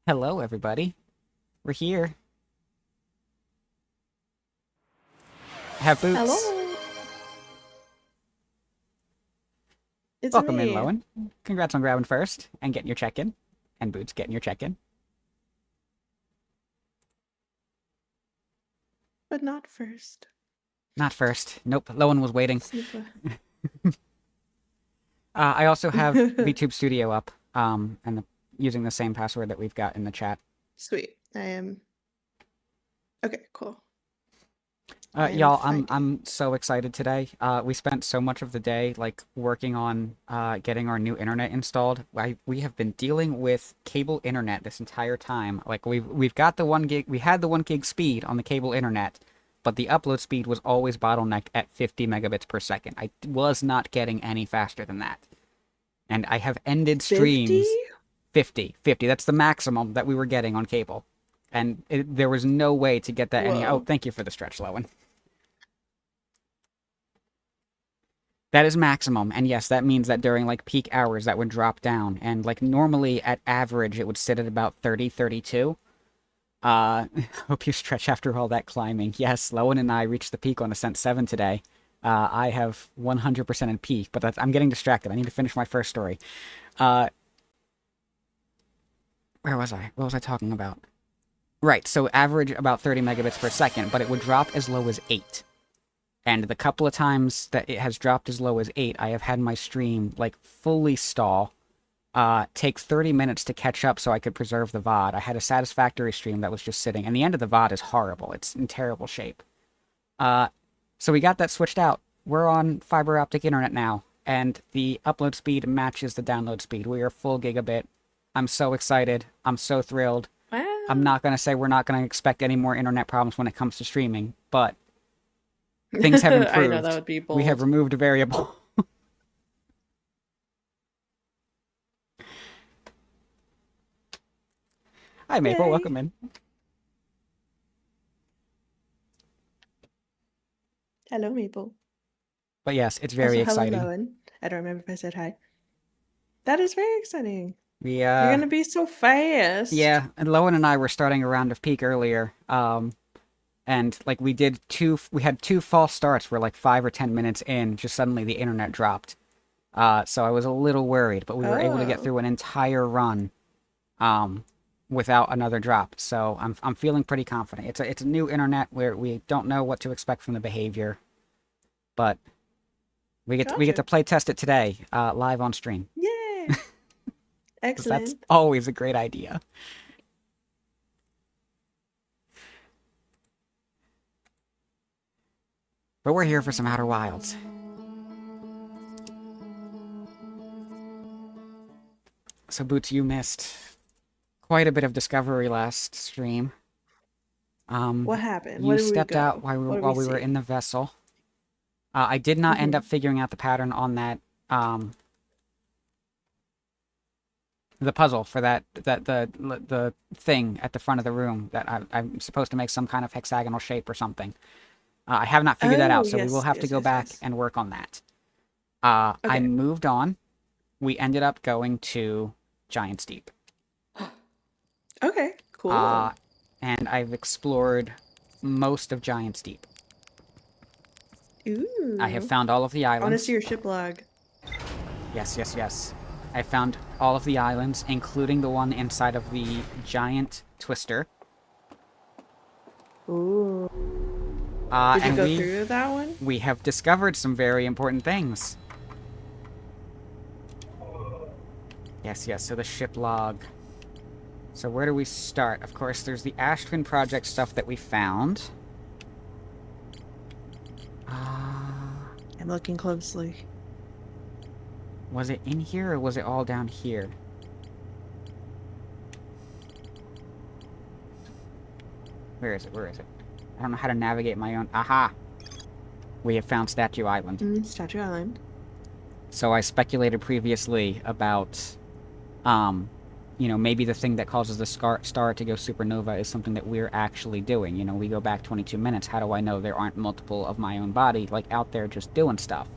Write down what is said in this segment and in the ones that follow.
Hello, everybody. We're here. Have boots. Hello, it's Welcome in, me, Lowen. Congrats on grabbing first and getting your check-in. And Boots getting your check-in. but not first. Not first. Nope, Lowen was waiting. Snoopa. I also have VTube Studio up, using the same password that we've got in the chat. Sweet. I am. Okay, cool. I am Y'all, I'm fighting. I'm so excited today. We spent so much of the day like working on getting our new internet installed. We have been dealing with cable internet this entire time. Like we've got the 1 gig, we had the 1 gig speed on the cable internet, but the upload speed was always bottlenecked at 50 megabits per second. I was not getting any faster than that. And I have ended 50? streams 50. That's the maximum that we were getting on cable. And there was no way to get that any. Oh, Whoa. thank you for the stretch, Lowen. That is maximum, and yes, that means that during like peak hours that would drop down, and like normally at average it would sit at about 30, 32. Hope you stretch after all that climbing. Yes, Lowen and I reached the peak on Ascent 7 today. I have 100% in peak, but I'm getting distracted. I need to finish my first story. Uh, where was I? What was I talking about? Right, so average about 30 megabits per second, but it would drop as low as 8. And the couple of times that it has dropped as low as 8, I have had my stream like fully stall, take 30 minutes to catch up so I could preserve the VOD. I had a satisfactory stream that was just sitting, and the end of the VOD is horrible. It's in terrible shape. Uh, so we got that switched out. We're on fiber optic internet now, and the upload speed matches the download speed. We are full gigabit. I'm so excited. I'm so thrilled. I'm Wow. not going to say we're not going to expect any more internet problems when it comes to streaming, but things have I know that improved. would be We have bold. removed a variable. Hi, Maple. Yay. Welcome in. Hello, Maple. But yes, it's very Also, hello, exciting. Lowen. I don't remember if I said hi. That is very exciting. We You're gonna be so fast. yeah, and Lowen and I were starting a round of peak earlier. And like we had two false starts where like 5 or 10 minutes in, just suddenly the internet dropped. So I was a little worried, but we were able to get Oh, through an entire run, um, without another drop. So I'm feeling pretty confident. It's a new internet where we don't know what to expect from the behavior, but we get gotcha. to play test it today, live on stream. Yay. 'Cause that's Excellent. always a great idea. But we're here for some Outer Wilds. So Boots, you missed quite a bit of discovery last stream. What happened? You Where did we stepped out go? What did we while we were see? in the vessel. I did not end Mm-hmm. up figuring out the pattern on that, the puzzle for the thing at the front of the room that I'm supposed to make some kind of hexagonal shape or something. I have not figured that Oh, out, so we will yes, have to yes, go yes, back yes. and work on that. I Okay. moved on. We ended up going to Giant's Deep. Okay, Uh, cool. and I've explored most of Giant's Deep. I have Ooh. found all of the I want to see islands. your ship log. Yes. I found all of the islands, including the one inside of the giant twister. Ooh. Did you And go through that one? we have discovered some very important things. Yes. So the ship log. So where do we start? Of course, there's the Ash Twin Project stuff that we found. I'm looking closely. Was it in here or was it all down here? Where is it? I don't know how to navigate my own. Aha! We have found Statue Island. Statue Island. So I speculated previously about, maybe the thing that causes the star to go supernova is something that we're actually doing. We go back 22 minutes. How do I know there aren't multiple of my own body, like, out there just doing stuff?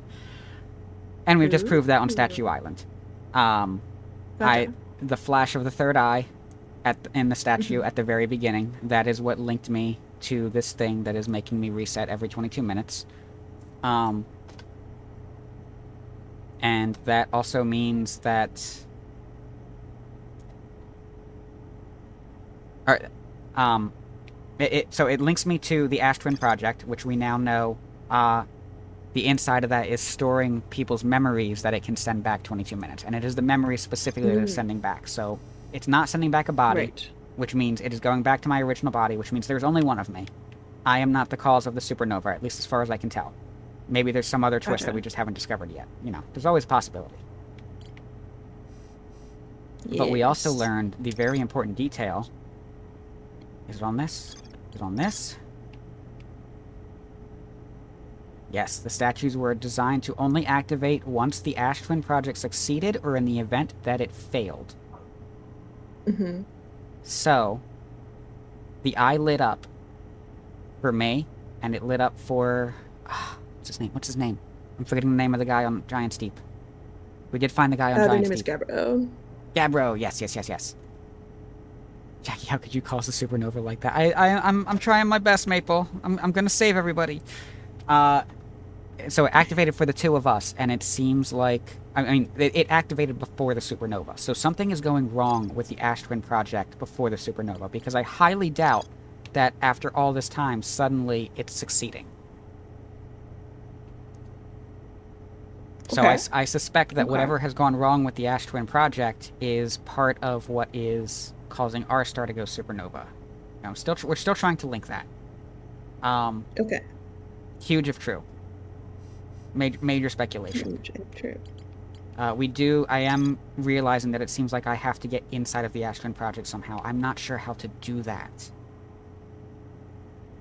And we've just proved that on Statue Ooh. Island. Um, I Gotcha. the flash of the third eye in the statue at the very beginning. That is what linked me to this thing that is making me reset every 22 minutes. And that also means that so it links me to the Ash Twin Project, which we now know the inside of that is storing people's memories that it can send back 22 minutes. And it is the memories specifically that it's sending back. So it's not sending back a body, Right. which means it is going back to my original body, which means there's only one of me. I am not the cause of the supernova, at least as far as I can tell. Maybe there's some other twist that Gotcha. we just haven't discovered yet. You know, there's always a possibility. But we also Yes. learned the very important detail. Is it on this? Is it on this? Yes, the statues were designed to only activate once the Ash Twin Project succeeded or in the event that it failed. Mm-hmm. So, the eye lit up for me, and it lit up for... what's his name? What's his name? I'm forgetting the name of the guy on Giant Steep. We did find the guy on The Giant name is Steep. Gabbro. Gabbro, yes. Jackie, how could you cause a supernova like that? I'm trying my best, Maple. I'm gonna save everybody. So it activated for the two of us, and it seems like... I mean, it activated before the supernova. So something is going wrong with the Ash Twin Project before the supernova, because I highly doubt that after all this time, suddenly it's succeeding. So Okay. I suspect that Okay. whatever has gone wrong with the Ash Twin Project is part of what is causing our star to go supernova. Now, we're still trying to link that. Okay. Huge if true. Major speculation. True. I am realizing that it seems like I have to get inside of the Ash Twin Project somehow. I'm not sure how to do that.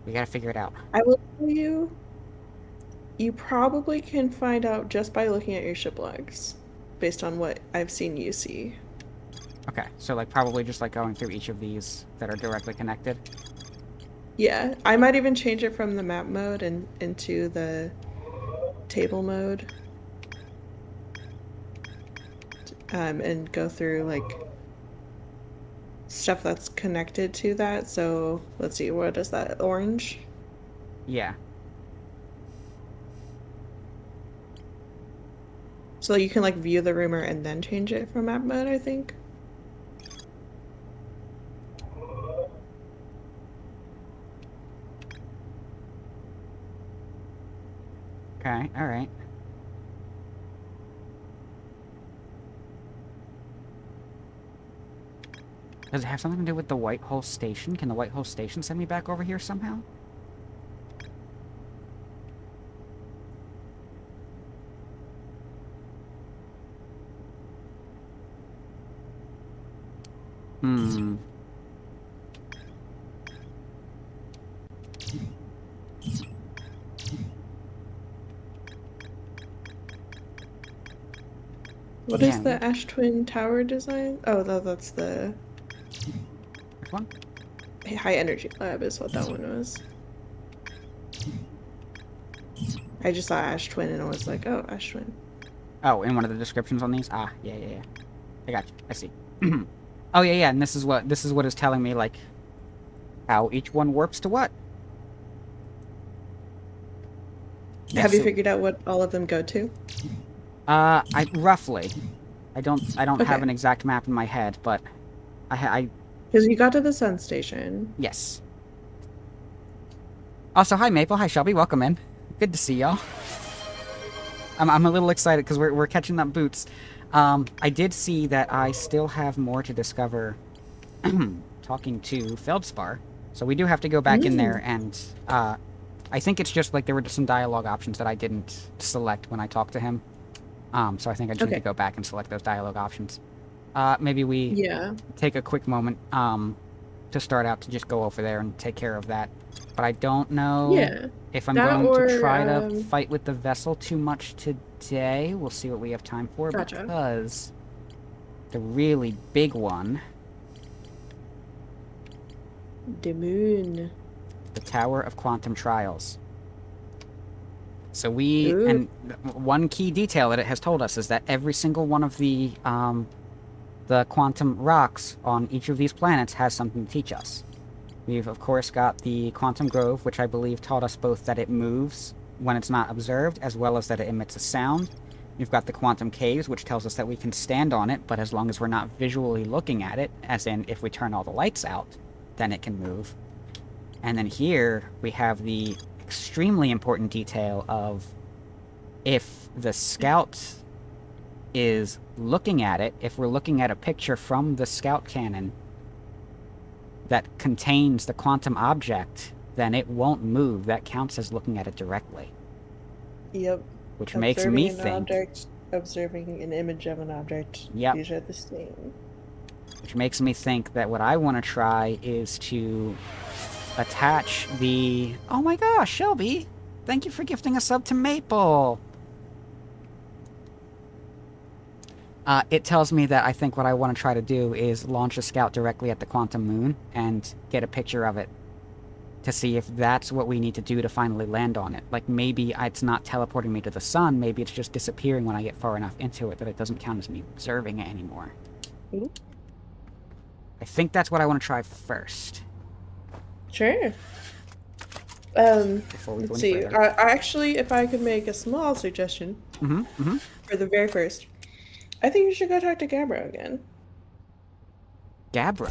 We gotta figure it out. I will tell you, you probably can find out just by looking at your ship logs, based on what I've seen you see. Okay, so like probably just like going through each of these that are directly connected. Yeah, I might even change it from the map mode and into the table mode. And go through like stuff that's connected to that. So let's see, what is that? Orange? Yeah. So you can like view the rumor and then change it from map mode, I think. Okay, alright. Does it have something to do with the White Hole Station? Can the White Hole Station send me back over here somehow? Hmm. What is Yeah. the Ash Twin Tower design? Oh, that's the Which one? High Energy Lab is what that one was. I just saw Ash Twin and I was like, oh, Ash Twin. Oh, in one of the descriptions on these? Ah, yeah. I got you. I see. Oh, yeah, and this is what is telling me, like, how each one warps to what. Yeah, Have you so- figured out what all of them go to? I roughly. I don't have Okay. an exact map in my head, but I Because you got to the Sun Station. yes. Also, hi Maple, hi Shelby, welcome in. Good to see y'all. I'm a little excited because we're catching up boots. I did see that I still have more to discover talking to Feldspar. So we do have to go back in there and I think it's just like there were some dialogue options that I didn't select when I talked to him. So I think I just need to Okay. go back and select those dialogue options. Maybe we Yeah. take a quick moment to start out to just go over there and take care of that. But I don't know Yeah. if I'm That going to or, try to fight with the vessel too much today. We'll see what we have time for. Gotcha. Because the really big one, The moon. the Tower of Quantum Trials. So we, Ooh. and one key detail that it has told us is that every single one of the the quantum rocks on each of these planets has something to teach us. We've, of course, got the quantum grove, which I believe taught us both that it moves when it's not observed, as well as that it emits a sound. We've got the quantum caves, which tells us that we can stand on it, but as long as we're not visually looking at it, as in if we turn all the lights out, then it can move. And then here, we have the extremely important detail of if the scout is looking at it, if we're looking at a picture from the scout cannon that contains the quantum object, then it won't move. That counts as looking at it directly. Yep. Which makes me Observing an think... object, observing an image of an object. Yep. These are the same. Which makes me think that what I want to try is to attach the... Oh my gosh, Shelby! Thank you for gifting a sub to Maple! It tells me that I think what I want to try to do is launch a scout directly at the quantum moon and get a picture of it to see if that's what we need to do to finally land on it. Like, maybe it's not teleporting me to the sun, maybe it's just disappearing when I get far enough into it that it doesn't count as me observing it anymore. Ooh. I think that's what I want to try first. Sure. Before we go Let's any see. further. I actually, if I could make a small suggestion for the very first, I think you should go talk to Gabbro again. Gabbro.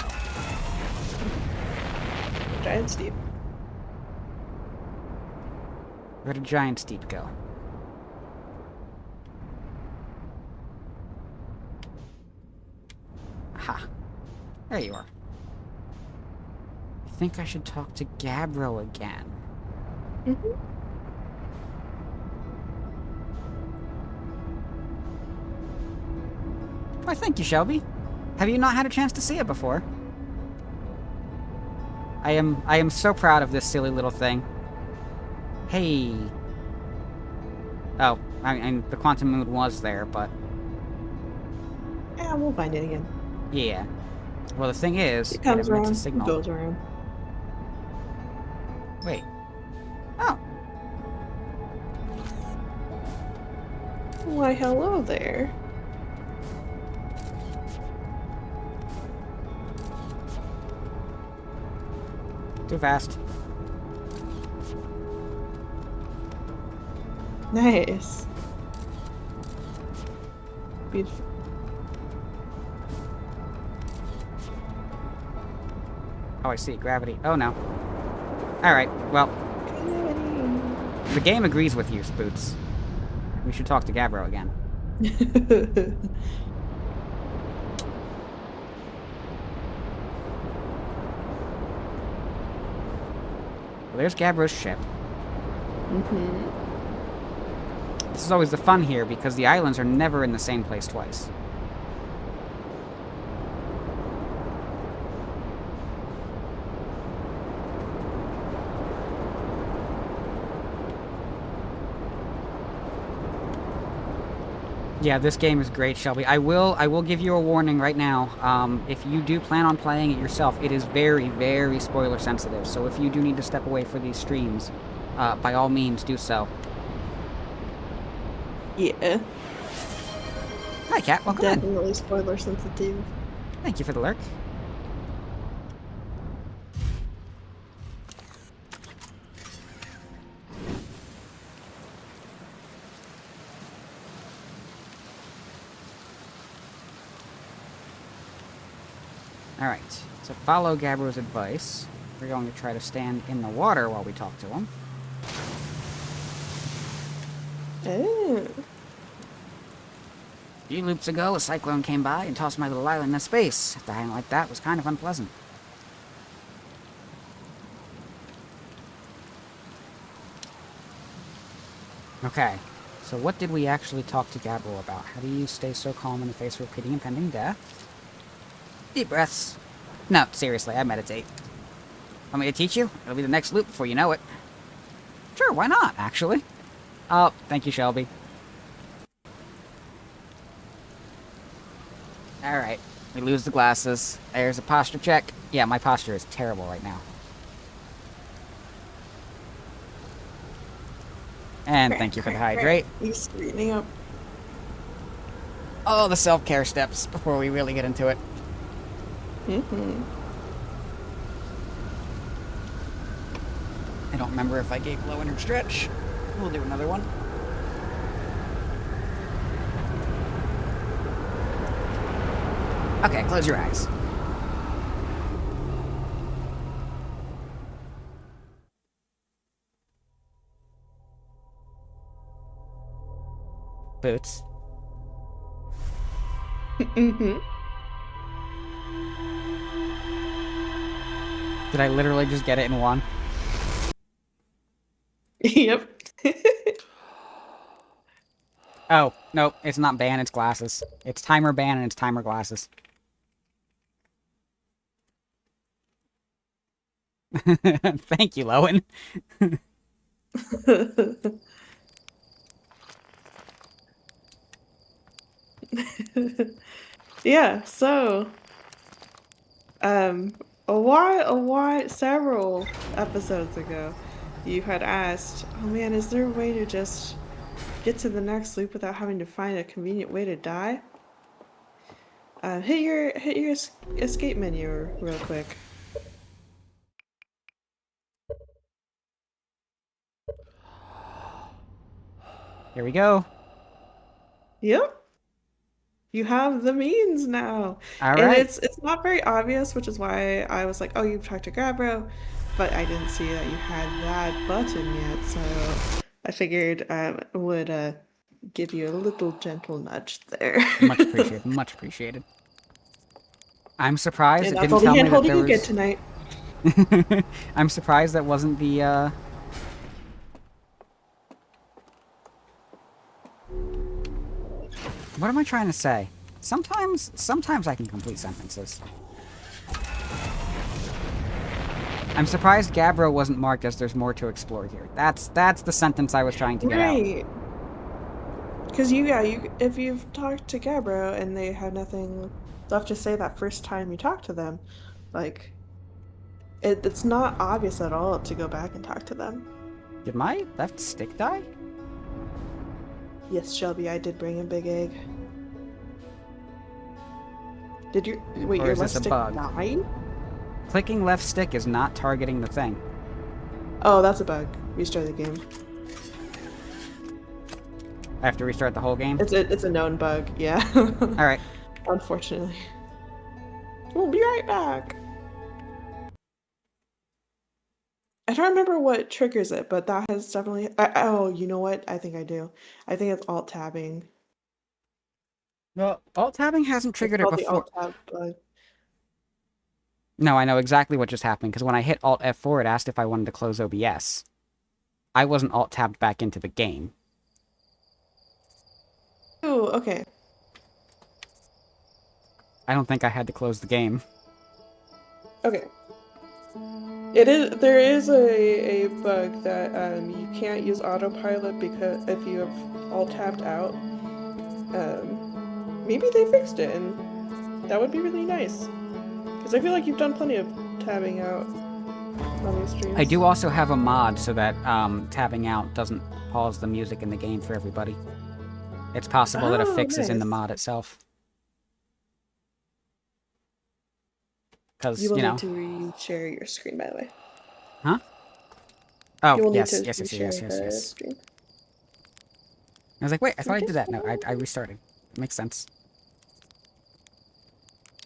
Giant Steve. Where did Giant Steep go? Aha. There you are. I think I should talk to Gabbro again. Mm-hmm. Why, thank you, Shelby. Have you not had a chance to see it before? I am so proud of this silly little thing. Hey. Oh, I mean, the quantum moon was there, but... Yeah, we'll find it again. Yeah. Well, the thing is, It comes emits around, a it signal. goes around. Wait. Oh. Why, hello there. Too fast. Nice. Beautiful. Oh, I see. Gravity. Oh, no. Alright, well, the game agrees with you, Spoots. We should talk to Gabbro again. Well, there's Gabbro's ship. Mm-hmm. This is always the fun here, because the islands are never in the same place twice. Yeah, this game is great, Shelby. I will give you a warning right now. If you do plan on playing it yourself, it is very, very spoiler sensitive. So if you do need to step away for these streams, by all means do so. Yeah. Hi, Cat. Welcome in. Definitely spoiler sensitive. Thank you for the lurk. Alright, to follow Gabbro's advice, we're going to try to stand in the water while we talk to him. Oh. A few loops ago, a cyclone came by and tossed my little island into space. Dying like that was kind of unpleasant. Okay, so what did we actually talk to Gabbro about? How do you stay so calm in the face of repeating impending death? Deep breaths. No, seriously, I meditate. Want me to teach you? It'll be the next loop before you know it. Sure, why not, actually? Oh, thank you, Shelby. Alright, we lose the glasses. There's a posture check. Yeah, my posture is terrible right now. And thank you for the hydrate. He's speeding up. Oh, the self-care steps before we really get into it. Mm-hmm. I don't remember if I gave low energy stretch. We'll do another one. Okay, close your eyes. Boots. Mm-hmm. Did I literally just get it in one? Yep. Oh, nope, it's not ban, it's glasses. It's timer ban and it's timer glasses. Thank you, Lowen. Yeah, so several episodes ago, you had asked, "Oh man, is there a way to just get to the next loop without having to find a convenient way to die?" Hit your escape menu real quick. Here we go. Yep. You have the means now. All And right. it's not very obvious, which is why I was like, "Oh, you've talked to Gabbro," but I didn't see that you had that button yet, so I figured I would give you a little gentle nudge there. Much appreciated. Much appreciated. I'm surprised And it that's didn't all the tell me that hand-holding there you get was... tonight. I'm surprised that wasn't the, What am I trying to say? Sometimes I can complete sentences. I'm surprised Gabbro wasn't marked as there's more to explore here. That's the sentence I was trying to get out. Right. Because if you've talked to Gabbro and they had nothing left to say that first time you talked to them, like, it's not obvious at all to go back and talk to them. Did my left stick die? Yes, Shelby, I did bring a big egg. Did your wait, Or your is left this a stick bug? die? Clicking left stick is not targeting the thing. Oh, that's a bug. Restart the game. I have to restart the whole game? It's a known bug, yeah. Alright. Unfortunately. We'll be right back. I don't remember what triggers it, but that has definitely. Oh, you know what? I think I do. I think it's alt tabbing. Well, alt-tabbing hasn't It's triggered it called the before. alt tab bug. No, I know exactly what just happened, because when I hit Alt F4, it asked if I wanted to close OBS. I wasn't alt-tabbed back into the game. Oh, okay. I don't think I had to close the game. Okay. There is a bug that you can't use autopilot because if you have alt tabbed out. Maybe they fixed it, and that would be really nice. Because I feel like you've done plenty of tabbing out on these streams. I do also have a mod so that tabbing out doesn't pause the music in the game for everybody. It's possible that a fix is in the nice. mod itself. Because, You will you know... need to re-share your screen, by the way. Huh? You Oh, will yes, need to yes, yes, yes, re-share yes, the yes. screen. I was like, wait, I thought I did that. No, I restarted. It makes sense.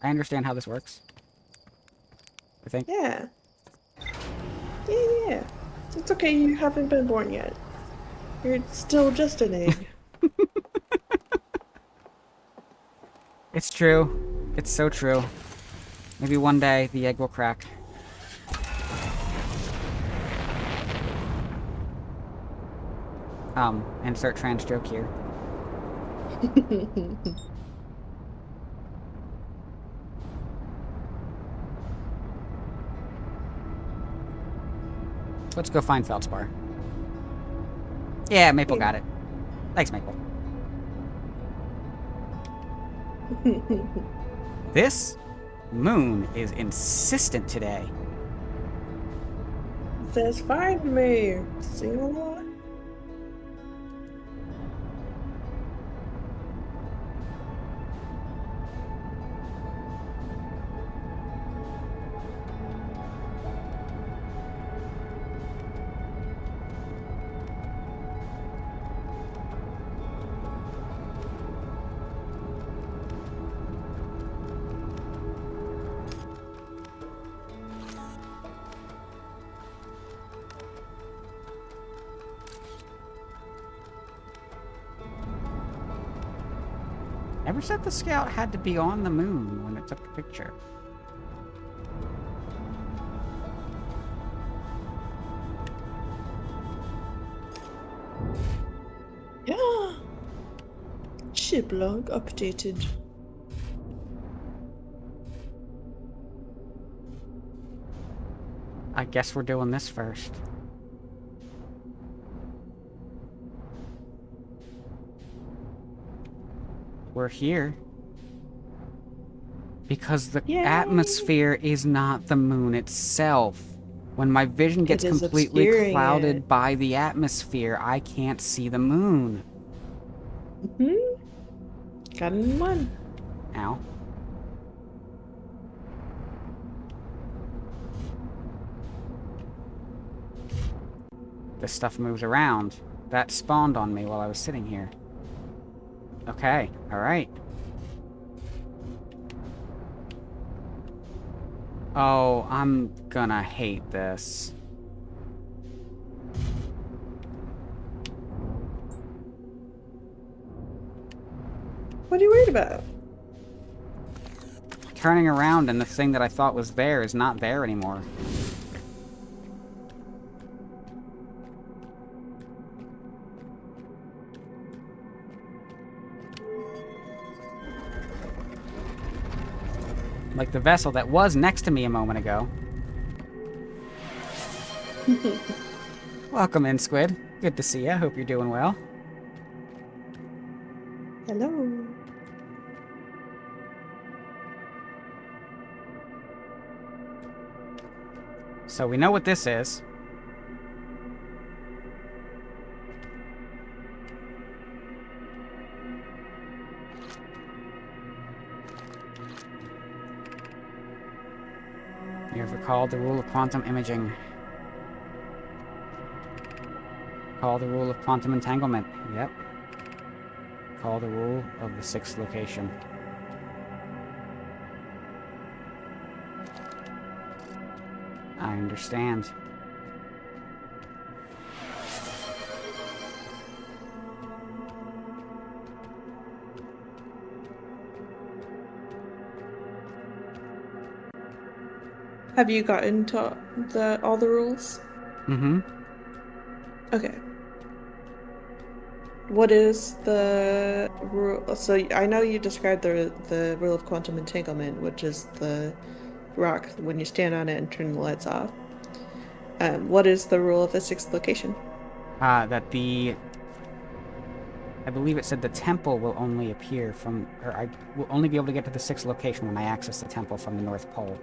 I understand how this works. I think. Yeah. Yeah. It's okay, you haven't been born yet. You're still just an egg. It's true. It's so true. Maybe one day the egg will crack. Insert trans joke here. Let's go find Feldspar. Yeah, Maple got it. Thanks, Maple. This moon is insistent today. Says find me. Sing along. Never said the scout had to be on the moon when it took the picture. Yeah. Ship log updated. I guess we're doing this first. We're here. Because the Yay! atmosphere is not the moon itself. When my vision gets It is completely obscuring clouded it. by the atmosphere, I can't see the moon. Got in one. Ow. This stuff moves around. That spawned on me while I was sitting here. Okay, alright. Oh, I'm gonna hate this. What are you worried about? Turning around and the thing that I thought was there is not there anymore. Like the vessel that was next to me a moment ago. Welcome in, Squid. Good to see you. Hope you're doing well. Hello. So we know what this is. You have recalled the rule of quantum imaging. Call the rule of quantum entanglement. Yep. Call the rule of the sixth location. I understand. Have you gotten to all the rules? Mm-hmm. Okay. What is the rule? So I know you described the rule of quantum entanglement, which is the rock when you stand on it and turn the lights off. What is the rule of the sixth location? That the... I believe it said the temple will only appear from... Or I will only be able to get to the sixth location when I access the temple from the North Pole.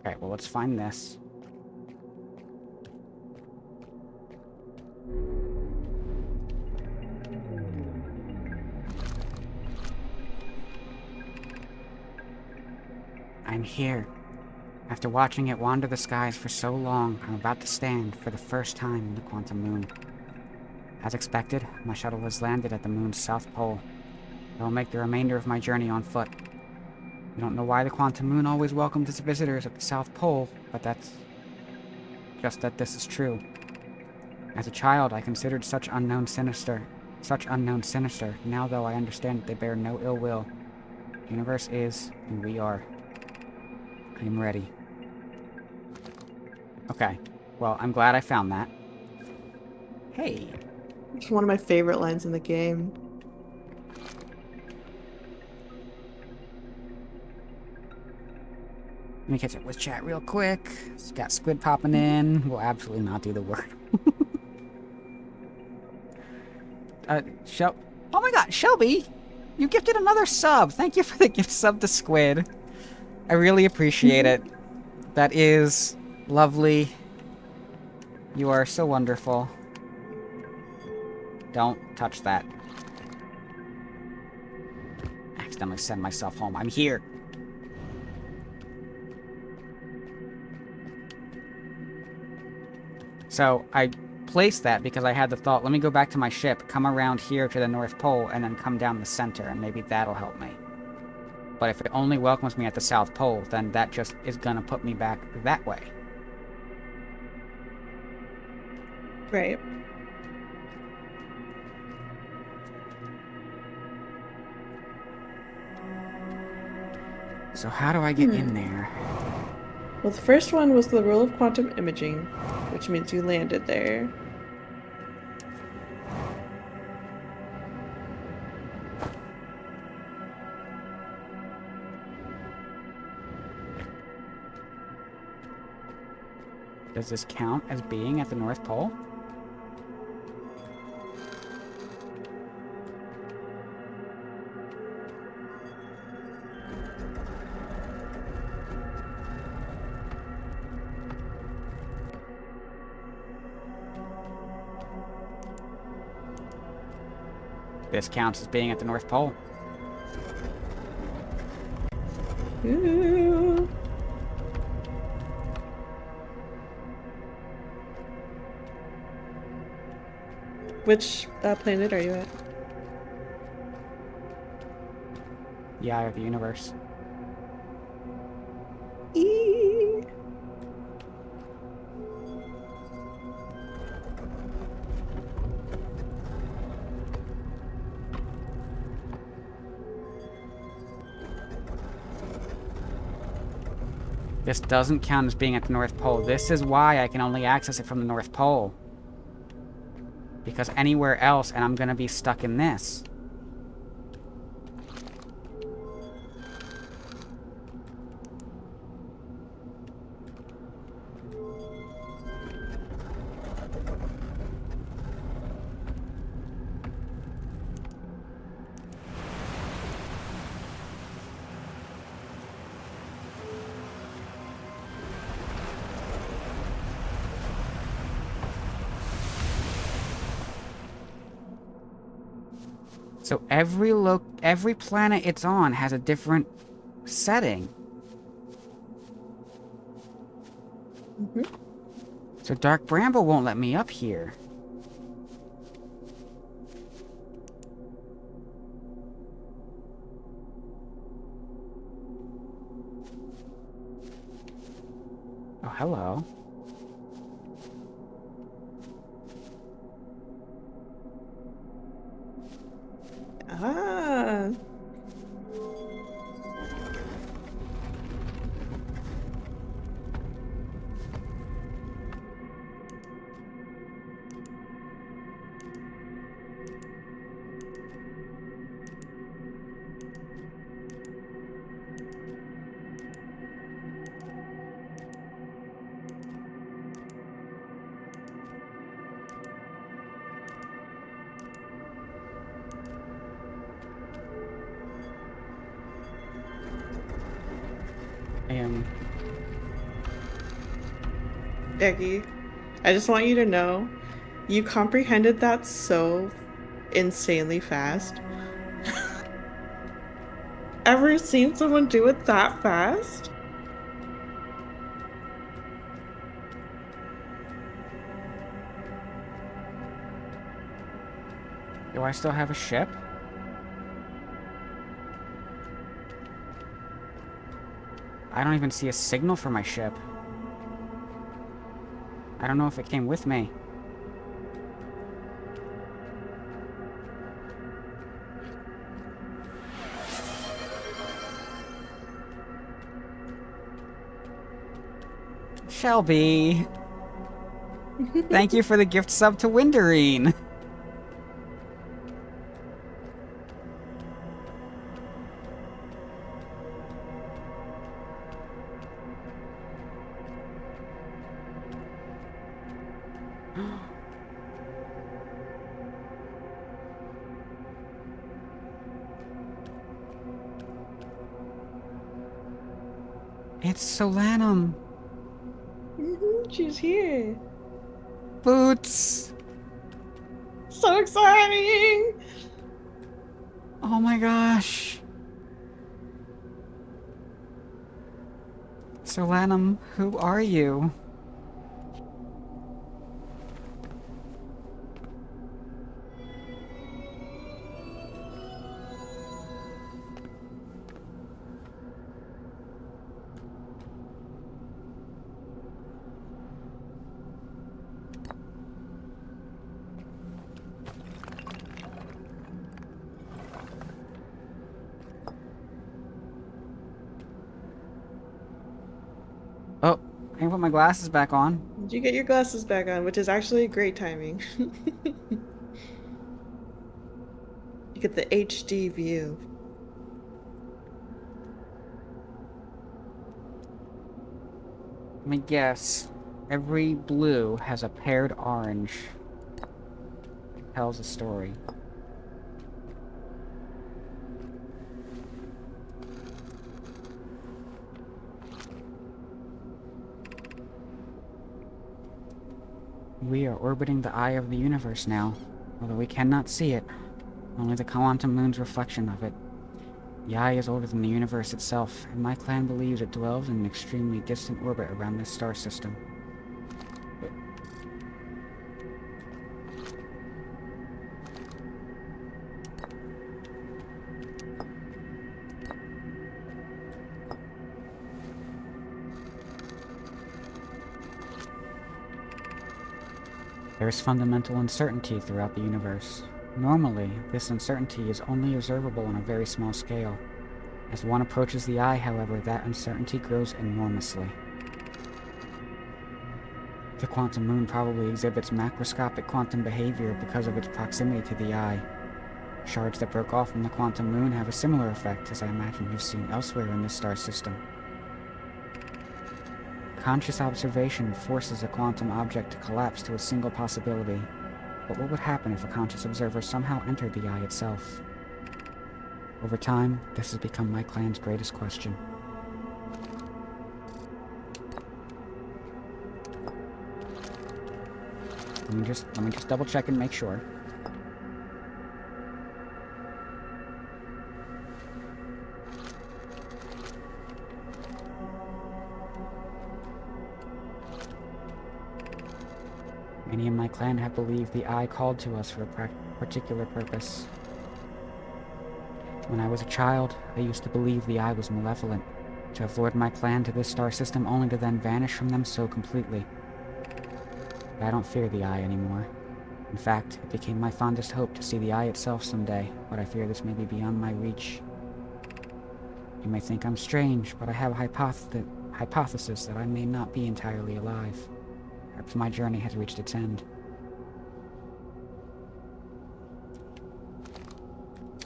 Okay, well, let's find this. I'm here. After watching it wander the skies for so long, I'm about to stand for the first time in the quantum moon. As expected, my shuttle has landed at the moon's south pole. I will make the remainder of my journey on foot. I don't know why the quantum moon always welcomes its visitors at the South Pole, but that's just that this is true. As a child, I considered such unknown sinister. Now, though, I understand that they bear no ill will. The universe is, and we are. I am ready. Okay. Well, I'm glad I found that. Hey. It's one of my favorite lines in the game. Let me catch up with chat real quick. It's got Squid popping in. We'll absolutely not do the word. Oh my god, Shelby! You gifted another sub! Thank you for the gift sub to Squid. I really appreciate it. That is lovely. You are so wonderful. Don't touch that. Accidentally send myself home. I'm here. So, I replace that because I had the thought, let me go back to my ship, come around here to the North Pole, and then come down the center, and maybe that'll help me. But if it only welcomes me at the South Pole, then that just is gonna put me back that way. Right. So how do I get in there? Well, the first one was the rule of quantum imaging, which means you landed there. Does this count as being at the North Pole? This counts as being at the North Pole. Ooh. Which planet are you at? The Eye of the Universe. Eee. This doesn't count as being at the North Pole. This is why I can only access it from the North Pole. Because anywhere else, and I'm gonna be stuck in this. So every planet it's on has a different setting. So Dark Bramble won't let me up here. Oh, hello. Ah. Eggy, I just want you to know, you comprehended that so insanely fast. Ever seen someone do it that fast? Do I still have a ship? I don't even see a signal for my ship. I don't know if it came with me. Shelby! Thank you for the gift sub to Winderine! It's Solanum! She's here. Boots! So exciting! Oh my gosh! Solanum, who are you? I can put my glasses back on. Did you get your glasses back on, which is actually great timing. You get the HD view. Let me guess. Every blue has a paired orange. It tells a story. We are orbiting the eye of the universe now, although we cannot see it. Only the quantum moon's reflection of it. The eye is older than the universe itself, and my clan believes it dwells in an extremely distant orbit around this star system. There is fundamental uncertainty throughout the universe. Normally, this uncertainty is only observable on a very small scale. As one approaches the eye, however, that uncertainty grows enormously. The quantum moon probably exhibits macroscopic quantum behavior because of its proximity to the eye. Shards that broke off from the quantum moon have a similar effect, as I imagine you've seen elsewhere in this star system. Conscious observation forces a quantum object to collapse to a single possibility. But what would happen if a conscious observer somehow entered the eye itself? Over time, this has become my clan's greatest question. Let me just double check and make sure. Many in my clan have believed the eye called to us for a particular purpose. When I was a child, I used to believe the eye was malevolent, to have lured my clan to this star system only to then vanish from them so completely. But I don't fear the eye anymore. In fact, it became my fondest hope to see the eye itself someday, but I fear this may be beyond my reach. You may think I'm strange, but I have a hypothesis that I may not be entirely alive. Perhaps my journey has reached its end.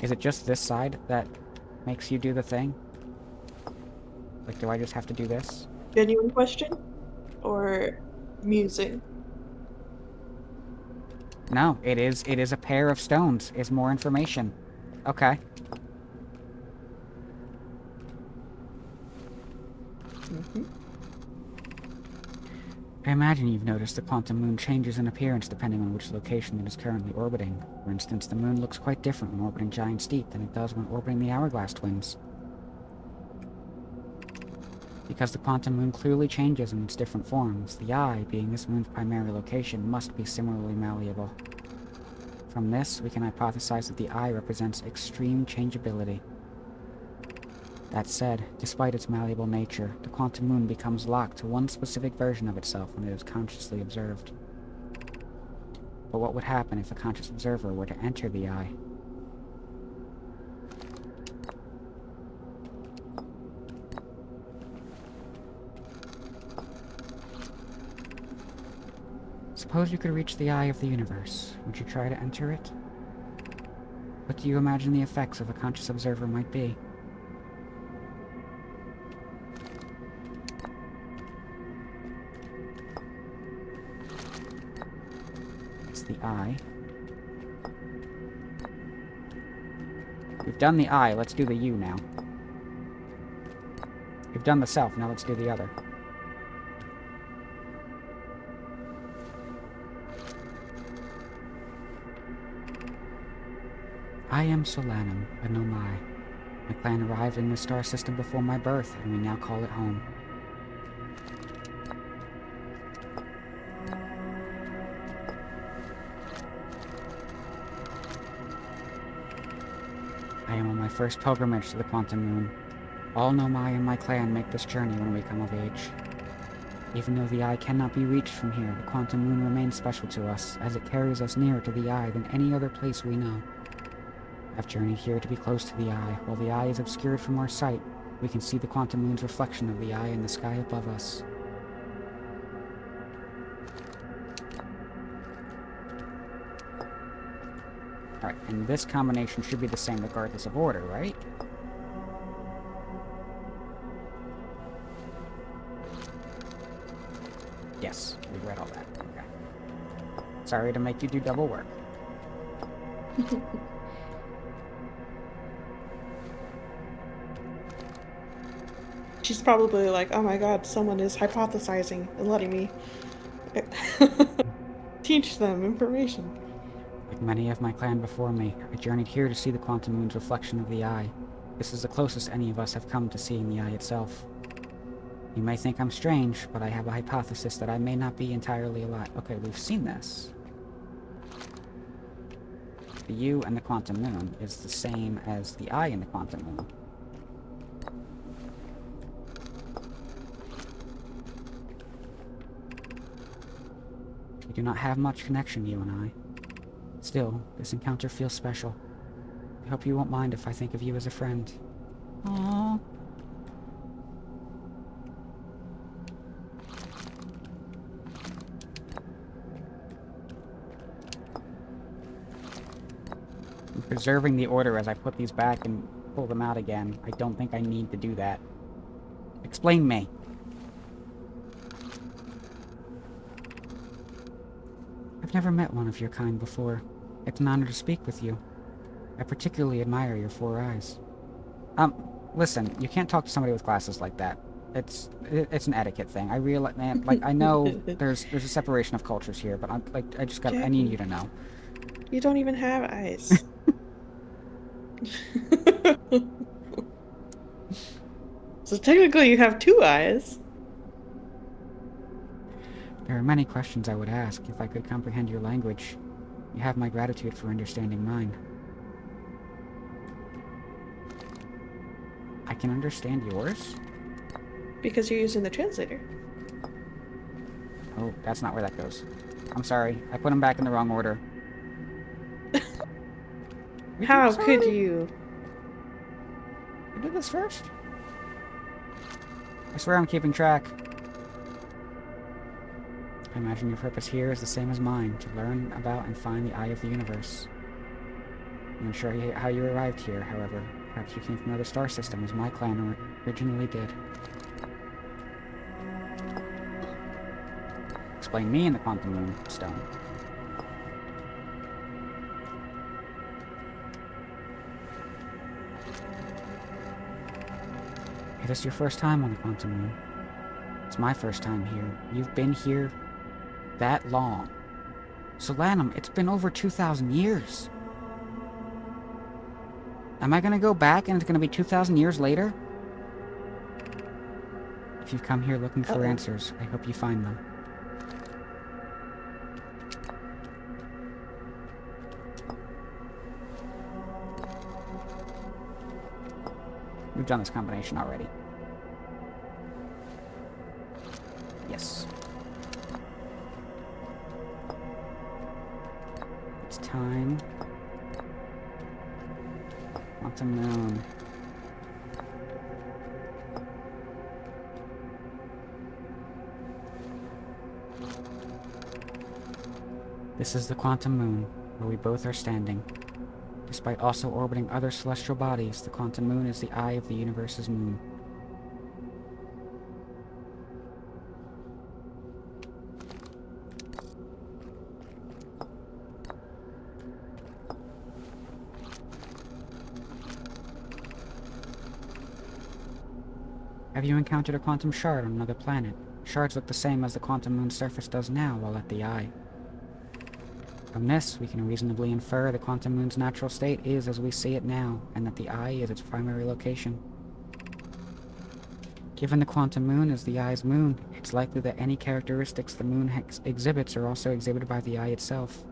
Is it just this side that makes you do the thing? Like, do I just have to do this? Genuine question? Or musing? No, it is a pair of stones, is more information. Okay. Mm-hmm. I imagine you've noticed the quantum moon changes in appearance depending on which location it is currently orbiting. For instance, the moon looks quite different when orbiting Giant's Deep than it does when orbiting the Hourglass Twins. Because the quantum moon clearly changes in its different forms, the eye, being this moon's primary location, must be similarly malleable. From this, we can hypothesize that the eye represents extreme changeability. That said, despite its malleable nature, the quantum moon becomes locked to one specific version of itself when it is consciously observed. But what would happen if a conscious observer were to enter the eye? Suppose you could reach the eye of the universe. Would you try to enter it? What do you imagine the effects of a conscious observer might be? The eye. We've done the eye, let's do the you now. We've done the self, now let's do the other. I am Solanum, a Nomai. My clan arrived in this star system before my birth, and we now call it home. I am on my first pilgrimage to the quantum moon. All Nomai in my clan make this journey when we come of age. Even though the eye cannot be reached from here, the quantum moon remains special to us, as it carries us nearer to the eye than any other place we know. I've journeyed here to be close to the eye. While the eye is obscured from our sight, we can see the quantum moon's reflection of the eye in the sky above us. Alright, and this combination should be the same regardless of order, right? Yes, we read all that. Okay. Sorry to make you do double work. She's probably like, oh my god, someone is hypothesizing and letting me teach them information. Like many of my clan before me, I journeyed here to see the Quantum Moon's reflection of the eye. This is the closest any of us have come to seeing the eye itself. You may think I'm strange, but I have a hypothesis that I may not be entirely alive. Okay, we've seen this. The U and the Quantum Moon is the same as the I in the Quantum Moon. We do not have much connection, you and I. Still, this encounter feels special. I hope you won't mind if I think of you as a friend. Aww. I'm preserving the order as I put these back and pull them out again. I don't think I need to do that. Explain me. I've never met one of your kind before. It's an honor to speak with you. I particularly admire your 4 eyes. Listen, you can't talk to somebody with glasses like that. It's an etiquette thing. I realize, man, like, I know there's a separation of cultures here, but I need you to know. You don't even have eyes. So technically you have 2 eyes. There are many questions I would ask if I could comprehend your language. You have my gratitude for understanding mine. I can understand yours? Because you're using the translator. Oh, that's not where that goes. I'm sorry. I put them back in the wrong order. How could you? You did this first? I swear I'm keeping track. I imagine your purpose here is the same as mine, to learn about and find the eye of the universe. I'm not sure how you arrived here, however. Perhaps you came from another star system, as my clan originally did. Explain me in the Quantum Moon Stone. It is your first time on the Quantum Moon. It's my first time here. You've been here that long. Solanum, it's been over 2,000 years. Am I gonna go back and it's gonna be 2,000 years later? If you've come here looking for answers, I hope you find them. We've done this combination already. Yes. It's time. Quantum Moon. This is the Quantum Moon, where we both are standing. Despite also orbiting other celestial bodies, the Quantum Moon is the eye of the universe's moon. Have you encountered a quantum shard on another planet? Shards look the same as the Quantum Moon's surface does now while at the eye. From this, we can reasonably infer the Quantum Moon's natural state is as we see it now, and that the eye is its primary location. Given the Quantum Moon is the eye's moon, it's likely that any characteristics the moon exhibits are also exhibited by the eye itself.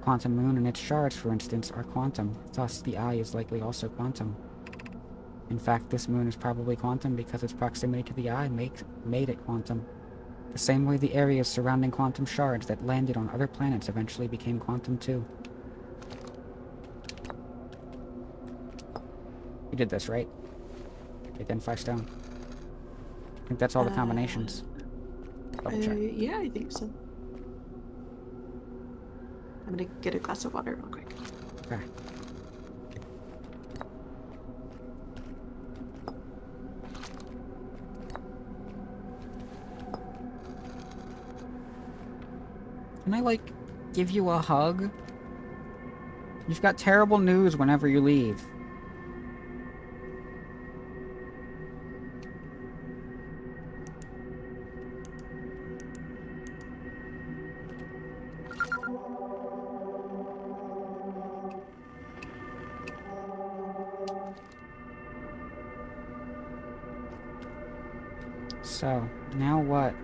Quantum Moon and its shards, for instance, are quantum, thus the eye is likely also quantum. In fact, this moon is probably quantum because its proximity to the eye made it quantum. The same way the areas surrounding quantum shards that landed on other planets eventually became quantum too. You did this, right? Identify stone. I think that's all the combinations. Double check. Yeah, I think so. I'm gonna get a glass of water real quick. Okay. Can I, like, give you a hug? You've got terrible news whenever you leave. So, now what?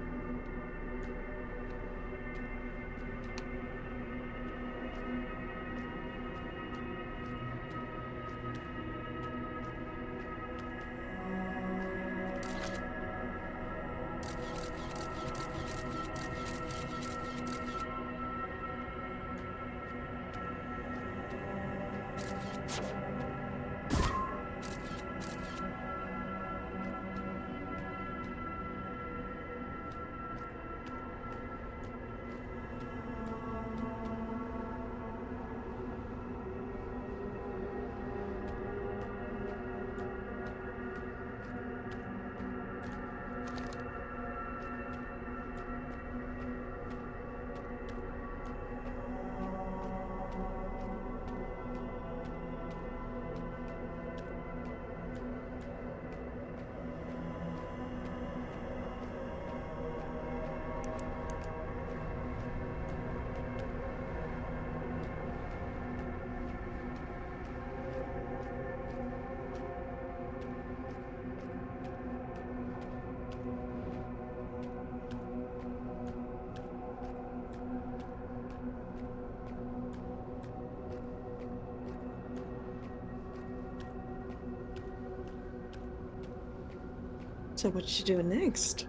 So what you doing next?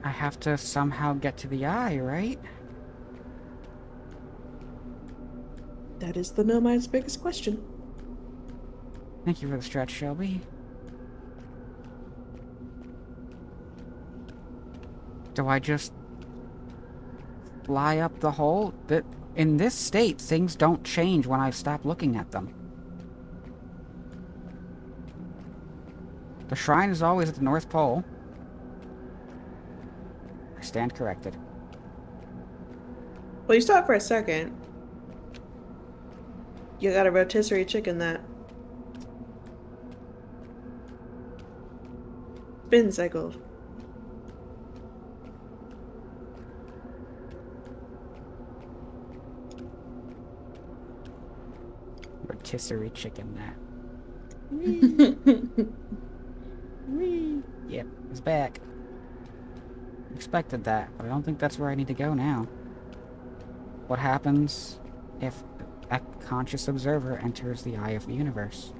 I have to somehow get to the eye, right? That is the Nomad's biggest question. Thank you for the stretch, Shelby. Do I just fly up the hole? In this state, things don't change when I stop looking at them. The shrine is always at the North Pole. I stand corrected. Well, you stop for a second. You got a rotisserie chicken that. Spin cycled. Rotisserie chicken that. Yep, it's back. Expected that, but I don't think that's where I need to go now. What happens if a conscious observer enters the eye of the universe?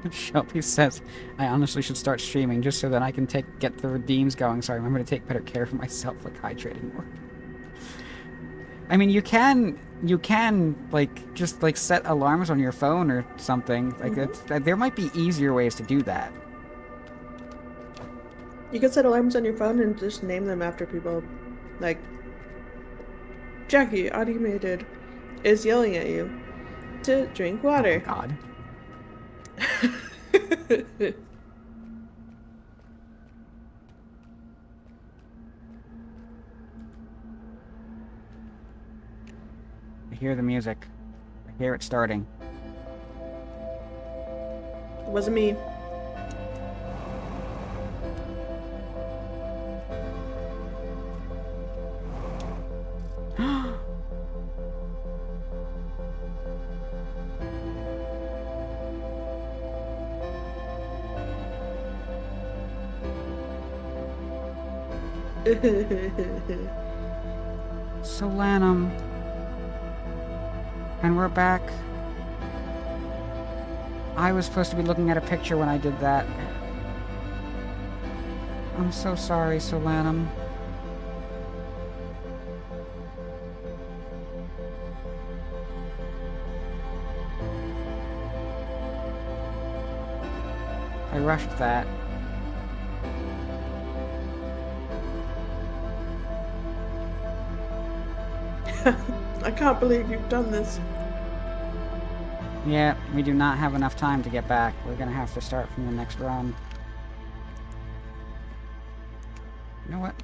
Shelby says, I honestly should start streaming just so that I can get the redeems going so I remember to take better care of myself, like hydrating more. I mean, you can, like, just, like, set alarms on your phone or something. Like, there might be easier ways to do that. You can set alarms on your phone and just name them after people. Like, Jackie, automated, is yelling at you to drink water. Oh, God. I hear the music. I hear it starting. It wasn't me. Solanum. And we're back. I was supposed to be looking at a picture when I did that. I'm so sorry, Solanum. I rushed that. I can't believe you've done this. Yeah, we do not have enough time to get back. We're gonna have to start from the next run. You know what?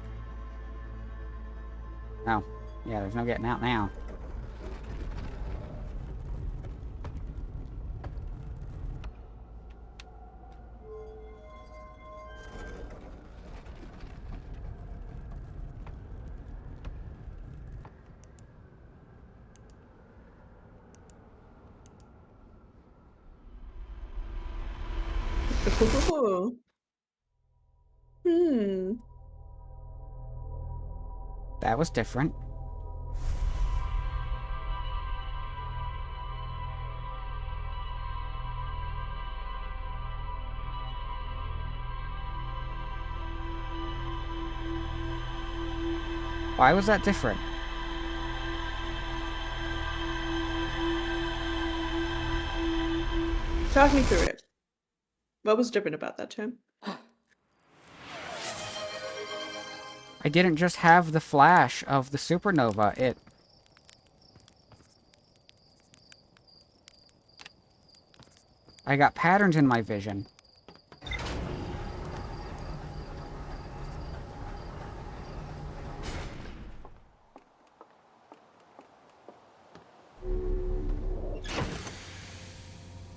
Oh. Yeah, there's no getting out now. Ooh. Hmm. That was different. Why was that different? Talk me through it. What was different about that time? I didn't just have the flash of the supernova. I got patterns in my vision.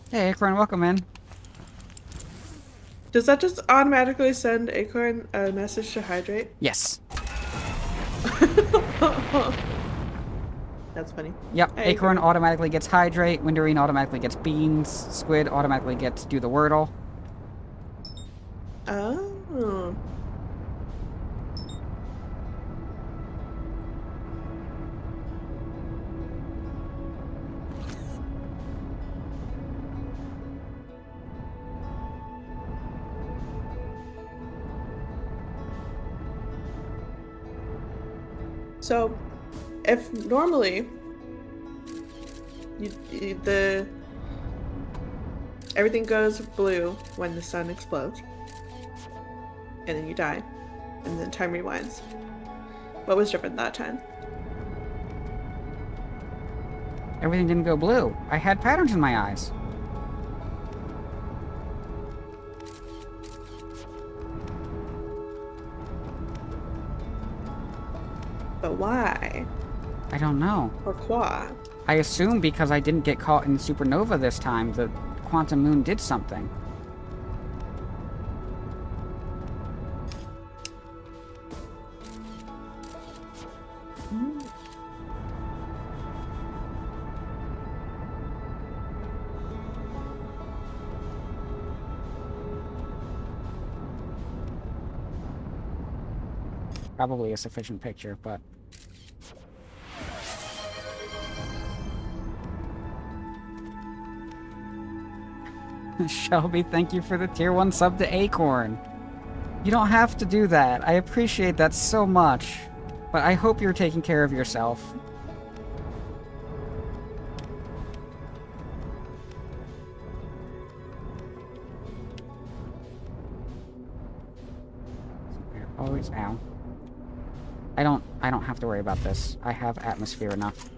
Hey, Acorn, welcome in. Does that just automatically send Acorn a message to hydrate? Yes. That's funny. Yep, Hey, Acorn automatically gets hydrate, Windarine automatically gets beans, Squid automatically gets do the Wordle. Oh. So, if normally the everything goes blue when the sun explodes, and then you die, and then time rewinds. What was different that time? Everything didn't go blue. I had patterns in my eyes. But why? I don't know. Or quoi? I assume because I didn't get caught in supernova this time, the quantum moon did something. Probably a sufficient picture, but... Shelby, thank you for the tier 1 sub to Acorn. You don't have to do that. I appreciate that so much. But I hope you're taking care of yourself. Always, ow. I don't have to worry about this. I have atmosphere enough.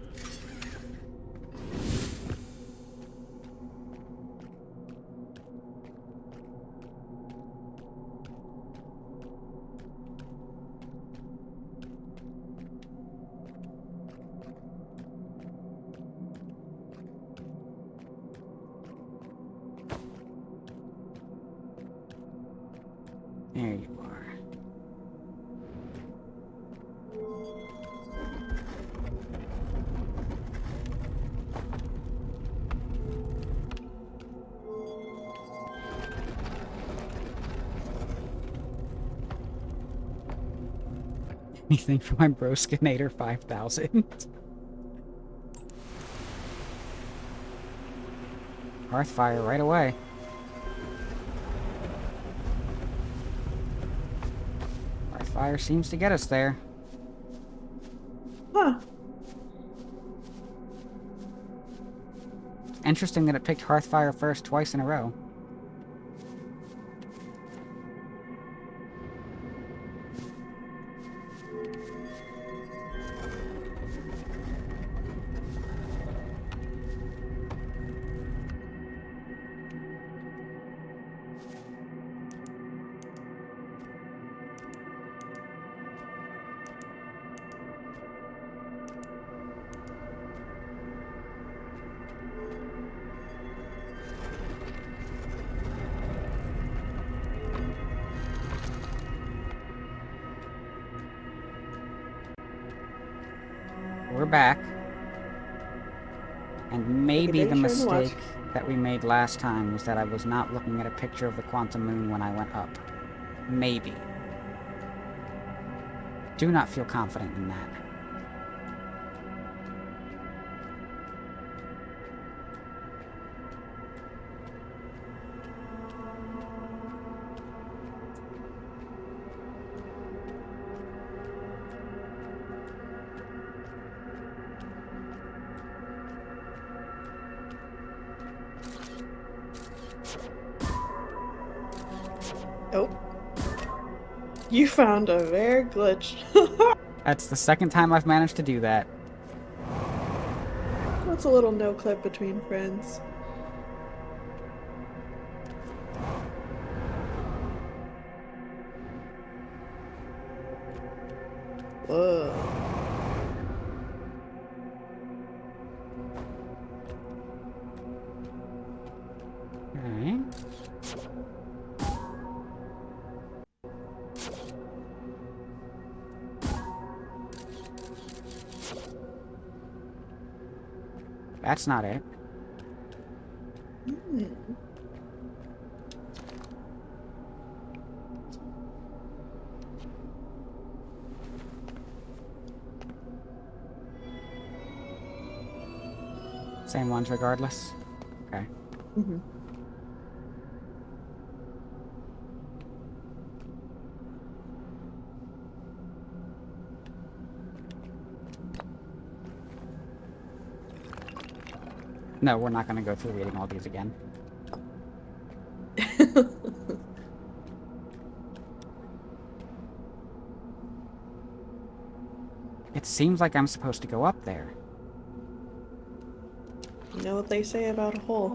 There you are. Anything for my Broskinator 5000? Hearthfire right away. Hearthfire seems to get us there. Huh. Interesting that it picked Hearthfire first twice in a row. back. And maybe day, the shine the watch. mistake that we made last time was that I was not looking at a picture of the quantum moon when I went up. Maybe. Do not feel confident in that. Oh. You found a rare glitch. That's the second time I've managed to do that. What's a little no clip between friends? Whoa. Alright. That's not it. Hmm. Same ones regardless. Okay. Mm-hmm. No, we're not going to go through reading all these again. It seems like I'm supposed to go up there. You know what they say about a hole?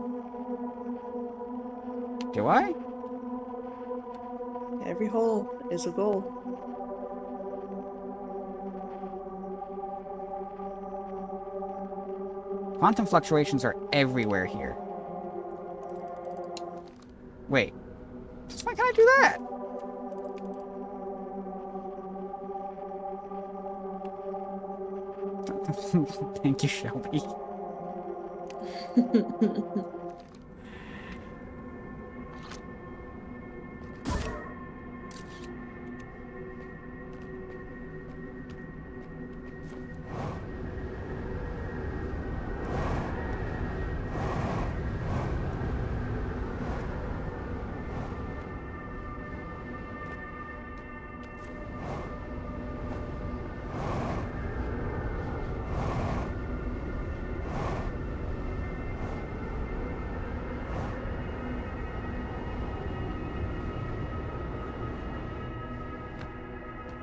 Do I? Every hole is a goal. Quantum fluctuations are everywhere here. Wait. Just why can't I do that? Thank you, Shelby.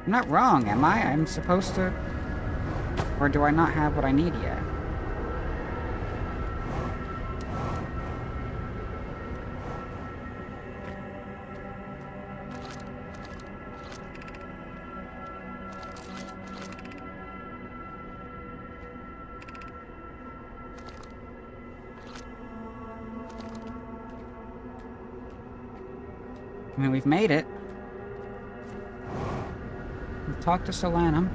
I'm not wrong, am I? I'm supposed to... Or do I not have what I need yet? I mean, we've made it. We've talked to Solanum.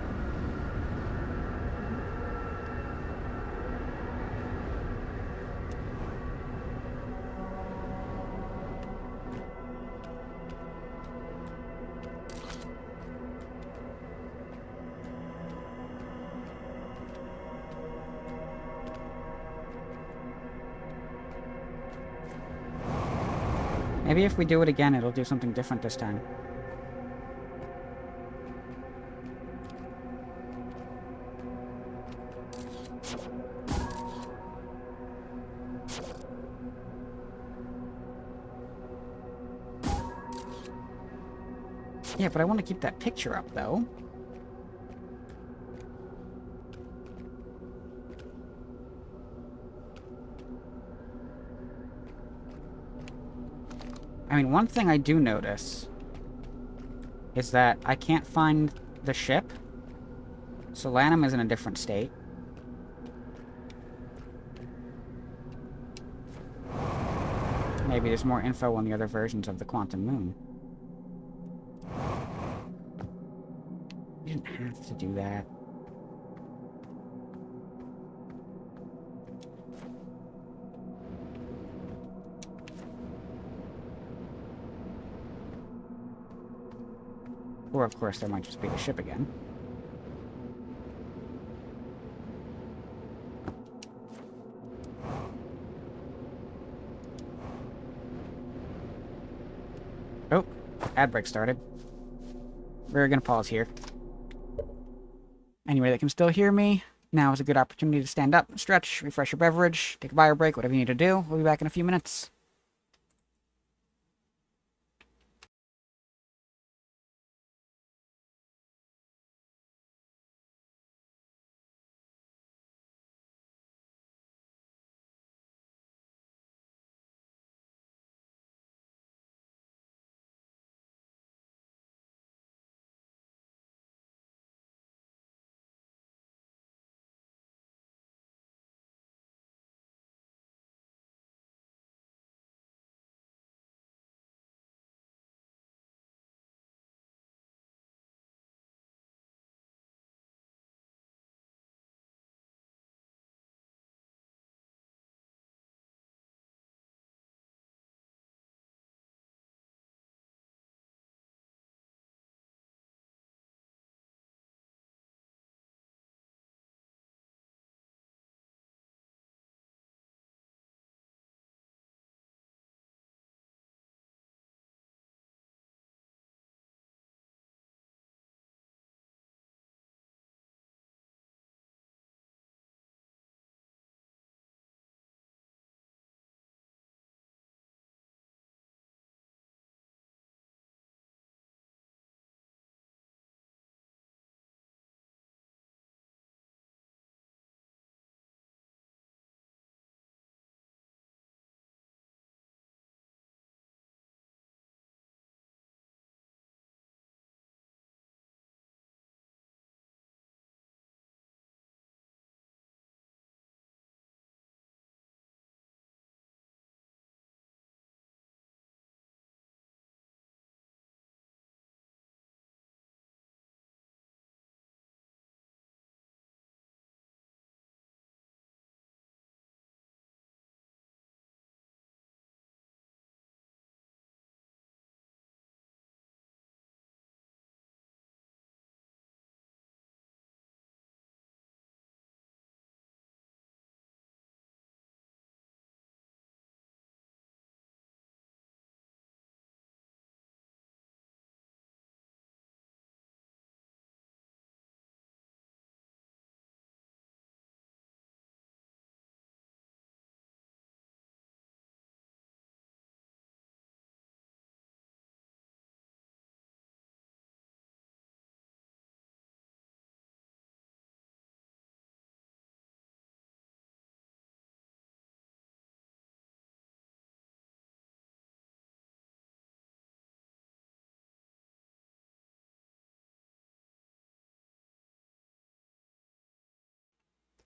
Maybe if we do it again, it'll do something different this time. Yeah, but I want to keep that picture up, though. I mean, one thing I do notice is that I can't find the ship. Solanum is in a different state. Maybe there's more info on the other versions of the Quantum Moon. You didn't have to do that. Or, of course, there might just be the ship again. Oh, ad break started. We're gonna pause here. Anyway, they can still hear me. Now is a good opportunity to stand up, stretch, refresh your beverage, take a bio break, whatever you need to do. We'll be back in a few minutes.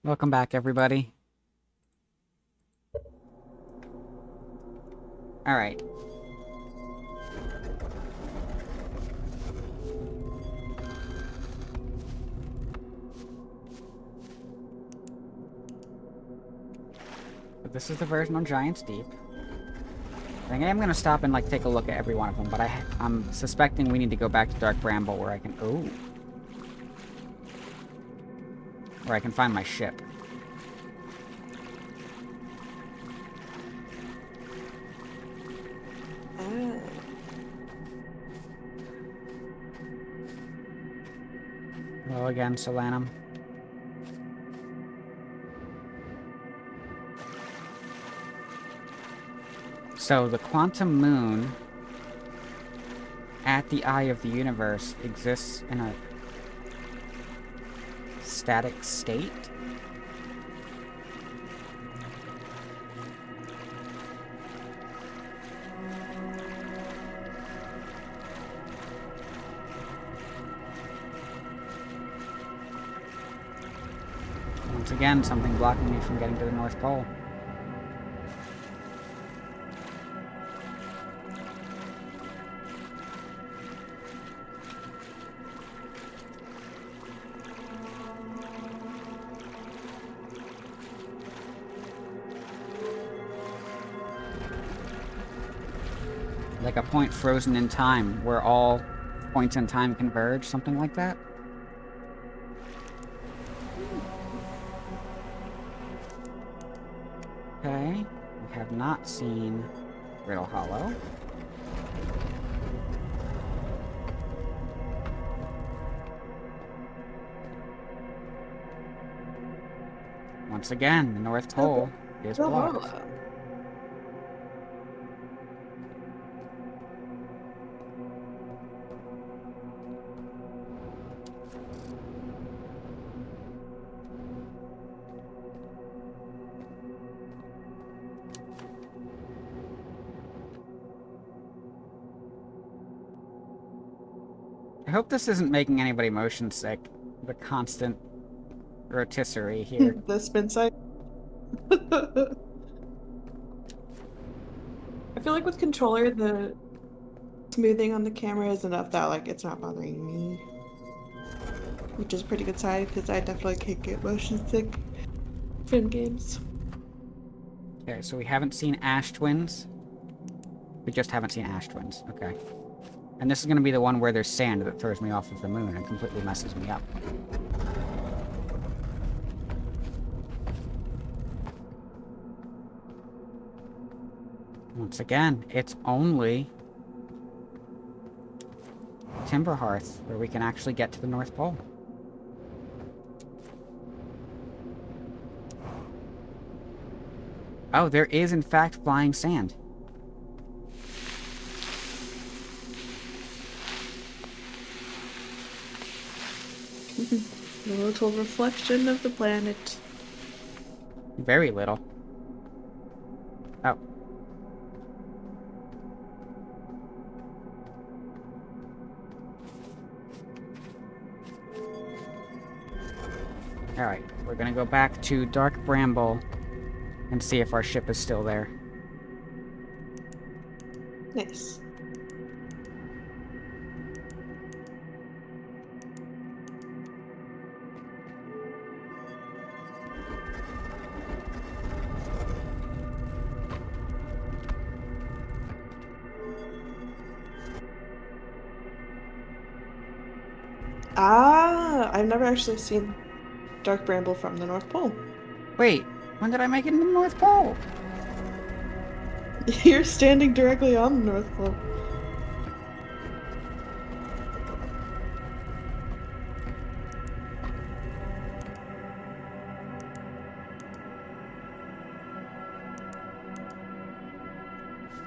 Welcome back, everybody. Alright. But this is the version on Giant's Deep. I think I am gonna stop and, like, take a look at every one of them, but I'm suspecting we need to go back to Dark Bramble where I can... Ooh. Where I can find my ship. Ah. Hello again, Solanum. So, the Quantum Moon at the Eye of the Universe exists in a static state? Once again, something blocking me from getting to the North Pole. Like a point frozen in time where all points in time converge, something like that. Okay, we have not seen Riddle Hollow. Once again, the North Pole is The blocked. hollow. I hope this isn't making anybody motion sick. The constant rotisserie here. The spin side. I feel like with controller, the smoothing on the camera is enough that like it's not bothering me, which is a pretty good sign because I definitely can't get motion sick from games. Okay, so we haven't seen Ash Twins. We just haven't seen Ash Twins. Okay. And this is going to be the one where there's sand that throws me off of the moon and completely messes me up. Once again, it's only Timberhearth where we can actually get to the North Pole. Oh, there is in fact flying sand. The little reflection of the planet. Very little. Oh. Alright, we're gonna go back to Dark Bramble and see if our ship is still there. Nice. Ah, I've never actually seen Dark Bramble from the North Pole. Wait, when did I make it to the North Pole? You're standing directly on the North Pole.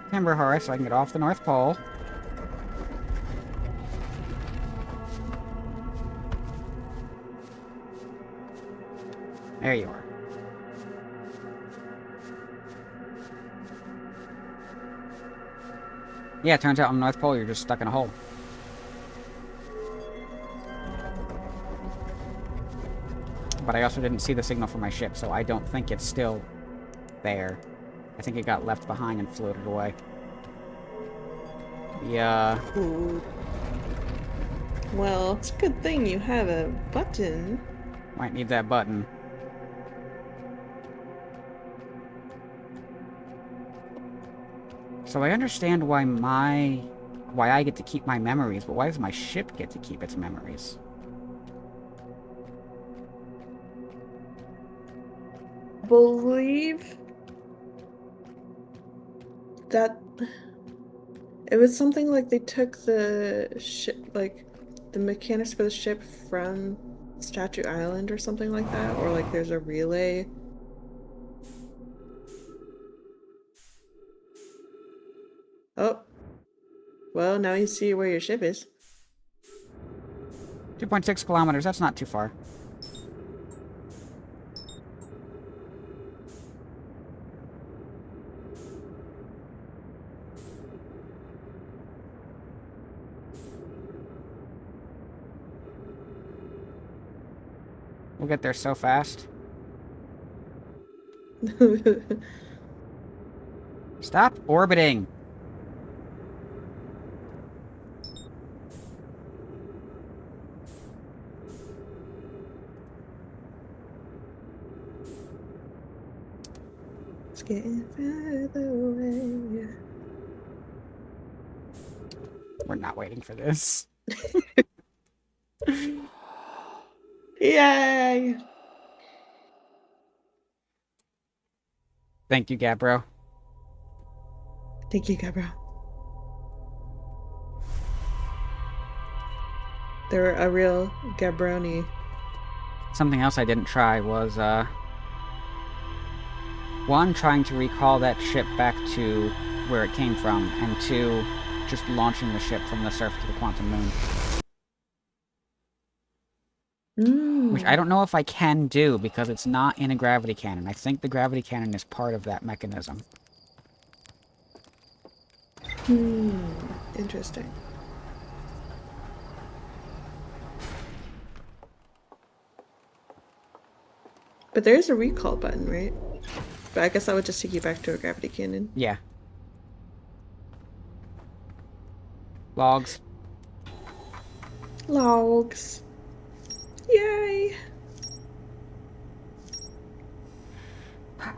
Timberhearth, so I can get off the North Pole. There you are. Yeah, it turns out on the North Pole you're just stuck in a hole. But I also didn't see the signal from my ship, so I don't think it's still there. I think it got left behind and floated away. Yeah. Ooh. Well, it's a good thing you have a button. Might need that button. So I understand why I get to keep my memories, but why does my ship get to keep its memories? Believe that it was something like they took the ship, like the mechanics for the ship from Statue Island or something like that, or like there's a relay. Oh, well, now you see where your ship is. 2.6 kilometers, that's not too far. We'll get there so fast. Stop orbiting! It's getting further away. We're not waiting for this. Yay! Thank you, Gabbro. Thank you, Gabriel. They're a real Gabroni. Something else I didn't try was, one, trying to recall that ship back to where it came from, and two, just launching the ship from the surface of the quantum moon. Which I don't know if I can do, because it's not in a gravity cannon. I think the gravity cannon is part of that mechanism. Interesting. But there is a recall button, right? But I guess that would just take you back to a gravity cannon. Yeah. Logs. Logs. Yay! I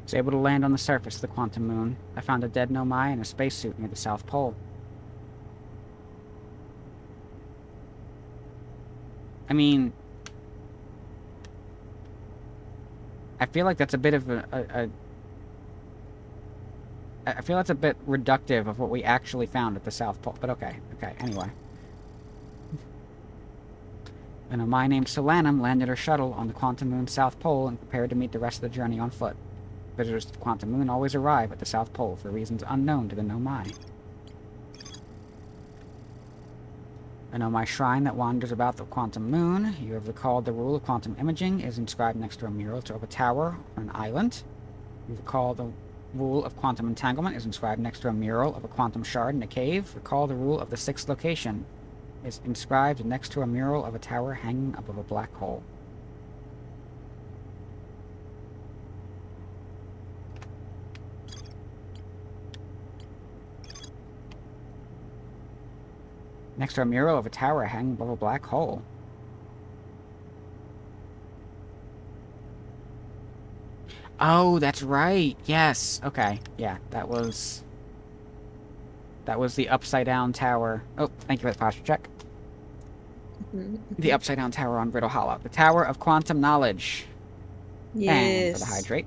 was able to land on the surface of the quantum moon. I found a dead Nomai in a spacesuit near the South Pole. I mean, I feel like that's a bit of I feel that's a bit reductive of what we actually found at the South Pole, but okay, anyway. A Nomai named Solanum landed her shuttle on the quantum moon's South Pole and prepared to meet the rest of the journey on foot. Visitors to the quantum moon always arrive at the South Pole for reasons unknown to the Nomai. A Nomai shrine that wanders about the quantum moon. You have recalled the rule of quantum imaging is inscribed next to a mural of a tower on an island. You recall the rule of quantum entanglement is inscribed next to a mural of a quantum shard in a cave. Recall the rule of the sixth location is inscribed next to a mural of a tower hanging above a black hole. Next to a mural of a tower hanging above a black hole. Oh, that's right. Yes. Okay. Yeah, that was the upside down tower. Oh, thank you for the posture check. The upside down tower on Brittle Hollow. The Tower of Quantum Knowledge. Yes. And for the hydrate.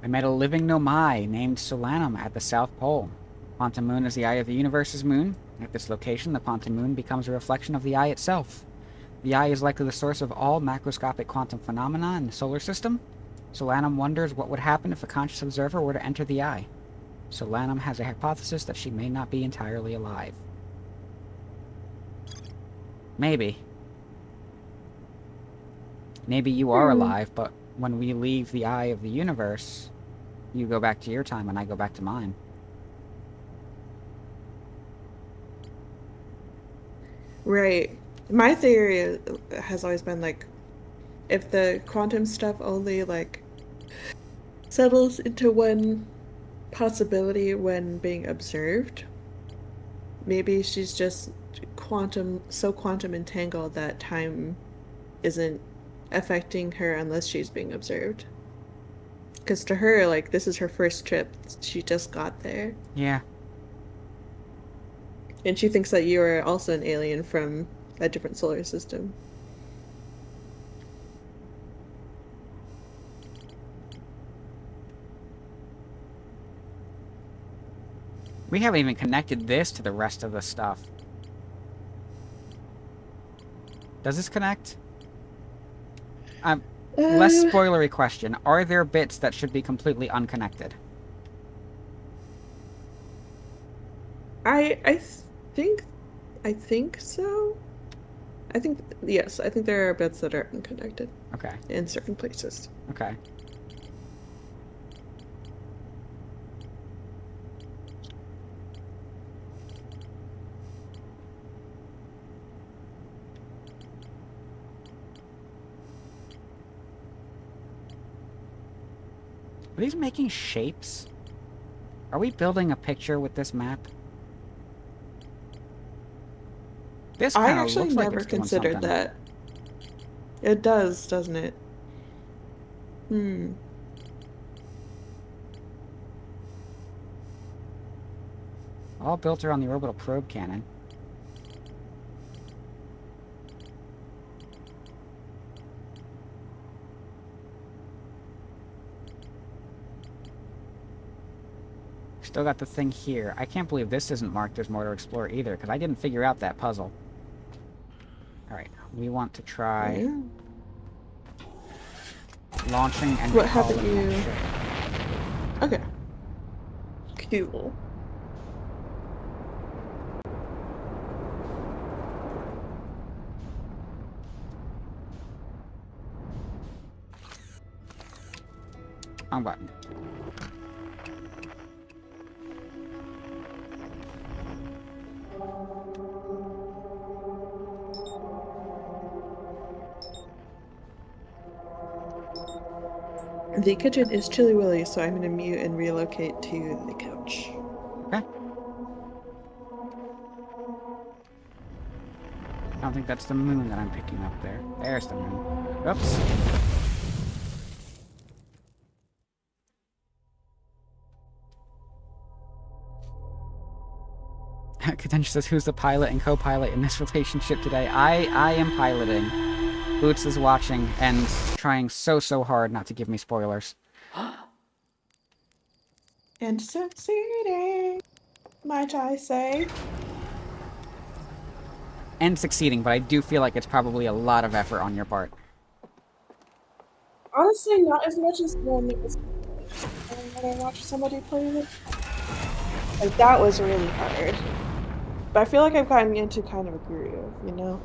I met a living Nomai named Solanum at the South Pole. Quantum Moon is the eye of the universe's moon. At this location, the quantum moon becomes a reflection of the eye itself. The eye is likely the source of all macroscopic quantum phenomena in the solar system. Solanum wonders what would happen if a conscious observer were to enter the eye. Solanum has a hypothesis that she may not be entirely alive. Maybe. Maybe you are alive, but when we leave the eye of the universe, you go back to your time and I go back to mine. Right. My theory has always been like, if the quantum stuff only like settles into one possibility when being observed, maybe she's just so quantum entangled that time isn't affecting her unless she's being observed. Because to her, like, this is her first trip. She just got there. Yeah. And she thinks that you are also an alien from a different solar system. We haven't even connected this to the rest of the stuff. Does this connect? Less spoilery question. Are there bits that should be completely unconnected? I think so. I think yes. I think there are bits that are unconnected. Okay. In certain places. Okay. Are these making shapes? Are we building a picture with this map? This I kind of actually looks like never it's doing considered something. that. It does, doesn't it? Hmm. All built around the orbital probe cannon. Still got the thing here. I can't believe this isn't marked as Mordor Explorer either, because I didn't figure out that puzzle. Alright, we want to try Yeah. launching and What haven't recalling that you- ship. Okay. Cool. Wrong button. The kitchen is Chilly Willy, so I'm gonna mute and relocate to the couch. Okay. I don't think that's the moon that I'm picking up there. There's the moon. Oops. Katench says, who's the pilot and co-pilot in this relationship today? I am piloting. Boots is watching and trying so hard not to give me spoilers. And succeeding, might I say? And succeeding, but I do feel like it's probably a lot of effort on your part. Honestly, not as much as when it was when I watched somebody play it. Like, that was really hard. But I feel like I've gotten into kind of a groove, you know?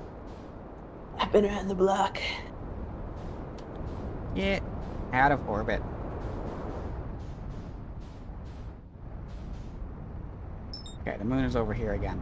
I've been around the block. Get out of orbit. Okay, the moon is over here again.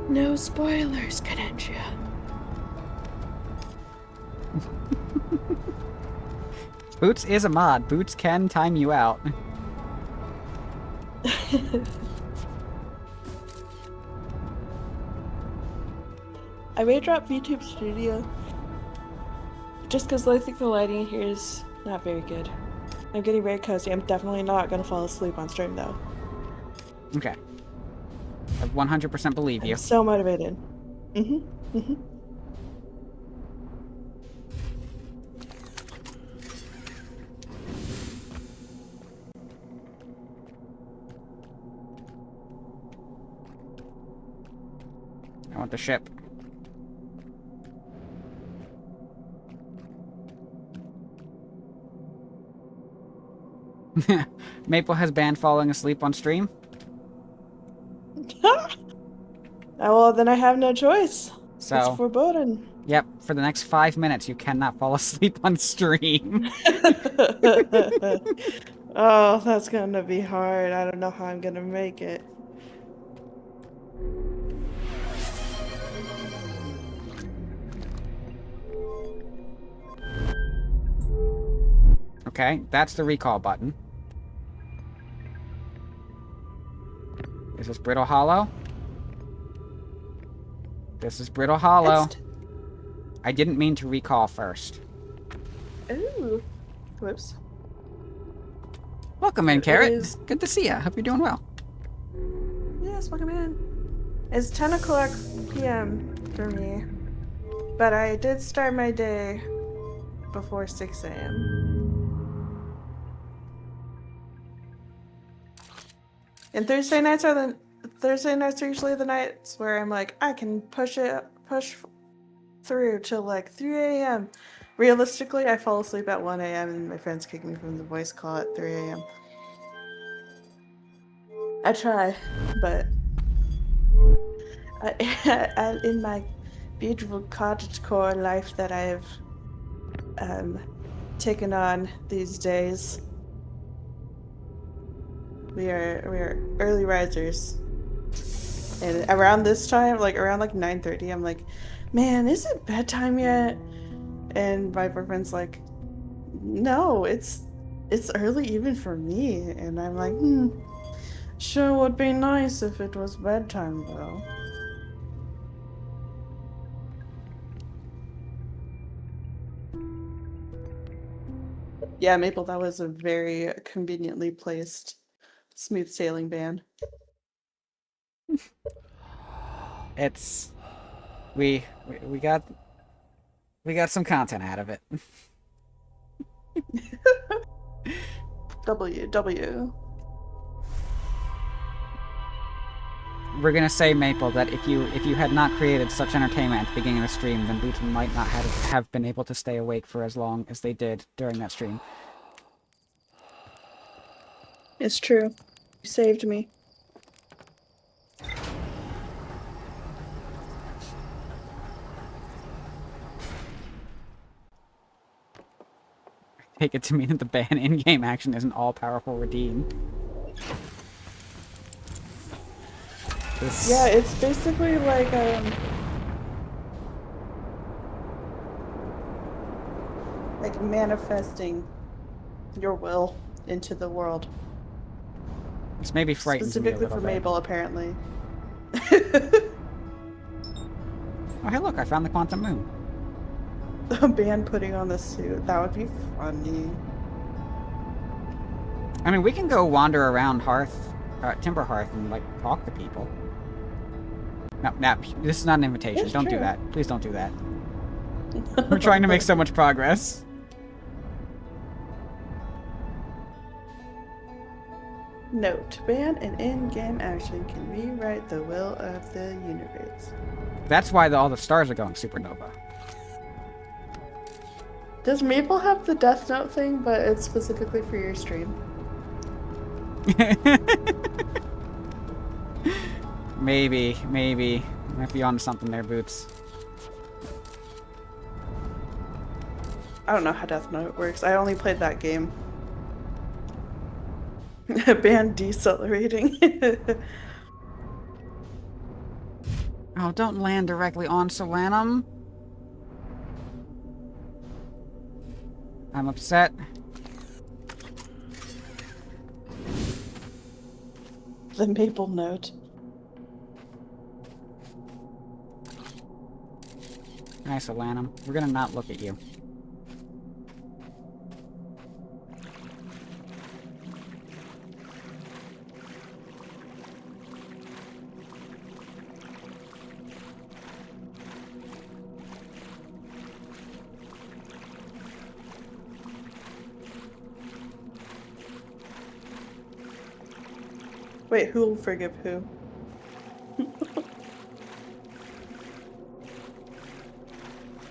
No spoilers, Cadentia. Boots is a mod. Boots can time you out. I may drop VTube Studio just because I think the lighting here is not very good. I'm getting very cozy. I'm definitely not going to fall asleep on stream, though. Okay. I 100% believe you. I'm so motivated. I want the ship. Maple has banned falling asleep on stream. Well, then I have no choice. So, It's foreboding. yep, for the next 5 minutes you cannot fall asleep on stream. Oh, that's gonna be hard. I don't know how I'm gonna make it. Okay, that's the recall button. Is this Brittle Hollow? This is Brittle Hollow. I didn't mean to recall first. Ooh. Whoops. Welcome in, It Carrot. is- Good to see ya. Hope you're doing well. Yes, welcome in. It's 10 o'clock p.m. for me. But I did start my day before 6 a.m. And Thursday nights are usually the nights where I'm like, I can push through till like 3 a.m. Realistically, I fall asleep at 1 a.m. and my friends kick me from the voice call at 3 a.m. I try, but in my beautiful cottagecore life that I've taken on these days, we are early risers. And around this time, like around like 9:30, I'm like, man, is it bedtime yet? And my boyfriend's like, no, it's early even for me. And I'm like, sure would be nice if it was bedtime though. Yeah, Maple, that was a very conveniently placed smooth sailing ban. It's we got some content out of it. W. We're gonna say, Maple, that if you had not created such entertainment at the beginning of the stream, then Boots might not have been able to stay awake for as long as they did during that stream. It's true. You saved me. Take it to mean that the ban in-game action is an all-powerful redeem. Yeah, it's basically like manifesting your will into the world. This maybe frightens me a Specifically little for bit. Mabel, apparently. Oh, hey, look, I found the Quantum Moon. A band putting on the suit. That would be funny. I mean, we can go wander around Timber Hearth and, like, talk to people. No, this is not an invitation. It's Don't do true. that. Please don't do that. We're trying to make so much progress. Note, ban and in-game action can rewrite the will of the universe. That's why all the stars are going supernova. Does Maple have the Death Note thing, but it's specifically for your stream? Maybe. Might be on something there, Boots. I don't know how Death Note works. I only played that game. Ban decelerating. Oh, don't land directly on Solanum. I'm upset. The Maple Note. Nice, Solanum. We're gonna not look at you. Wait, who will forgive who?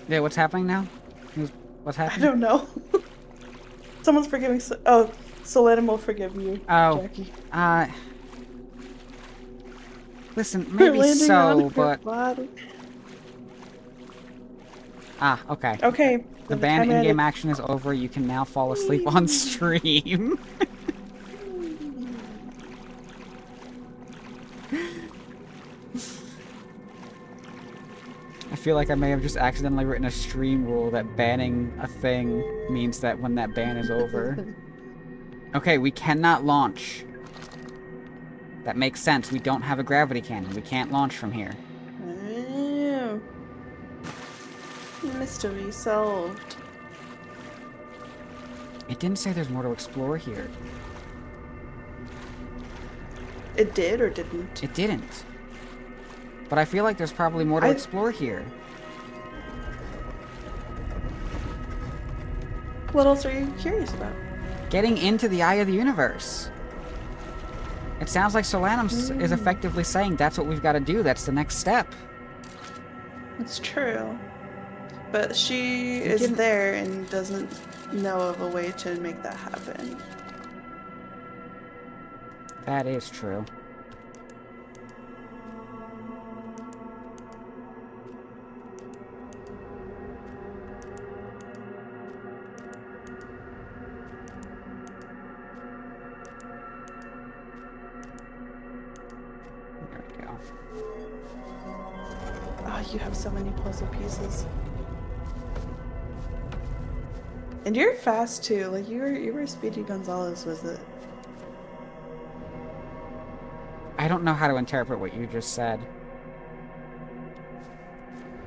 Yeah, what's happening now? What's I happening? don't know. Someone's forgiving. Solanum will forgive you, Oh, Jackie. Listen, We're maybe landing so, on her but... body. Ah, okay. Okay. The ban in-game action is over. You can now fall asleep on stream. I feel like I may have just accidentally written a stream rule that banning a thing means that when that ban is over. Okay, we cannot launch. That makes sense. We don't have a gravity cannon. We can't launch from here. Oh. Mystery solved. It didn't say there's more to explore here. It did or didn't? It didn't. But I feel like there's probably more to explore here. What else are you curious about? Getting into the Eye of the Universe. It sounds like Solanum is effectively saying that's what we've got to do. That's the next step. It's true. But she You is didn't- there and doesn't know of a way to make that happen. That is true. There we go. Oh, you have so many puzzle pieces. And you're fast too. Like you were Speedy Gonzalez with it. I don't know how to interpret what you just said.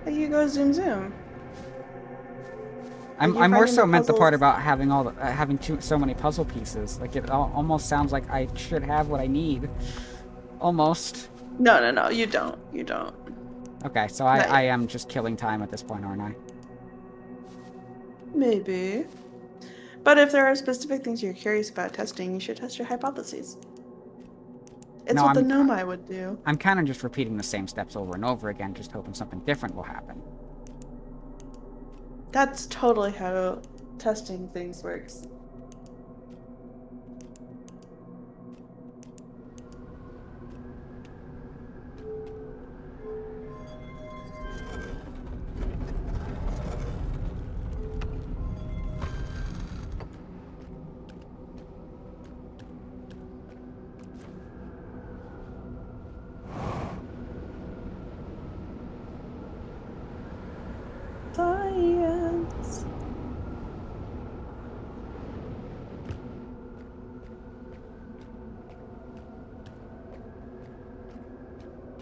Like you go zoom zoom. I you're more finding so the meant the part puzzles- about having so many puzzle pieces. Like it almost sounds like I should have what I need. Almost. No, you don't. You don't. Okay, so Not I yet. am just killing time at this point, aren't I? Maybe. But if there are specific things you're curious about testing, you should test your hypotheses. It's No, what the Nomai would do. I'm kind of just repeating the same steps over and over again, just hoping something different will happen. That's totally how testing things works. Science.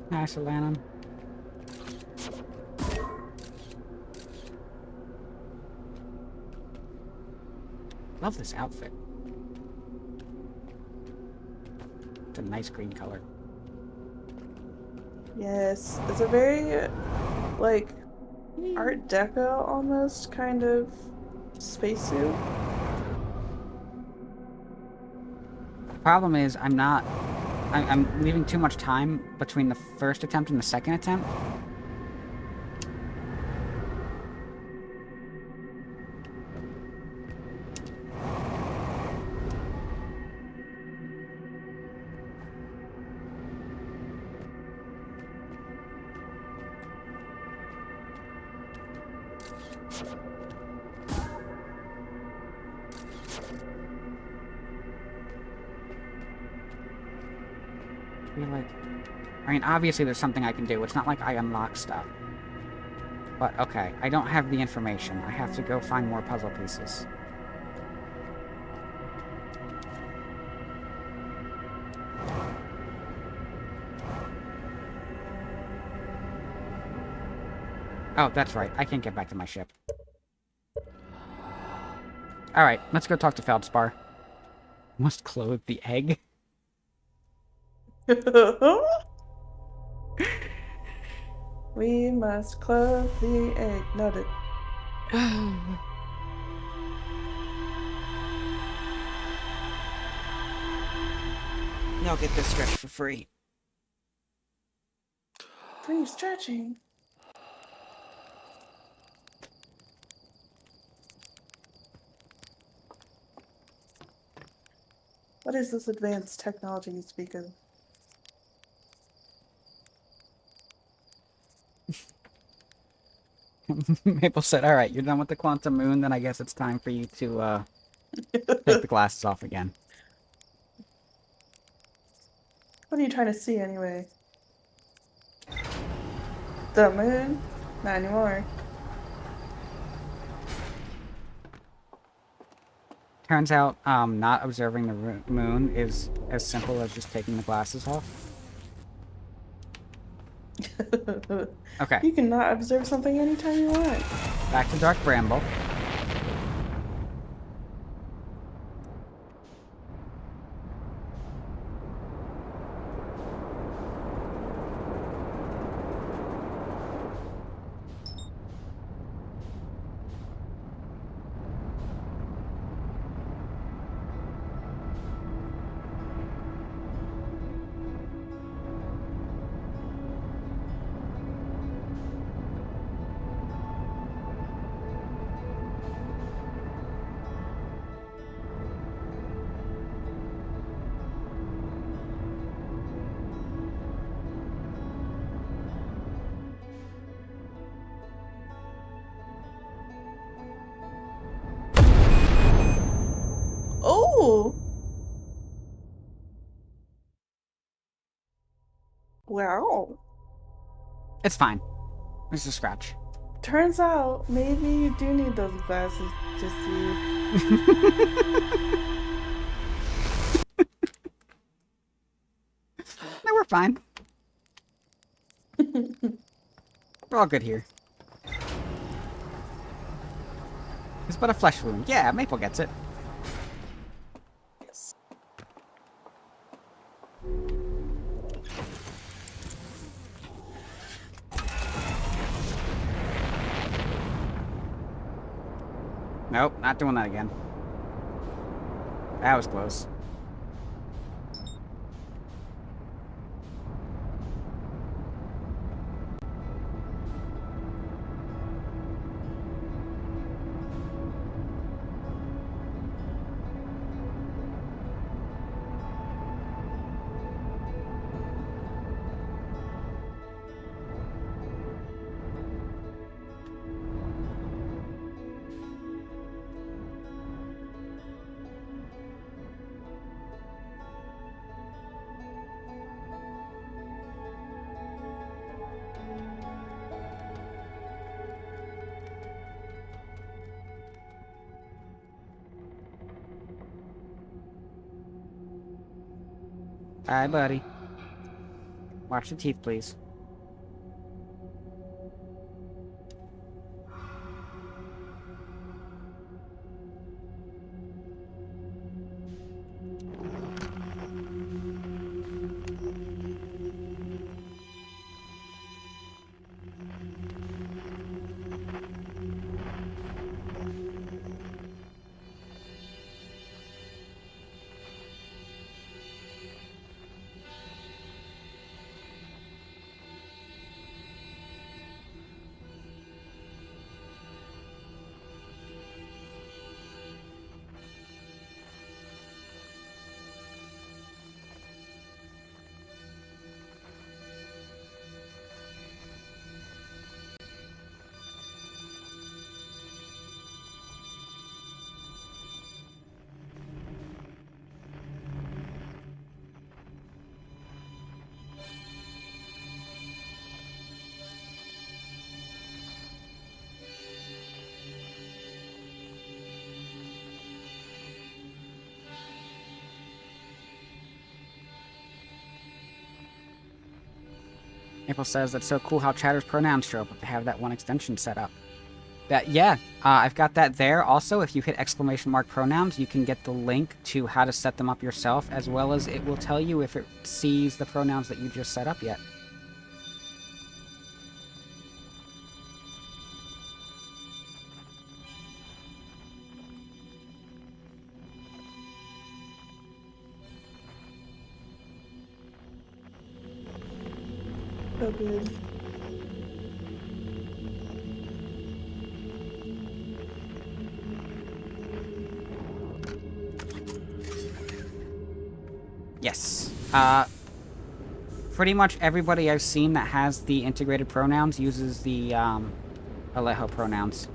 Nice, Alanon. Love this outfit. It's a nice green color. Yes, it's a very, like, Art Deco almost kind of spacesuit. Problem is, I'm leaving too much time between the first attempt and the second attempt. I feel like... I mean, obviously there's something I can do. It's not like I unlock stuff. But, okay, I don't have the information. I have to go find more puzzle pieces. Oh, that's right. I can't get back to my ship. Alright, let's go talk to Feldspar. Must clothe the egg? We must clothe the egg. Noted. I'll get this stretch for free. Free stretching. What is this advanced technology you speak of? Maple said, alright, you're done with the quantum moon, then I guess it's time for you to, take the glasses off again. What are you trying to see anyway? The moon? Not anymore. Turns out, not observing the moon is as simple as just taking the glasses off. Okay, You can not observe something anytime you want. back to Dark Bramble. Well, It's fine. It's a scratch. turns out maybe you do need those glasses to see. No, we're fine. We're all good here. It's but a flesh wound. Yeah, Maple gets it. Yes. Nope, not doing that again. That was close. Hi, buddy. Watch the teeth, please. Maple says that's so cool how Chatter's pronouns show up if they have that one extension set up. Yeah, I've got that there. Also, if you hit ! pronouns, you can get the link to how to set them up yourself, as well as it will tell you if it sees the pronouns that you just set up yet. So good. Yes. Pretty much everybody I've seen that has the integrated pronouns uses the, Alejo pronouns.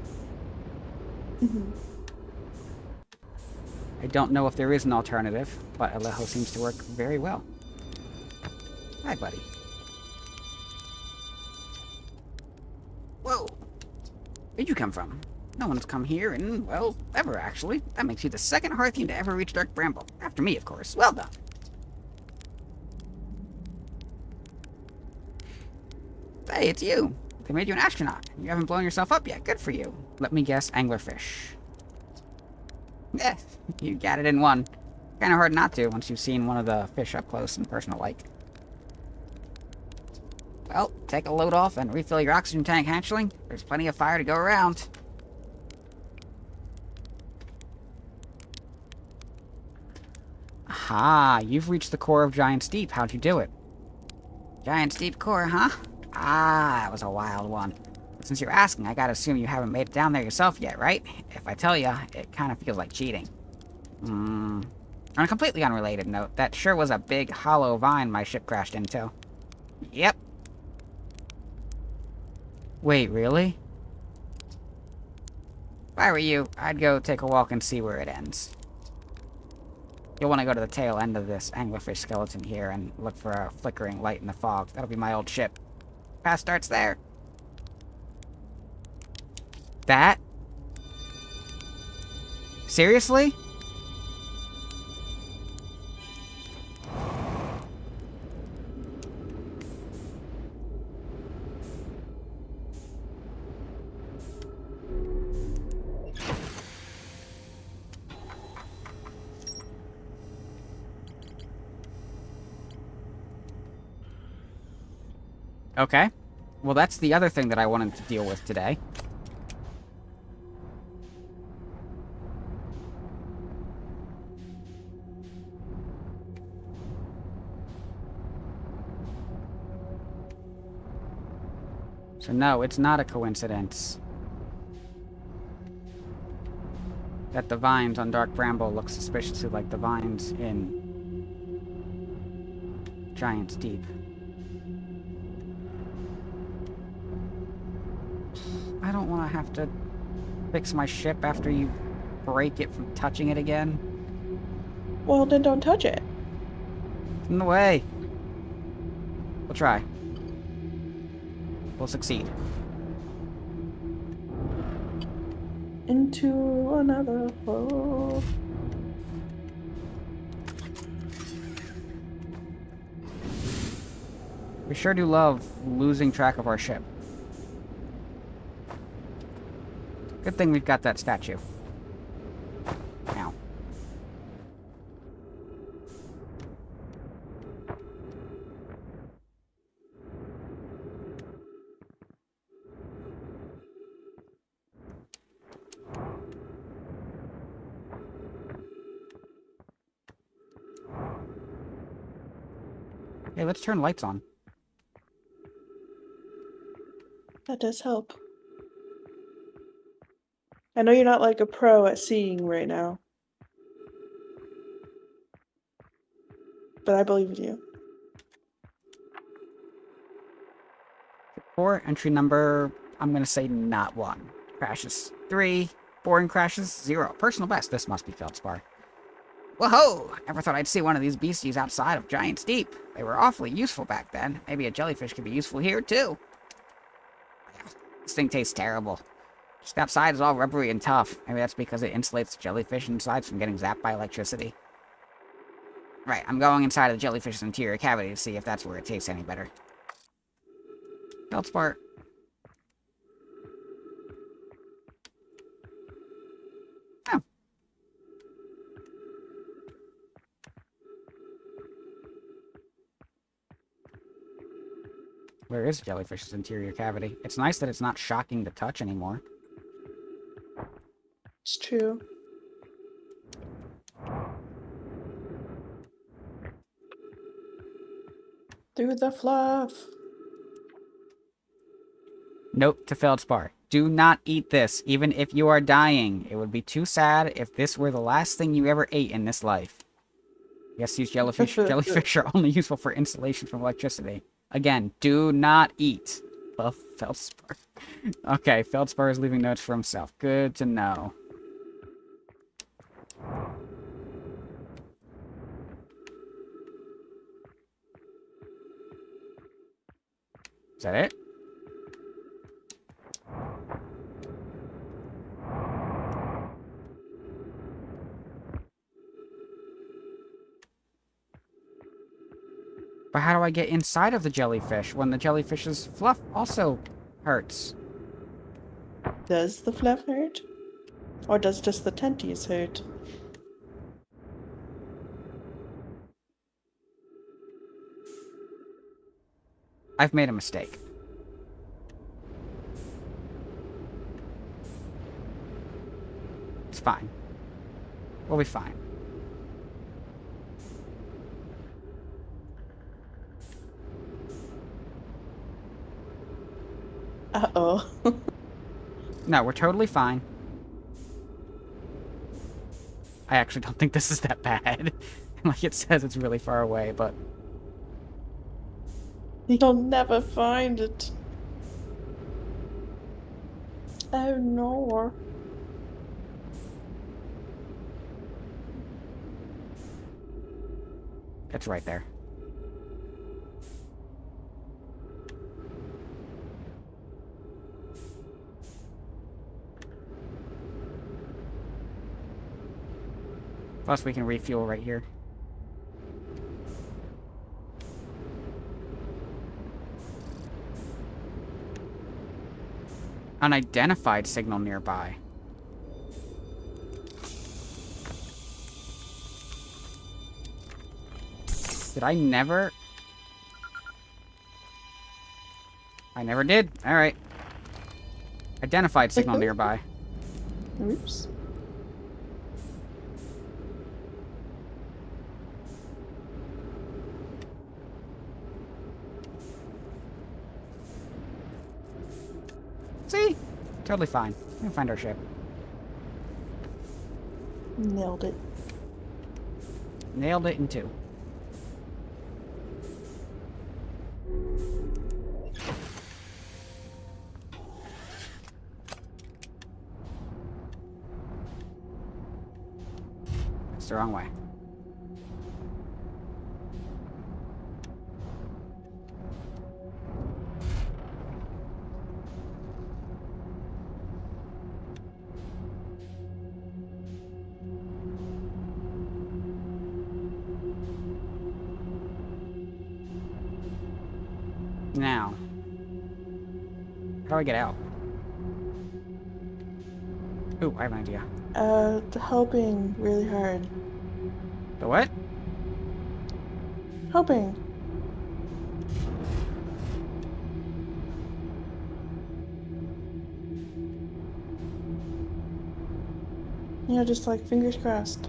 I don't know if there is an alternative, but Alejo seems to work very well. Hi, buddy. Whoa! Where'd you come from? No one's come here in, well, ever, actually. That makes you the second Hearthian to ever reach Dark Bramble. After me, of course. Well done. Hey, it's you. They made you an astronaut. You haven't blown yourself up yet. Good for you. Let me guess, anglerfish. Eh, you got it in one. Kind of hard not to once you've seen one of the fish up close and personal like. Well, take a load off and refill your oxygen tank, hatchling. There's plenty of fire to go around. Aha, you've reached the core of Giant's Deep. How'd you do it? Giant's Deep core, huh? Ah, that was a wild one. Since you're asking, I gotta assume you haven't made it down there yourself yet, right? If I tell you, it kind of feels like cheating. On a completely unrelated note, that sure was a big hollow vine my ship crashed into. Yep. Wait, really? If I were you, I'd go take a walk and see where it ends. You'll want to go to the tail end of this anglerfish skeleton here and look for a flickering light in the fog. That'll be my old ship. Path starts there. That? Seriously? Okay. Well, that's the other thing that I wanted to deal with today. So no, it's not a coincidence that the vines on Dark Bramble look suspiciously like the vines in Giant's Deep. I don't want to have to fix my ship after you break it from touching it again. Well, then don't touch it. It's in the way. We'll try. We'll succeed. Into another hole. We sure do love losing track of our ship. Good thing we've got that statue. Now. Hey, let's turn lights on. That does help. I know you're not like a pro at seeing right now. But I believe in you. For entry number, I'm gonna say not 1. Crashes 3. Boring crashes 0. Personal best. This must be Feldspar. Whoa! Never thought I'd see one of these beasties outside of Giant's Deep. They were awfully useful back then. Maybe a jellyfish could be useful here, too. This thing tastes terrible. Just outside is all rubbery and tough. Maybe that's because it insulates the jellyfish inside from getting zapped by electricity. Right, I'm going inside of the jellyfish's interior cavity to see if that's where it tastes any better. Feldspar. Oh. Where is jellyfish's interior cavity? It's nice that it's not shocking to touch anymore. It's true. Through the fluff. Note to Feldspar. Do not eat this, even if you are dying. It would be too sad if this were the last thing you ever ate in this life. Yes, these jellyfish are only useful for insulation from electricity. Again, do not eat. Well, Feldspar. Okay, Feldspar is leaving notes for himself. Good to know. Is that it? But how do I get inside of the jellyfish when the jellyfish's fluff also hurts? Does the fluff hurt? Or does just the tenties hurt? I've made a mistake. It's fine. We'll be fine. Uh-oh. No, we're totally fine. I actually don't think this is that bad. Like it says, it's really far away, but... You'll never find it. Oh no. It's right there. Plus, we can refuel right here. Unidentified signal nearby. Did I never? I never did. Alright. Identified signal nearby. Oops. See? Totally fine. We can find our ship. Nailed it. Nailed it in 2. It's the wrong way. Now, how do I get out? Ooh, I have an idea. Hoping really hard. The what? Hoping. Yeah, just like fingers crossed.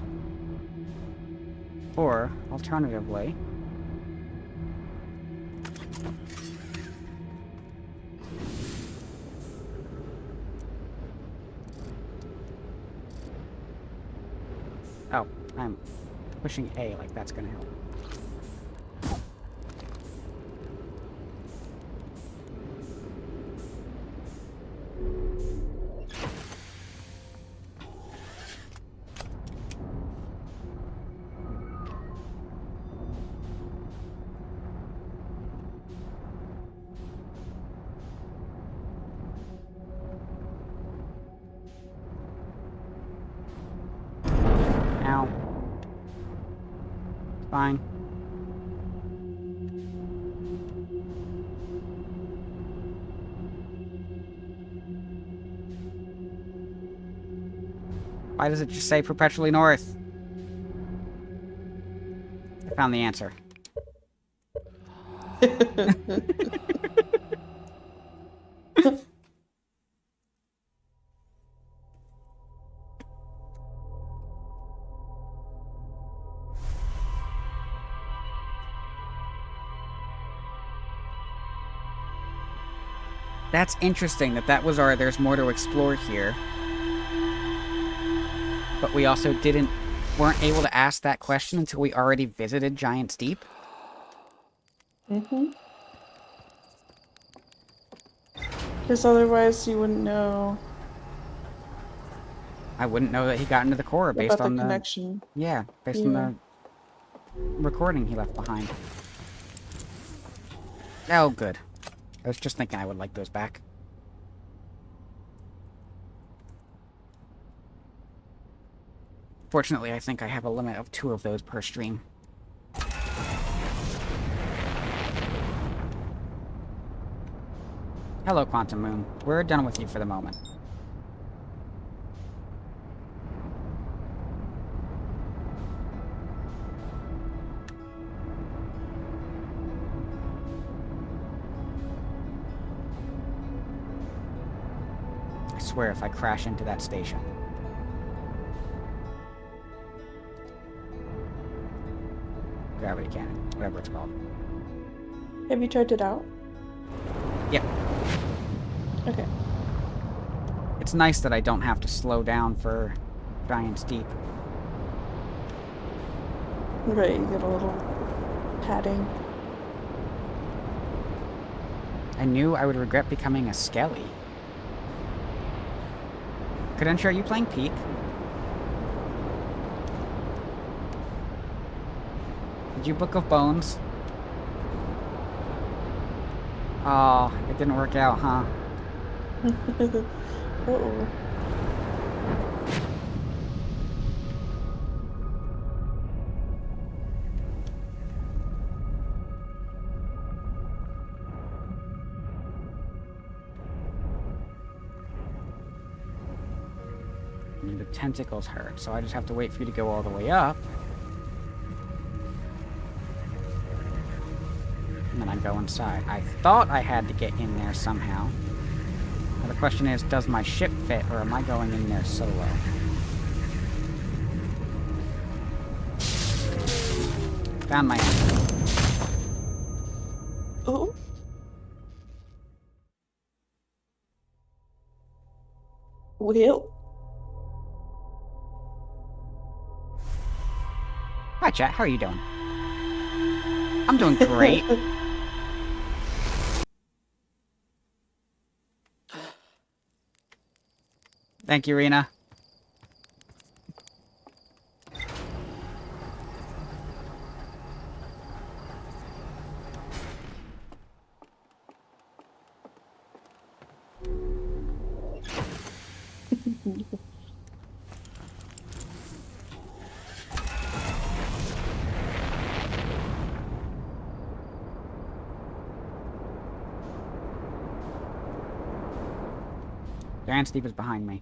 Or, alternatively... Oh, I'm pushing A like that's gonna help. Ow. Fine. Why does it just say perpetually north? I found the answer. That's interesting that was our there's more to explore here. But we also weren't able to ask that question until we already visited Giant's Deep. Mm-hmm. Because otherwise you wouldn't know I wouldn't know that he got into the core based about on the the connection. Yeah, based on the recording he left behind. Oh, good. I was just thinking I would like those back. Fortunately, I think I have a limit of 2 of those per stream. Hello, Quantum Moon. We're done with you for the moment. I swear if I crash into that station. Gravity cannon, whatever it's called. Have you tried it out? Yep. Okay. It's nice that I don't have to slow down for Giant's Deep. Right, you get a little padding. I knew I would regret becoming a Skelly. Cadentia, are you playing Peak? Did you Book of Bones? Oh, it didn't work out, huh? Uh-oh. I mean, the tentacles hurt, so I just have to wait for you to go all the way up. And then I go inside. I thought I had to get in there somehow. Now the question is, does my ship fit, or am I going in there solo? Found my answer. Oh. Well. Hi, chat. How are you doing? I'm doing great. Thank you, Rena. Giant Steve is behind me.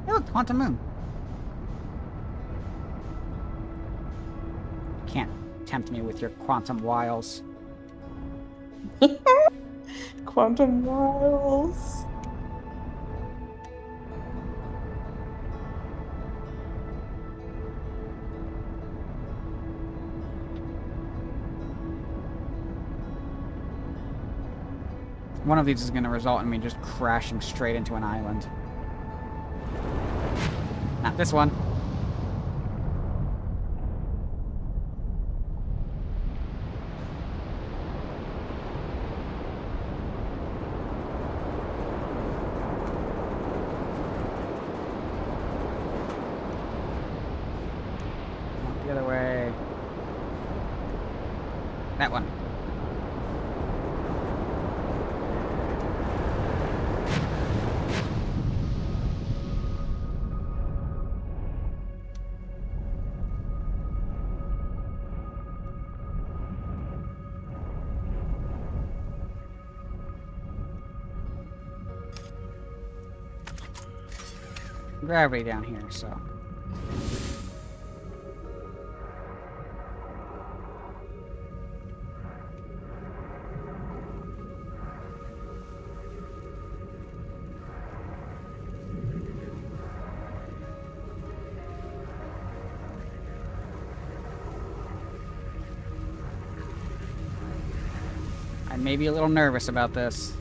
Hey, look, Quantum Moon. You can't tempt me with your quantum wiles. Quantum Wiles. One of these is going to result in me just crashing straight into an island. Not this one. The other way. That one. Gravity down here, so. I may be a little nervous about this.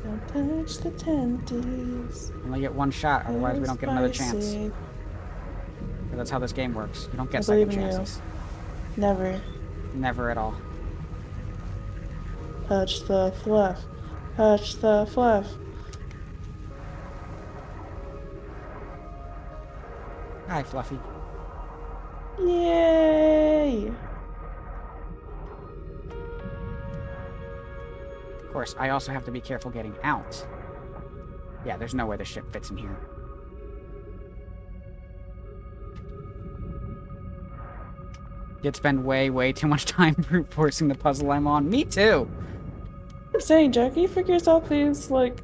Don't touch the tenties. Only get one shot, otherwise we don't get another chance. Spicy. That's how this game works. You don't I get second believe in you. chances. Never Never at all. touch the fluff. Touch the fluff. Hi, Fluffy. Yay! Of course, I also have to be careful getting out. Yeah, there's no way the ship fits in here. Did spend way too much time brute forcing the puzzle I'm on. Me too! I'm saying, Jackie figures out these, like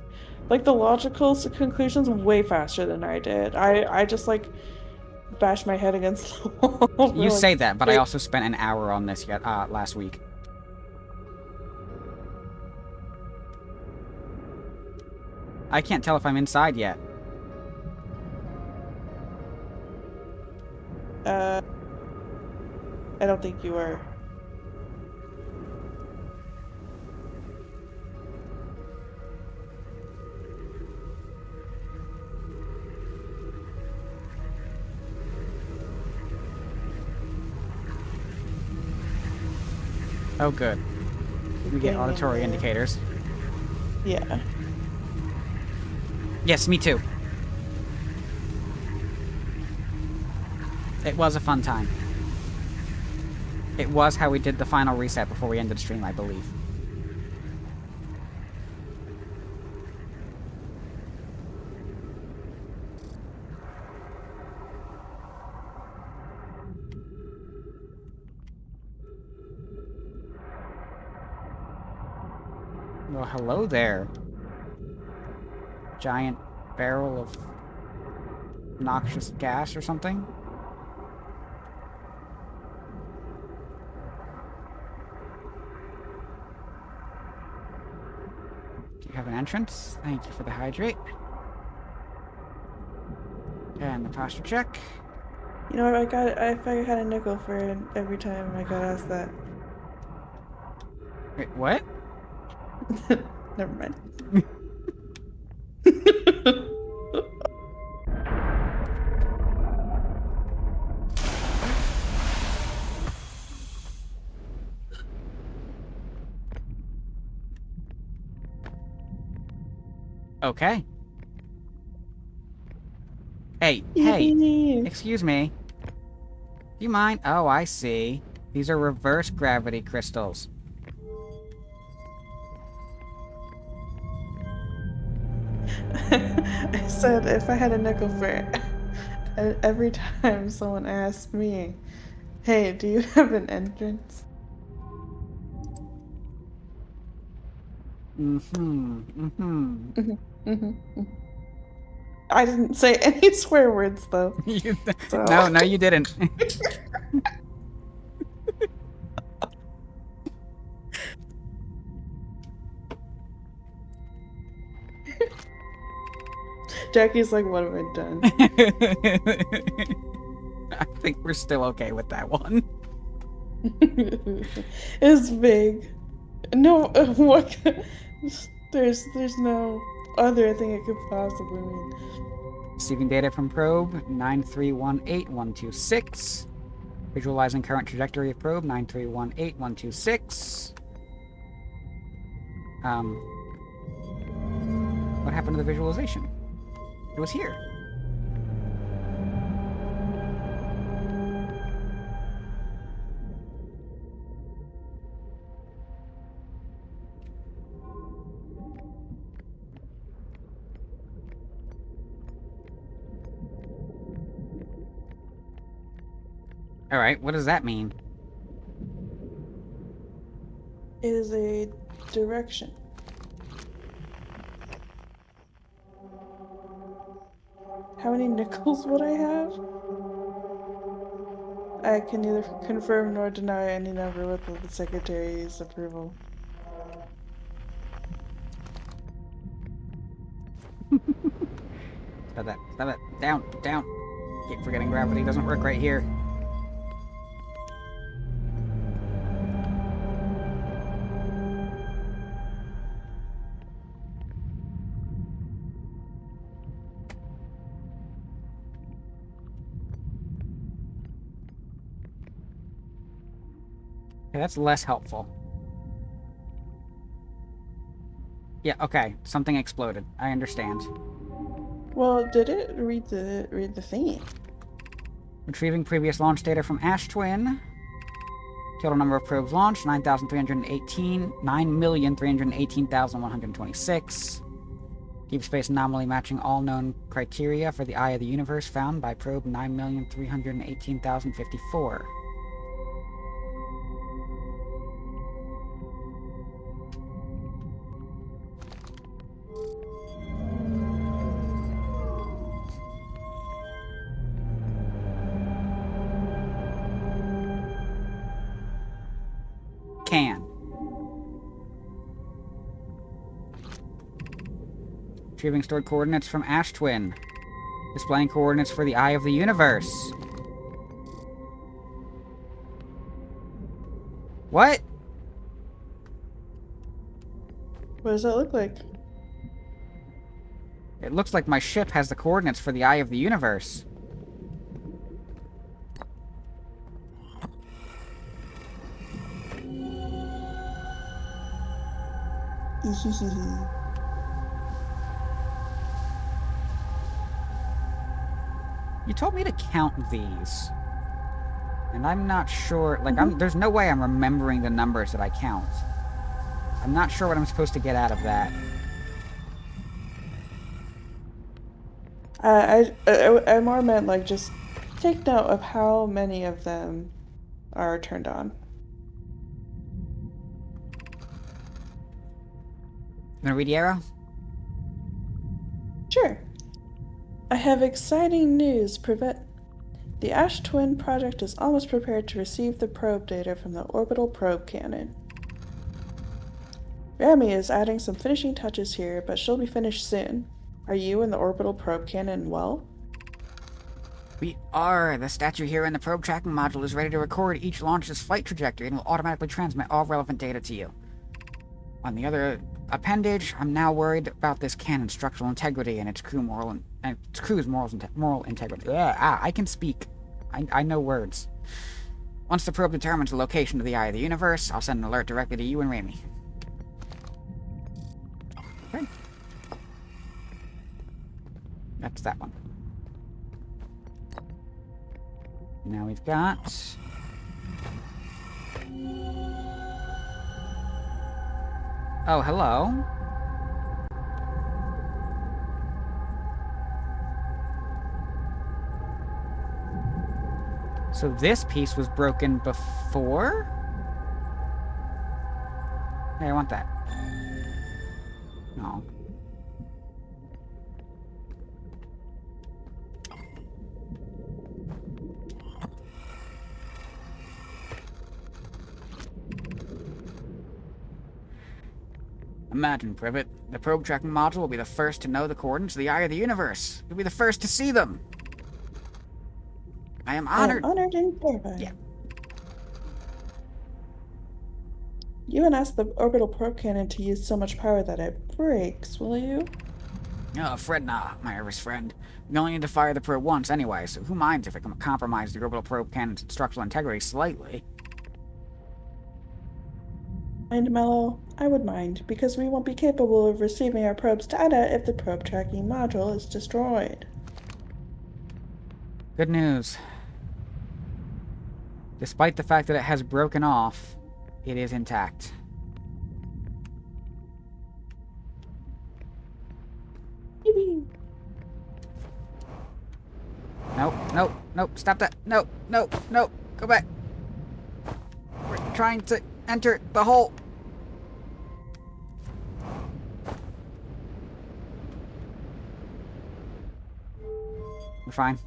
the logical conclusions way faster than I did. I just, like, bashed my head against the wall. You like, say that, but I wait. also spent an hour on this last week. I can't tell if I'm inside yet. I don't think you were. Oh, good. We get Getting in auditory there. indicators. Yeah. Yes, me too. It was a fun time. It was how we did the final reset before we ended stream, I believe. Well, hello there. Giant barrel of noxious gas or something? Do you have an entrance? Thank you for the hydrate. And the posture check. You know what? If I had a nickel for every time I got asked that. Wait, what? Never mind. Okay. Hey, excuse me. Do you mind? Oh, I see. These are reverse gravity crystals. I said if I had a nickel for every time someone asked me, hey, do you have an entrance? I didn't say any swear words though. So. No, you didn't. Jackie's like, what have I done? I think we're still okay with that one. It's big. No, what? There's no other thing it could possibly mean. Receiving data from probe 9318126. Visualizing current trajectory of probe 9318126. What happened to the visualization? It was here. Alright, what does that mean? It is a direction. How many nickels would I have? I can neither confirm nor deny any number with the Secretary's approval. Stop that. Stop it. Down. Keep forgetting gravity doesn't work right here. Okay, that's less helpful. Yeah, okay. Something exploded. I understand. Well, did it read the thingy? Retrieving previous launch data from Ash Twin. Total number of probes launched 9,318. 9,318,126. Deep space anomaly matching all known criteria for the Eye of the Universe found by probe 9,318,054. Can. Retrieving stored coordinates from Ash Twin. Displaying coordinates for the Eye of the Universe. What? What does that look like? It looks like my ship has the coordinates for the Eye of the Universe. You told me to count these. And I'm not sure, like, there's no way I'm remembering the numbers that I count. I'm not sure what I'm supposed to get out of that. I more meant like just take note of how many of them are turned on. Gonna read the arrow? Sure. I have exciting news. The Ash Twin project is almost prepared to receive the probe data from the orbital probe cannon. Rami is adding some finishing touches here, but she'll be finished soon. Are you and the orbital probe cannon well? We are. The statue here in the probe tracking module is ready to record each launch's flight trajectory and will automatically transmit all relevant data to you. On the other appendage, I'm now worried about this cannon's structural integrity and its crew's moral integrity. I can speak. I know words. Once the probe determines the location of the Eye of the Universe, I'll send an alert directly to you and Rami. Okay. That's that one. Now we've got... Oh, hello. So this piece was broken before? Hey, I want that. No. Imagine, Privet. The probe tracking module will be the first to know the coordinates of the Eye of the Universe. You'll be the first to see them. I am honored. I am honored and terrified. Yeah. You won't ask the orbital probe cannon to use so much power that it breaks, will you? Oh, fret not, my Iris friend. We only need to fire the probe once anyway, so who minds if it can compromise the orbital probe cannon's structural integrity slightly? Mind, Mello? I would mind, because we won't be capable of receiving our probe's data if the probe tracking module is destroyed. Good news. Despite the fact that it has broken off, it is intact. Yippee! Nope, nope, nope, stop that. Nope, nope, nope, go back. We're trying to enter the hole. We're fine.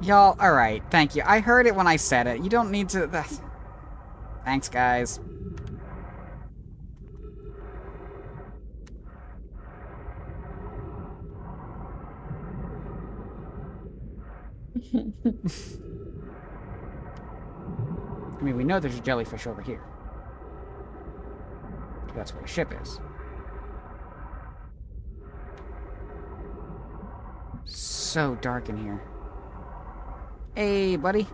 Y'all, alright, thank you. I heard it when I said it. You don't need to... Thanks, guys. I mean, we know there's a jellyfish over here. That's where the ship is. So dark in here. Hey, buddy.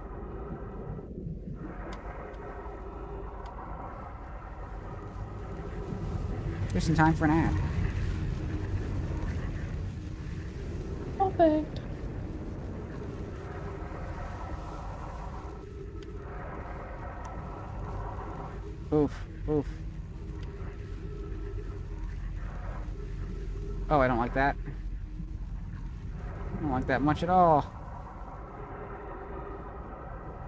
Just in time for an ad. Perfect. Oof, oof. Oh, I don't like that. I don't like that much at all.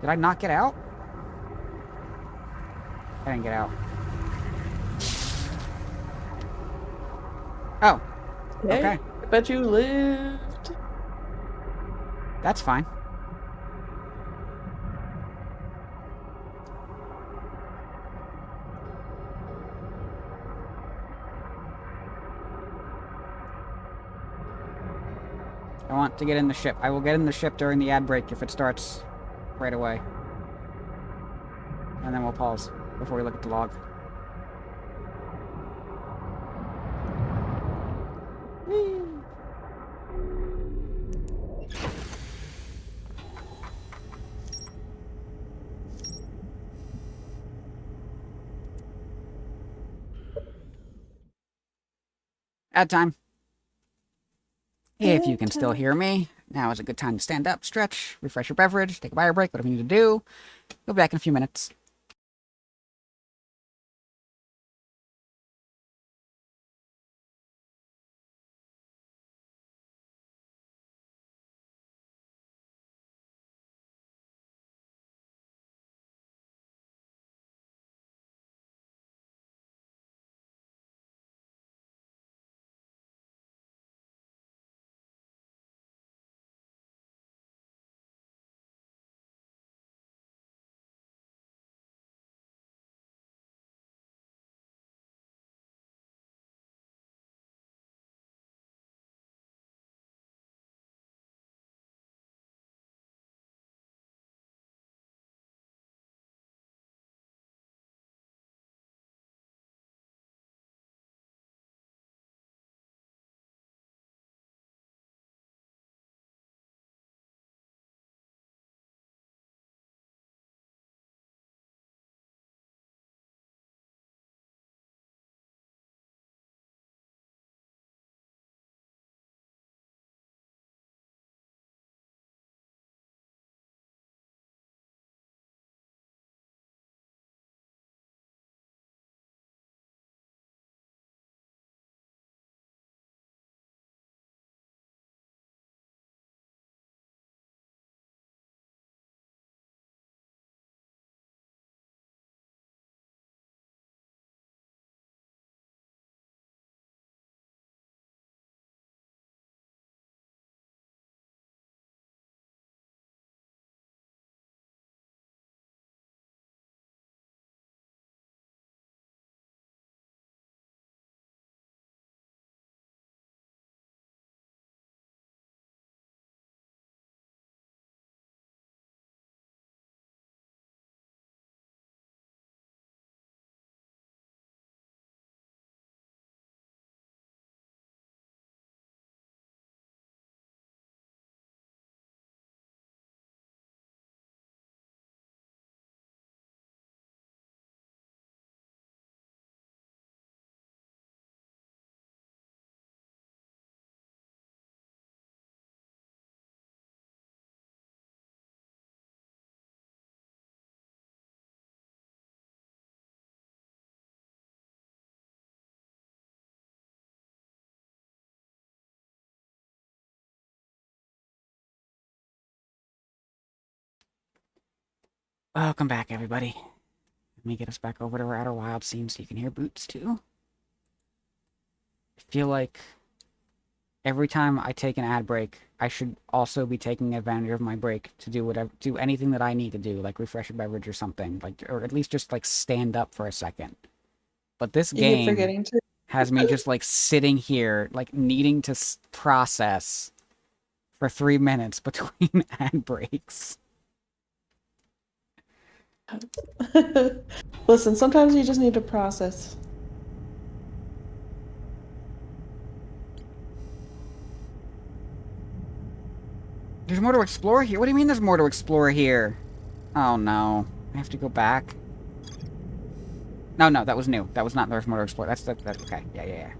Did I not get out? I didn't get out. Oh. Hey, Okay. I bet you lived. That's fine. I want to get in the ship. I will get in the ship during the ad break if it starts right away. And then we'll pause before we look at the log. Ad time. If you Ad can still time. hear me, now is a good time to stand up, stretch, refresh your beverage, take a bio break, whatever you need to do. Go back in a few minutes. Welcome back, everybody. Let me get us back over to our Outer Wild scene so you can hear Boots, too. I feel like every time I take an ad break, I should also be taking advantage of my break to do anything that I need to do, like refresh a beverage or something, like, or at least just like stand up for a second. But this You keep game forgetting to. has me just like sitting here, like needing to process for 3 minutes between ad breaks. Listen, sometimes you just need to process. There's more to explore here? What do you mean there's more to explore here? Oh no. I have to go back. No, that was new. That was not there's more to explore. That's okay. Yeah.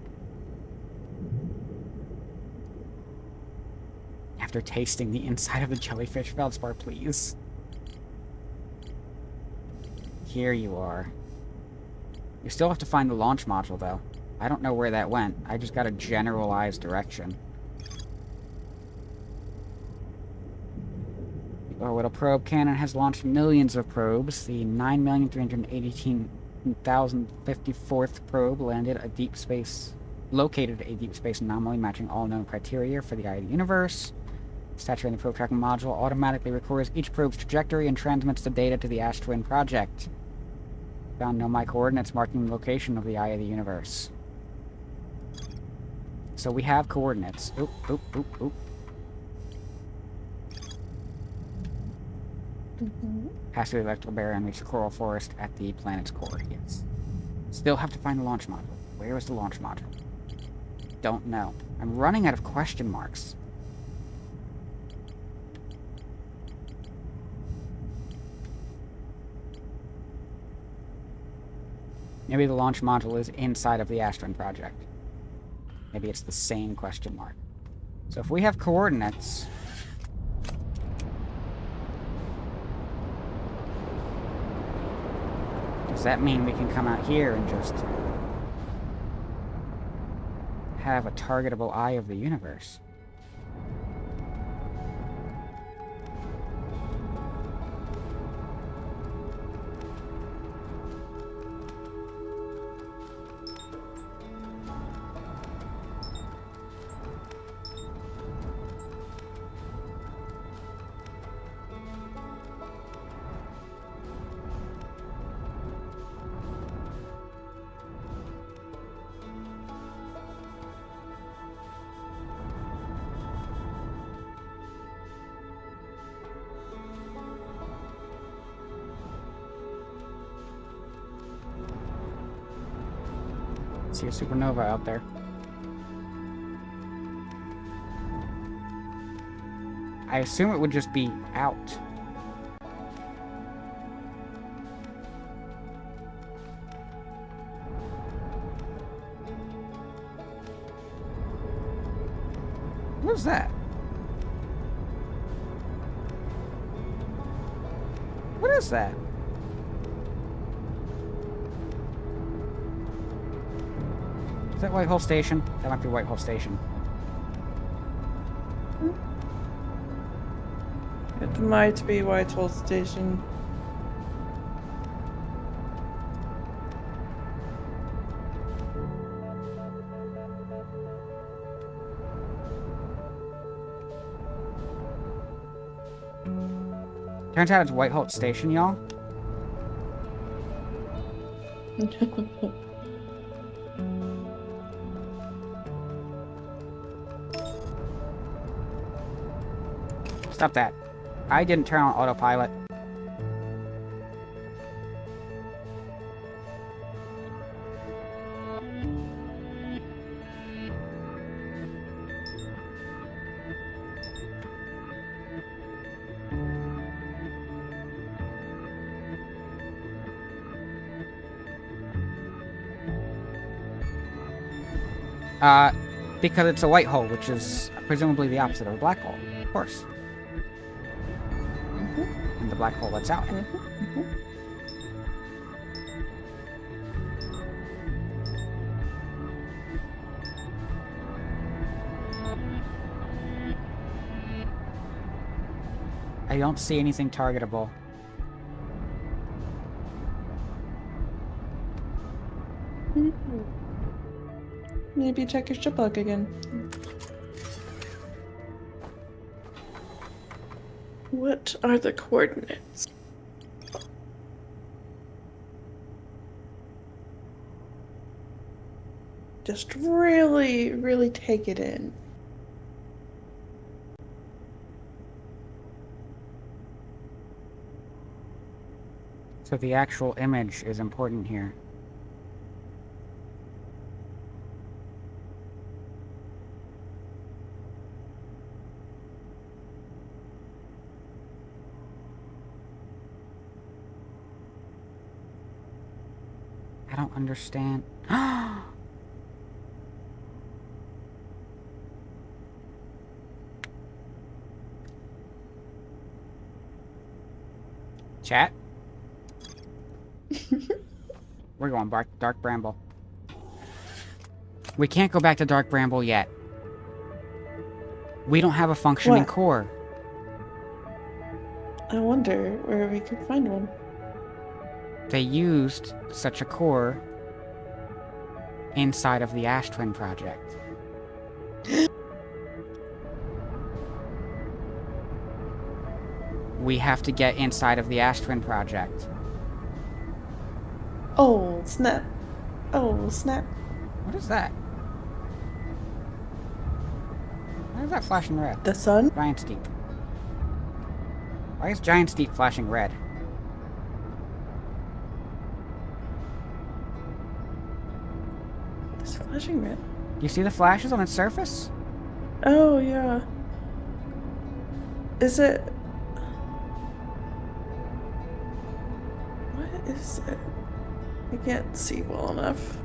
After tasting the inside of the jellyfish feldspar, please. Here you are. You still have to find the launch module, though. I don't know where that went. I just got a generalized direction. The orbital probe cannon has launched millions of probes. The 9,318,054th probe located a deep space anomaly matching all known criteria for the eye of the universe. The saturating probe tracking module automatically records each probe's trajectory and transmits the data to the Astwin project. Found Nomai coordinates marking the location of the eye of the universe. So we have coordinates. Oop. Pass through the electrical barrier and reach the coral forest at the planet's core. Yes. Still have to find the launch module. Where is the launch module? Don't know. I'm running out of question marks. Maybe the launch module is inside of the Astron project. Maybe it's the same question mark. So if we have coordinates... does that mean we can come out here and just... have a targetable eye of the universe? See a supernova out there. I assume it would just be out. What is that? What is that? Is that Whitehall Station? That might be Whitehall Station. It might be Whitehall Station. Turns out it's Whitehall Station, y'all. Stop that. I didn't turn on autopilot. Because it's a white hole, which is presumably the opposite of a black hole, of course. And the black hole lets out. I don't see anything targetable. Maybe check your ship log again. What are the coordinates? Just really, really take it in. So the actual image is important here. I don't understand. Chat? We're going Dark Bramble. We can't go back to Dark Bramble yet. We don't have a functioning What? core. I wonder where we could find one. They used such a core inside of the Ash Twin project. We have to get inside of the Ash Twin project. Oh, snap. Oh, snap. What is that? Why is that flashing red? The sun? Giant Steep. Why is Giant Steep flashing red? It's flashing red. You see the flashes on its surface? Oh, yeah. Is it... What is it? I can't see well enough.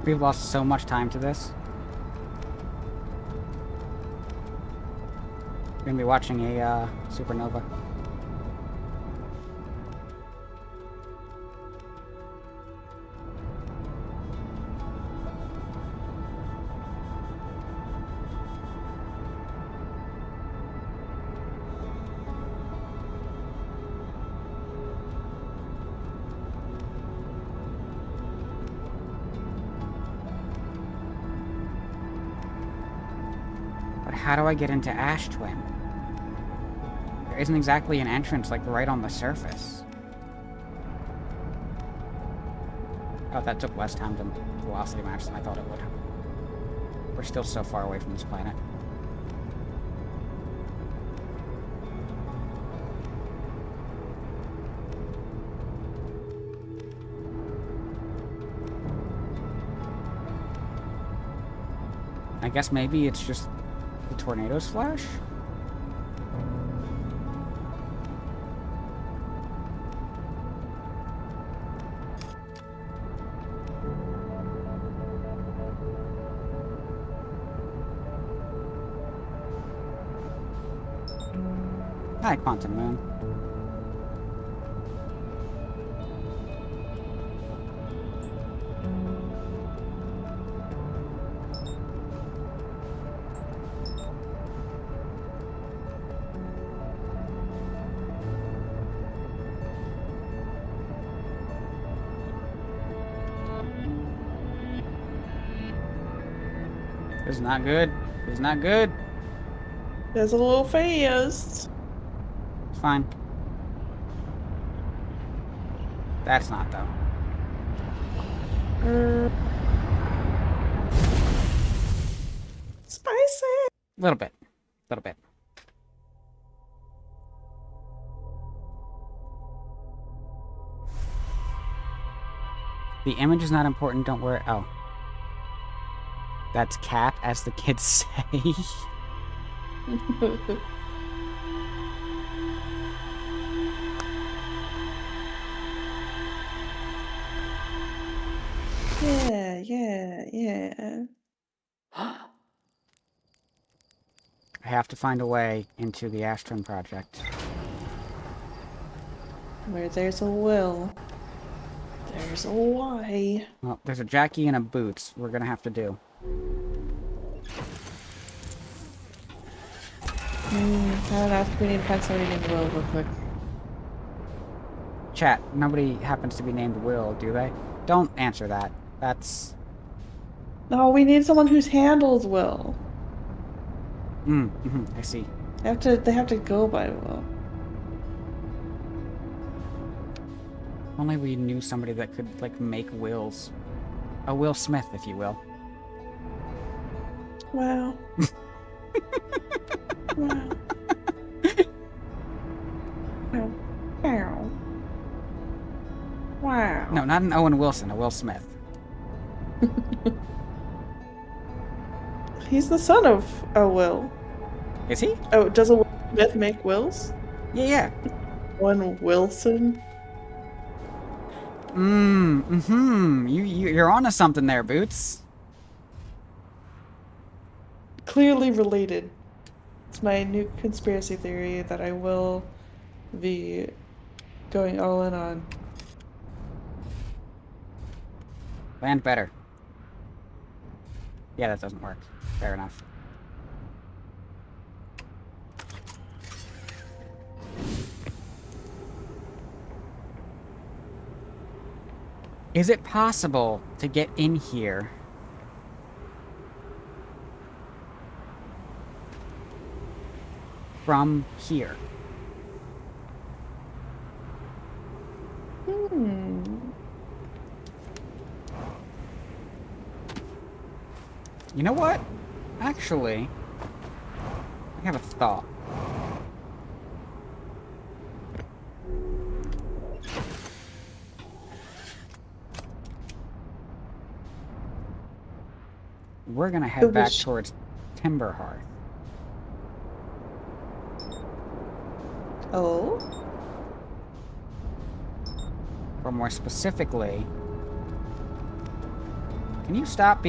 We've lost so much time to this. We're gonna be watching a supernova. But how do I get into Ash Twin? There isn't exactly an entrance, like, right on the surface. Oh, that took less time to velocity match than I thought it would. We're still so far away from this planet. I guess maybe it's just the tornado's flash? Hi, Quantum Moon. This is not good. This is not good. There's a little fast. It's fine. That's not, though. Spicy. A little bit. A little bit. The image is not important, don't worry. Oh. That's cap, as the kids say. Yeah. I have to find a way into the Ash Twin project. Where there's a will, there's a why. Well, there's a Jackie and a Boots we're gonna have to do. I don't know, we need to find somebody named Will real quick. Chat, nobody happens to be named Will, do they? Don't answer that. That's... No, we need someone who's handled Will. I see. They have to go by Will. Only we knew somebody that could, like, make wills. A Will Smith, if you will. Wow. Wow. Wow. Wow. No, not an Owen Wilson, a Will Smith. He's the son of a Will. Is he? Oh, does a Will Smith make wills? Yeah. One Wilson? You're onto something there, Boots. Clearly related. It's my new conspiracy theory that I will be going all in on. Land better. Yeah, that doesn't work. Fair enough. Is it possible to get in here from here? You know what? Actually, I have a thought. We're gonna head back towards Timberhearth. Oh? Or more specifically, Can you stop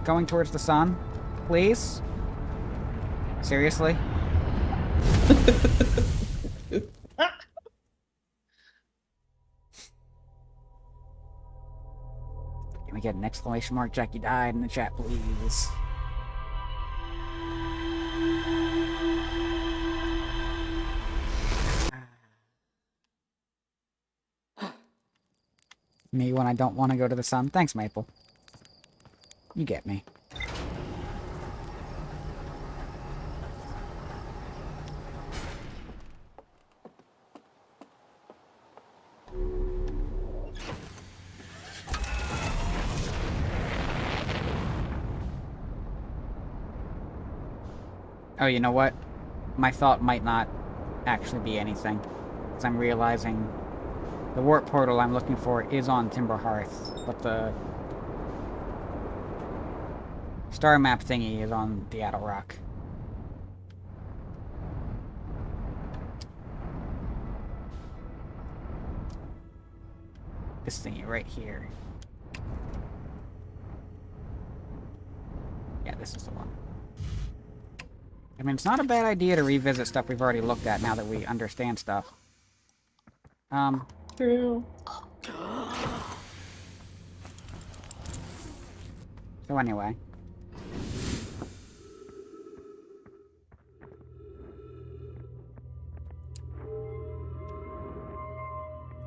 going towards the sun? Please? Seriously? Can we get an exclamation mark Jackie died in the chat, please? Me when I don't want to go to the sun. Thanks, Maple. You get me. Oh, you know what? My thought might not actually be anything. Because I'm realizing the warp portal I'm looking for is on Timber Hearth, but the star map thingy is on the Addle Rock. This thingy right here. Yeah, this is the one. I mean, it's not a bad idea to revisit stuff we've already looked at now that we understand stuff. True. So anyway.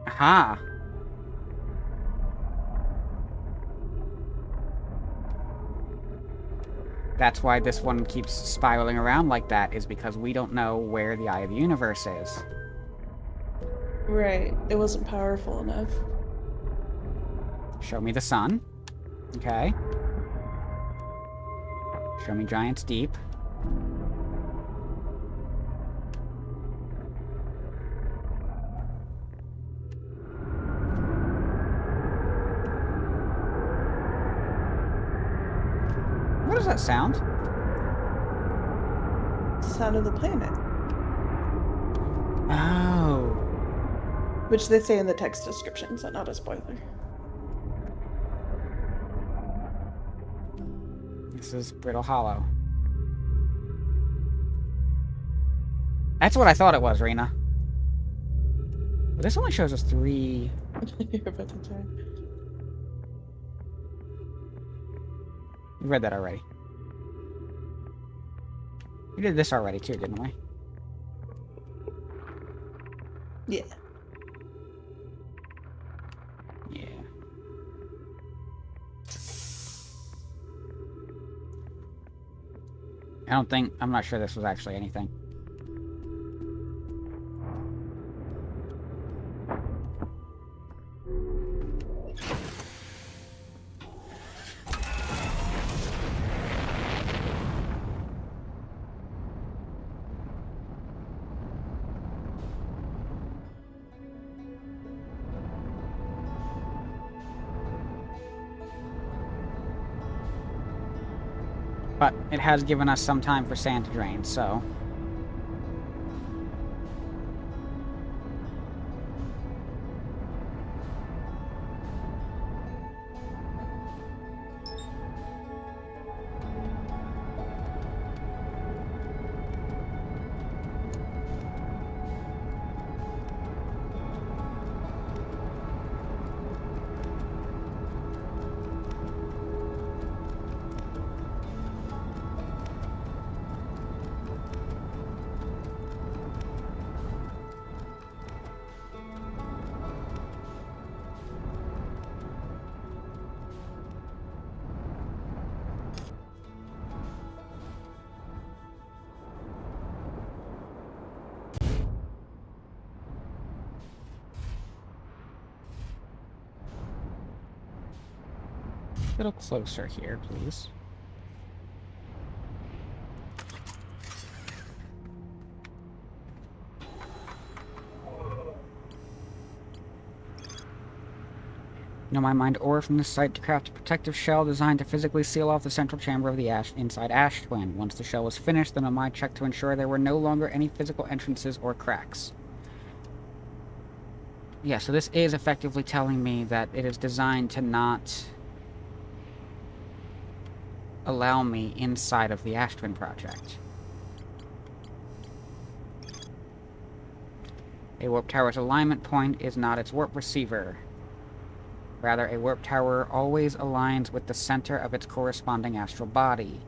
Aha! That's why this one keeps spiraling around like that, is because we don't know where the Eye of the Universe is. Right. It wasn't powerful enough. Show me the sun. Okay. Show me Giant's Deep. What does that sound? Sound of the planet. Oh. Which they say in the text description, so not a spoiler. This is Brittle Hollow. That's what I thought it was, Rena. But this only shows us 3... You're about to try. We read that already. We did this already too, didn't we? Yeah. Yeah. I'm not sure this was actually anything. But it has given us some time for sand to drain, so... A little closer here, please. In my mind, ore from this site to craft a protective shell designed to physically seal off the central chamber of the inside Ash Twin. Once the shell was finished, then Nomai checked to ensure there were no longer any physical entrances or cracks. Yeah, so this is effectively telling me that it is designed to not allow me inside of the Ash Twin project. A warp tower's alignment point is not its warp receiver. Rather, a warp tower always aligns with the center of its corresponding astral body.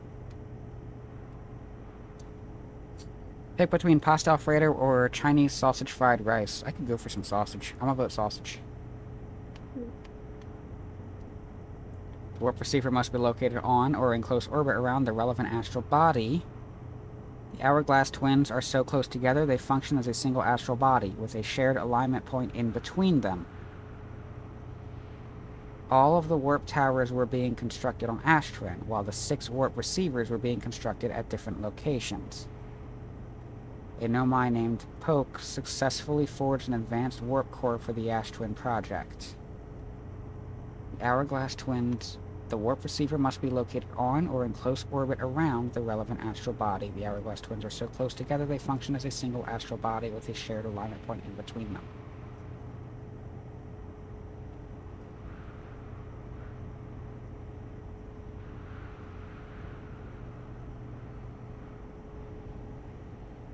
Pick between pasta alfredo or Chinese sausage fried rice. I could go for some sausage. I'm gonna vote sausage. The warp receiver must be located on or in close orbit around the relevant astral body. The hourglass twins are so close together they function as a single astral body, with a shared alignment point in between them. All of the warp towers were being constructed on Ash Twin, while the 6 warp receivers were being constructed at different locations. A Nomai named Poke successfully forged an advanced warp core for the Ash Twin project. The hourglass twins... The warp receiver must be located on or in close orbit around the relevant astral body. The hourglass twins are so close together they function as a single astral body with a shared alignment point in between them.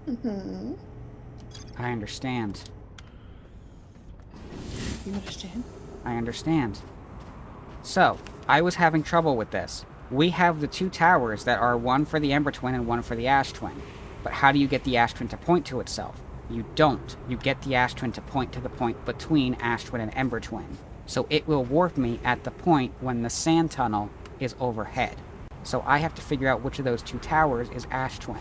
Mm-hmm. I understand. You understand? I understand. So, I was having trouble with this. We have the 2 towers that are one for the Ember Twin and one for the Ash Twin. But how do you get the Ash Twin to point to itself? You don't. You get the Ash Twin to point to the point between Ash Twin and Ember Twin. So it will warp me at the point when the sand tunnel is overhead. So I have to figure out which of those 2 towers is Ash Twin.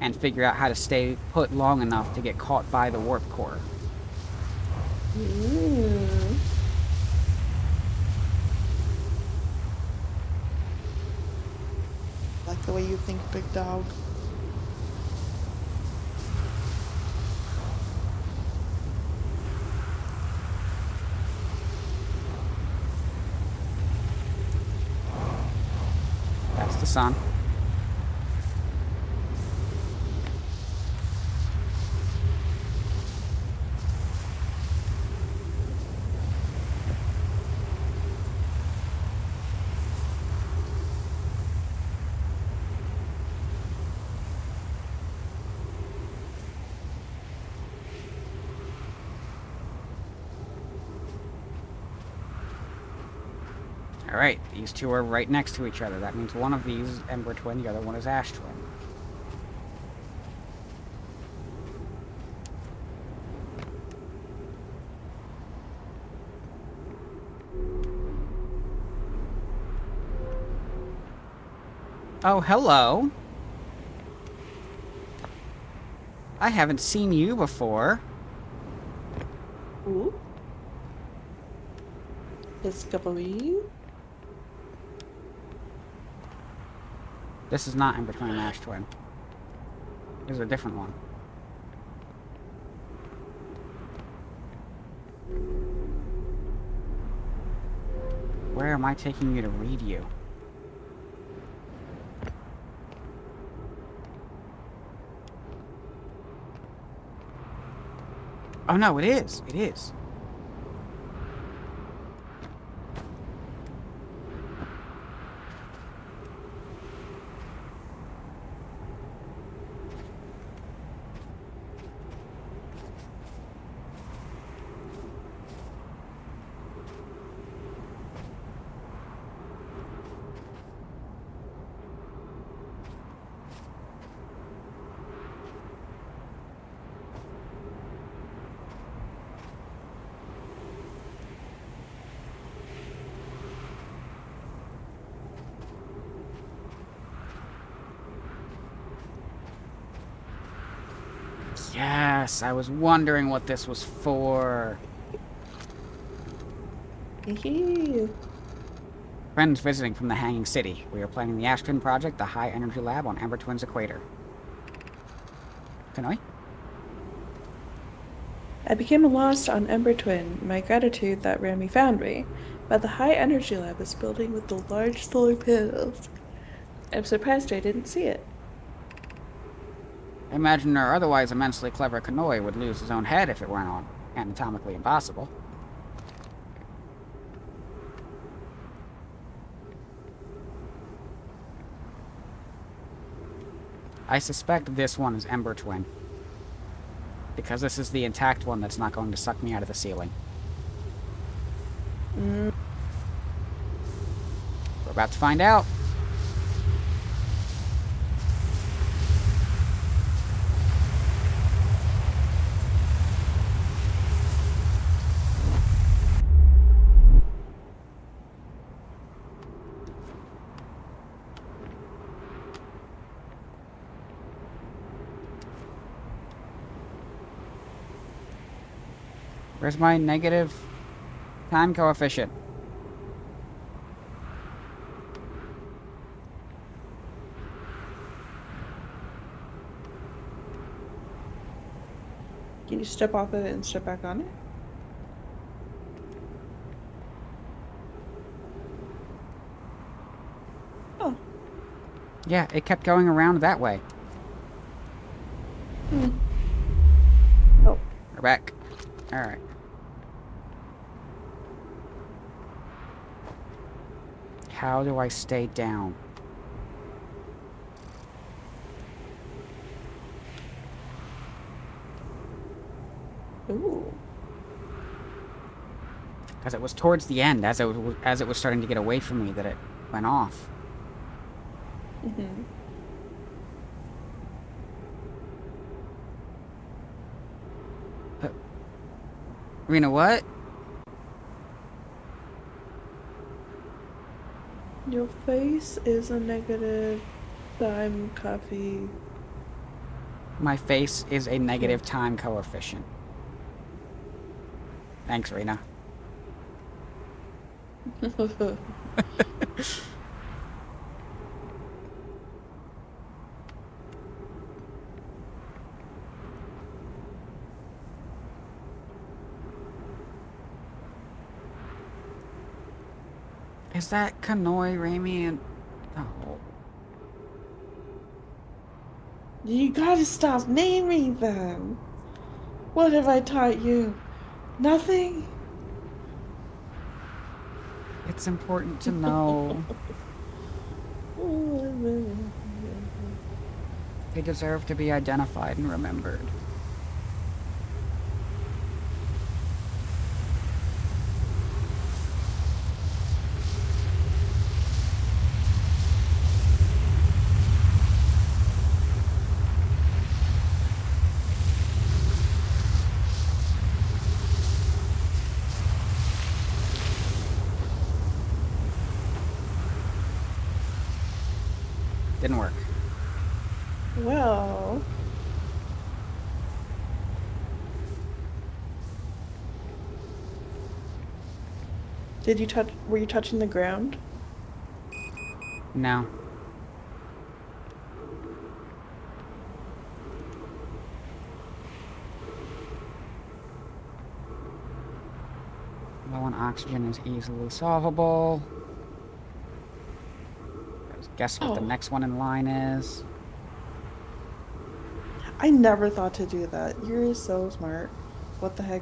And figure out how to stay put long enough to get caught by the warp core. Mm. Like the way you think, big dog. That's the sun. Alright, these 2 are right next to each other. That means one of these is Ember Twin, the other one is Ash Twin. Oh, hello. I haven't seen you before. Ooh. Discovery. This is not Ember Twin and Ash Twin. This is a different one. Where am I taking you to read you? Oh no, it is. It is. Yes, I was wondering what this was for. Hee. Friends visiting from the Hanging City. We are planning the Ash Twin project, the High Energy Lab on Ember Twin's equator. Kanoi? I became lost on Ember Twin. My gratitude that Rami found me. But the High Energy Lab is building with the large solar panels. I'm surprised I didn't see it. I imagine our otherwise immensely clever Kanoi would lose his own head if it weren't anatomically impossible. I suspect this one is Ember Twin. Because this is the intact one that's not going to suck me out of the ceiling. Mm. We're about to find out. Where's my negative time coefficient? Can you step off of it and step back on it? Oh. Yeah, it kept going around that way. Hmm. Oh. We're back. Alright. How do I stay down? Ooh. Because it was towards the end, as it was starting to get away from me, that it went off. Mm-hmm. Rena, what? Your face is a negative time coffee. My face is a negative time coefficient. Thanks, Rena. Is that Kanoi, Raimi, and... Oh. You gotta stop naming them. What have I taught you? Nothing? It's important to know. They deserve to be identified and remembered. Didn't work. Well. Were you touching the ground? No. Low on oxygen is easily solvable. Guess what the next one in line is? I never thought to do that. You're so smart. What the heck?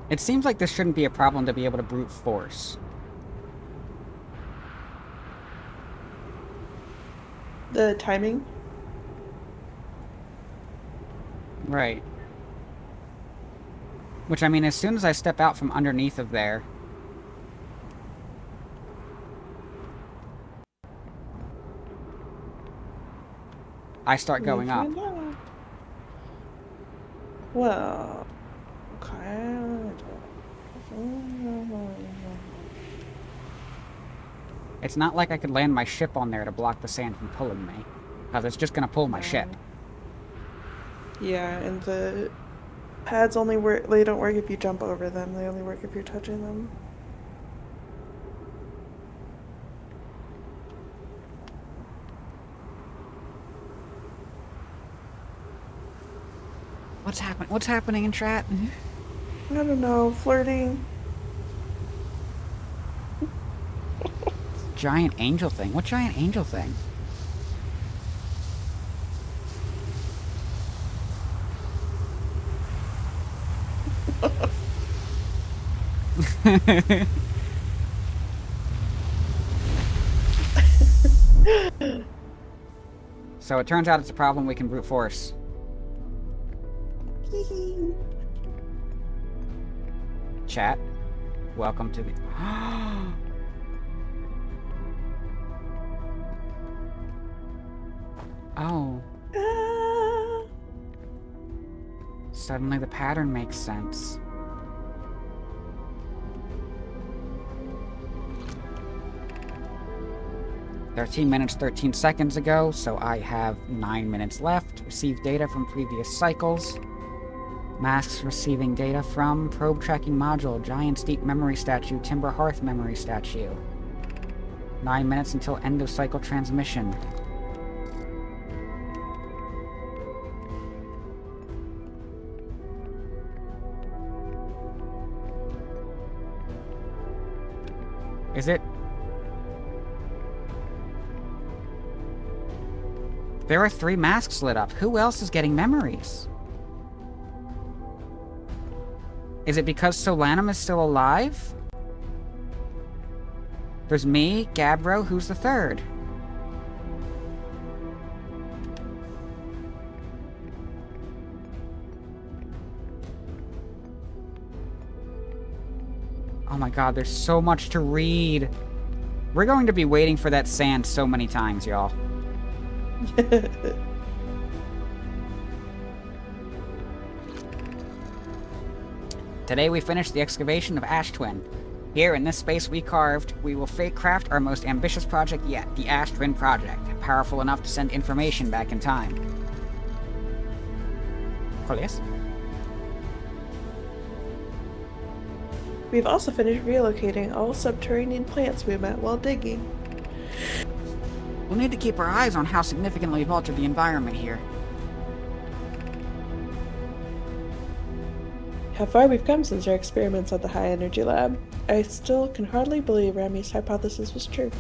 It seems like this shouldn't be a problem to be able to brute force. The timing? Right. Which, I mean, as soon as I step out from underneath of there... I start going up. Well, okay. It's not like I could land my ship on there to block the sand from pulling me. Because it's just going to pull my ship. Yeah, and the pads only work, they don't work if you jump over them. They only work if you're touching them. What's happening? What's happening in chat? I don't know, flirting. giant angel thing? What giant angel thing? So it turns out it's a problem we can brute force. Chat, welcome to the... Oh. Suddenly the pattern makes sense. "13 minutes, 13 seconds ago, so I have 9 minutes left. Receive data from previous cycles. Masks receiving data from probe tracking module, giant steep memory statue, timber hearth memory statue. 9 minutes until end of cycle transmission. Is it? There are 3 masks lit up. Who else is getting memories? Is it because Solanum is still alive? There's me, Gabbro, who's the 3rd? Oh my god, there's so much to read. We're going to be waiting for that sand so many times, y'all. Today we finished the excavation of Ash Twin. Here, in this space we carved, we will craft our most ambitious project yet, the Ash Twin Project, powerful enough to send information back in time. Corlius? We've also finished relocating all subterranean plants we met while digging. We'll need to keep our eyes on how significantly we've altered the environment here. How far we've come since our experiments at the High Energy Lab. I still can hardly believe Remy's hypothesis was true.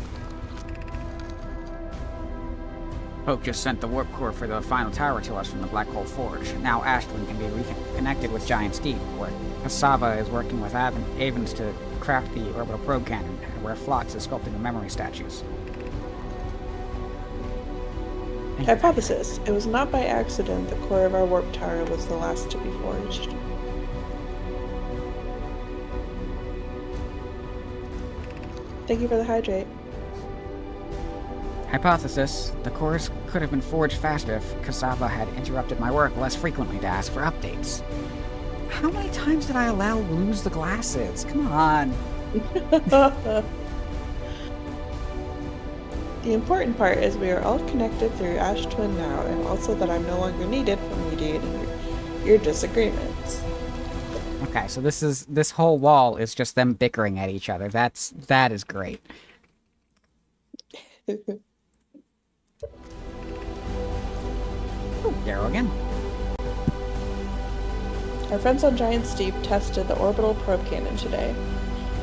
Poke just sent the warp core for the final tower to us from the Black Hole Forge. Now Ash Twin can be reconnected with Giant Steep, where Cassava is working with Avens to craft the orbital probe cannon, and where Phlox is sculpting the memory statues. Hypothesis. It was not by accident the core of our warp tower was the last to be forged. Thank you for the hydrate. Hypothesis. The cores could have been forged faster if Cassava had interrupted my work less frequently to ask for updates. How many times did I allow lose the glasses? Come on. The important part is we are all connected through Ash Twin now, and also that I'm no longer needed for mediating your disagreements. Okay, so this whole wall is just them bickering at each other. That is great. Ooh, Darrow again. Our friends on Giant Steep tested the orbital probe cannon today.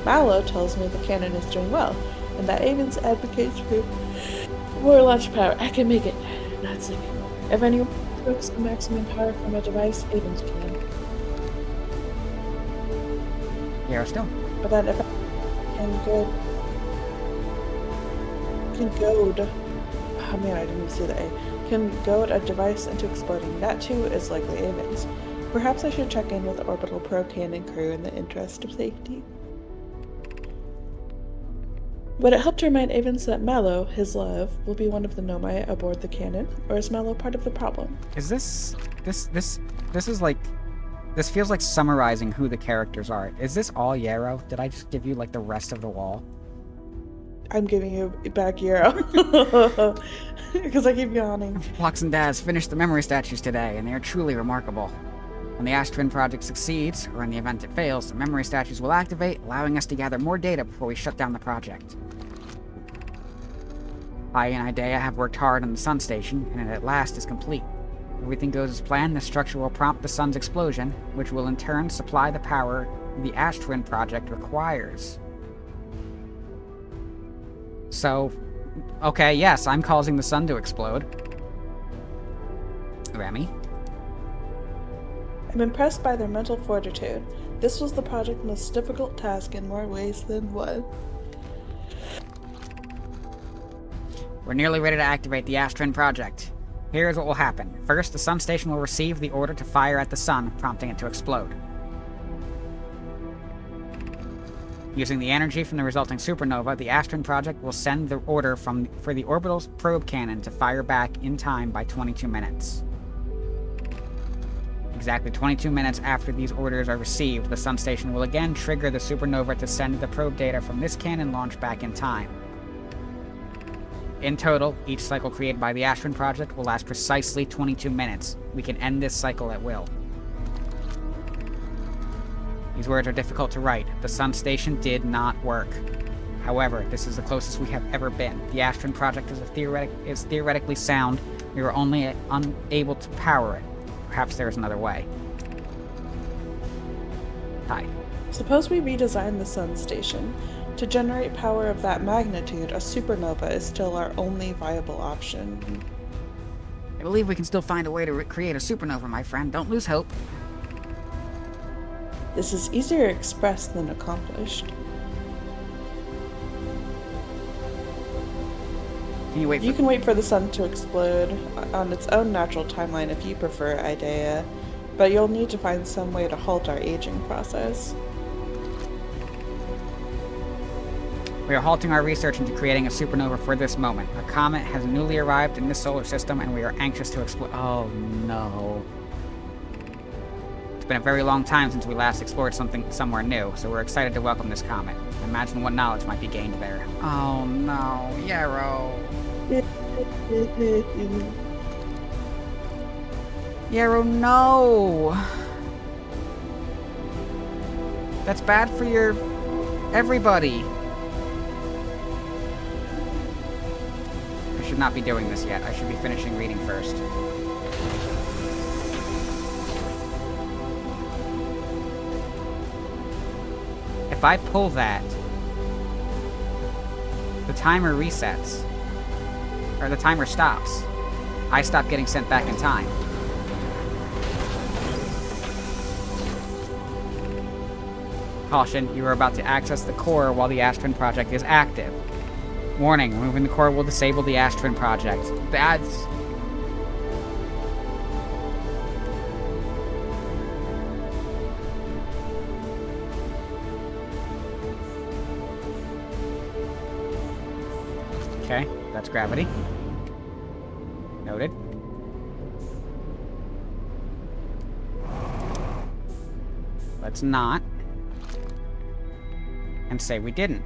Mallow tells me the cannon is doing well, and that Avens advocates for more launch power. I can make it. Not sleeping. If anyone provokes the maximum power from a device, Avens can. Darrow still. But then if I can goad. Oh man, I didn't see the A. Can goad a device into exploding. That too is likely Avens. Perhaps I should check in with the orbital probe cannon crew in the interest of safety. Would it help to remind Avens that Mallow, his love, will be one of the Nomai aboard the cannon, or is Mallow part of the problem? Is this is like, this feels like summarizing who the characters are. Is this all Yarrow? Did I just give you like the rest of the wall? I'm giving you back Yarrow. Because I keep yawning. Phlox and Daz finished the memory statues today, and they are truly remarkable. When the Ash Twin project succeeds, or in the event it fails, the memory statues will activate, allowing us to gather more data before we shut down the project. I and Idea have worked hard on the Sun Station, and it at last is complete. If everything goes as planned, the structure will prompt the Sun's explosion, which will in turn supply the power the Ash Twin project requires. So, okay, yes, I'm causing the sun to explode. Remy? I'm impressed by their mental fortitude. This was the project's most difficult task in more ways than one. We're nearly ready to activate the Astrin project. Here's what will happen. First, the sun station will receive the order to fire at the sun, prompting it to explode. Using the energy from the resulting supernova, the Astrin project will send the order for the orbital probe cannon to fire back in time by 22 minutes. Exactly 22 minutes after these orders are received, the sun station will again trigger the supernova to send the probe data from this cannon launch back in time. In total, each cycle created by the Astrin project will last precisely 22 minutes. We can end this cycle at will. These words are difficult to write. The sun station did not work. However, this is the closest we have ever been. The Astrin project is theoretically sound. We were only unable to power it. Perhaps there is another way. Hi. Suppose we redesign the sun station. To generate power of that magnitude, a supernova is still our only viable option. I believe we can still find a way to create a supernova, my friend. Don't lose hope. This is easier expressed than accomplished. Can you wait for... You can wait for the sun to explode on its own natural timeline if you prefer, Idea, but you'll need to find some way to halt our aging process. We are halting our research into creating a supernova for this moment. A comet has newly arrived in this solar system, and we are anxious to explore... Oh, no. It's been a very long time since we last explored somewhere new, so we're excited to welcome this comet. Imagine what knowledge might be gained there. Oh, no. Yarrow. Yarrow, no! That's bad for your... everybody. I should not be doing this yet. I should be finishing reading first. If I pull that, the timer resets. Or the timer stops. I stop getting sent back in time. Caution, you are about to access the core while the Astrin project is active. Warning, removing the core will disable the Astrin project. That's... Okay, that's gravity. Noted. Let's not. And say we didn't.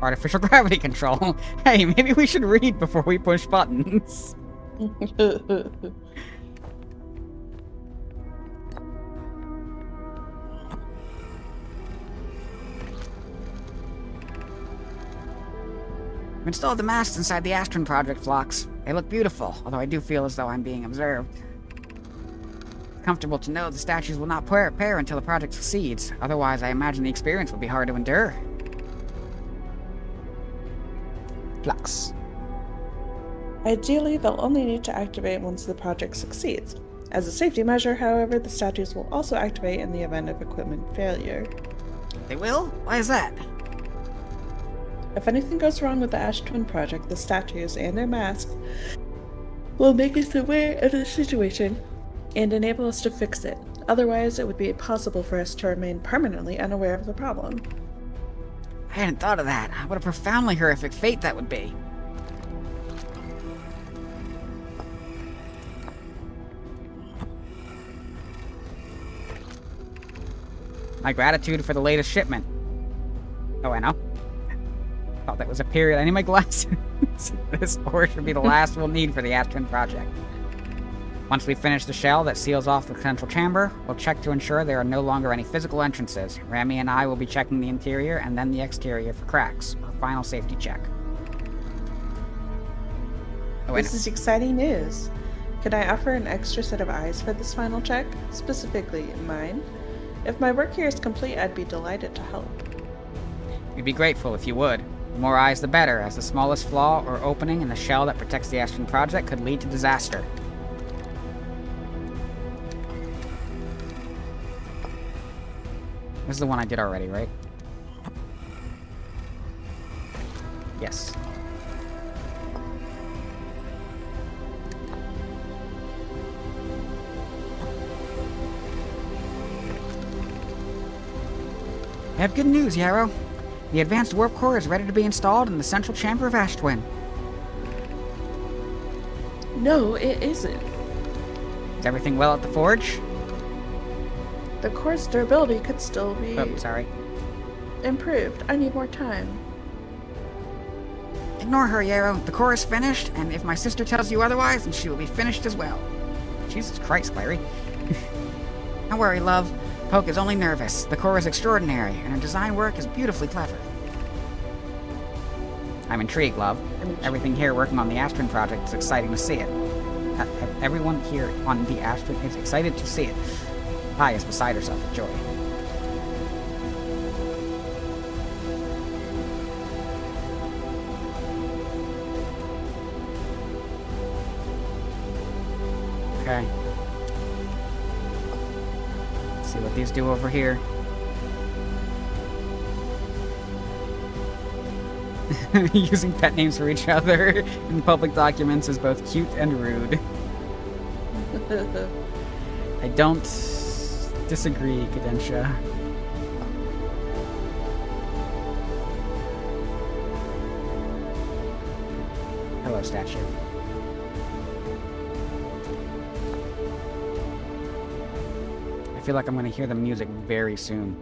Artificial gravity control. Hey, maybe we should read before we push buttons. I've installed the masts inside the Astrin project, Phlox. They look beautiful, although I do feel as though I'm being observed. It's comfortable to know the statues will not pair until the project succeeds. Otherwise, I imagine the experience will be hard to endure. Flux. Ideally, they'll only need to activate once the project succeeds. As a safety measure, however, the statues will also activate in the event of equipment failure. They will? Why is that? If anything goes wrong with the Ash Twin project, the statues and their masks will make us aware of the situation and enable us to fix it. Otherwise, it would be impossible for us to remain permanently unaware of the problem. I hadn't thought of that. What a profoundly horrific fate that would be. My gratitude for the latest shipment. Oh, I know. Thought that was a period. I need my glasses. This ore should be the last we'll need for the Astrin project. Once we finish the shell that seals off the central chamber, we'll check to ensure there are no longer any physical entrances. Remy and I will be checking the interior and then the exterior for cracks. Our final safety check. Oh, This is exciting news. Could I offer an extra set of eyes for this final check? Specifically, mine? If my work here is complete, I'd be delighted to help. We'd be grateful if you would. The more eyes, the better, as the smallest flaw or opening in the shell that protects the Astron project could lead to disaster. This is the one I did already, right? Yes. I have good news, Yarrow. The advanced warp core is ready to be installed in the central chamber of Ashtwin. No, it isn't. Is everything well at the forge? The core's durability could still be Oh, sorry. improved. I need more time. Ignore her, Yarrow. The core is finished, and if my sister tells you otherwise, then she will be finished as well. Jesus Christ, Clary. Don't worry, love. Poke is only nervous. The core is extraordinary, and her design work is beautifully clever. I'm intrigued, love. Everything here working on the Astron project is exciting to see it. Everyone here on the Astron is excited to see it. Pi is beside herself with joy. Okay. Let's see what these do over here. Using pet names for each other in public documents is both cute and rude. I don't disagree, Cadentia. Hello, statue. I feel like I'm gonna hear the music very soon.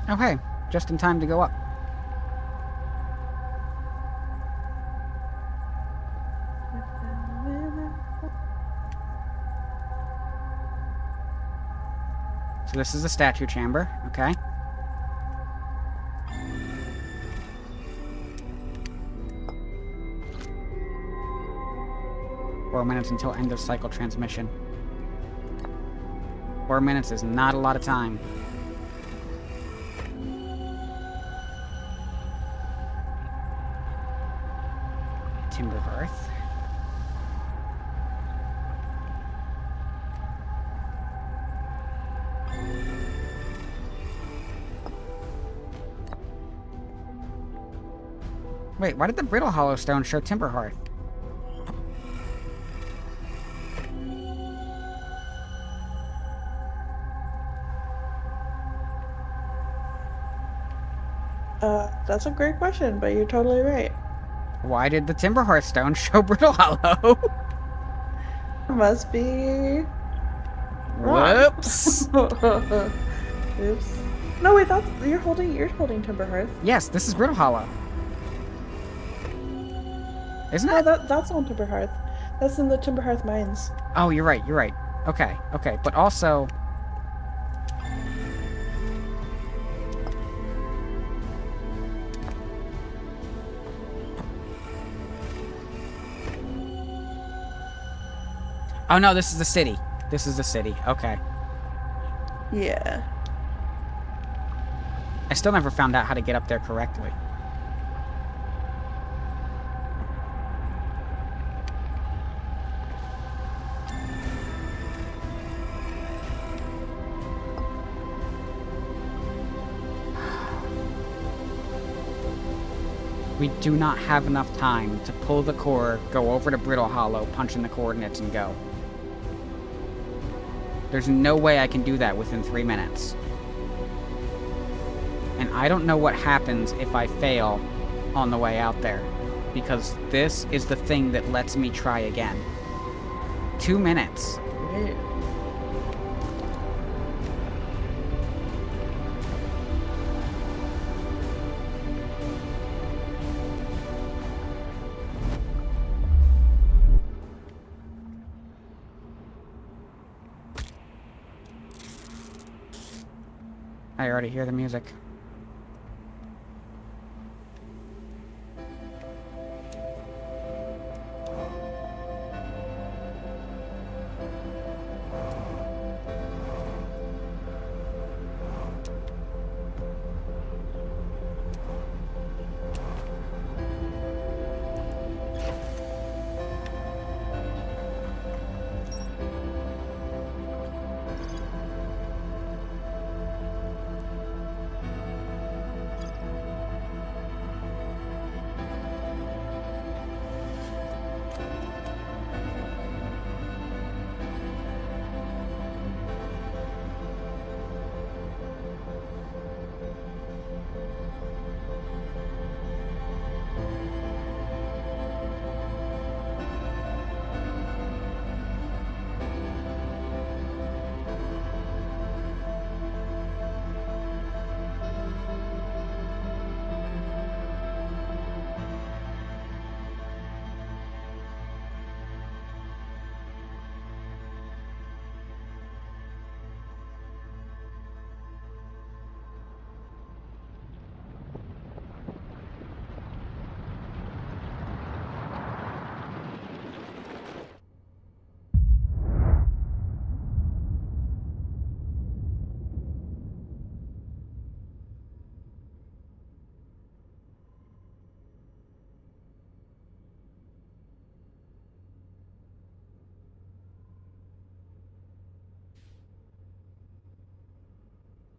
Oh hey, just in time to go up. So this is the statue chamber, okay? Four minutes until end of cycle transmission. 4 minutes is not a lot of time. Timber Hearth. Wait, why did the Brittle Hollow Stone show Timber Hearth? That's a great question, but you're totally right. Why did the Timber Hearth Stone show Brittle Hollow? Must be wrong. Whoops. Oops. No wait, that's you're holding Timber Hearth. Yes, this is Brittle Hollow. Isn't No, it? that's on Timber Hearth. That's in the Timber Hearth mines. Oh, you're right, you're right. Okay, okay. But also... Oh no, this is the city. This is the city. Okay. Yeah. I still never found out how to get up there correctly. We do not have enough time to pull the core, go over to Brittle Hollow, punch in the coordinates, and go. There's no way I can do that within 3 minutes. And I don't know what happens if I fail on the way out there. Because this is the thing that lets me try again. 2 minutes. Right. I already hear the music.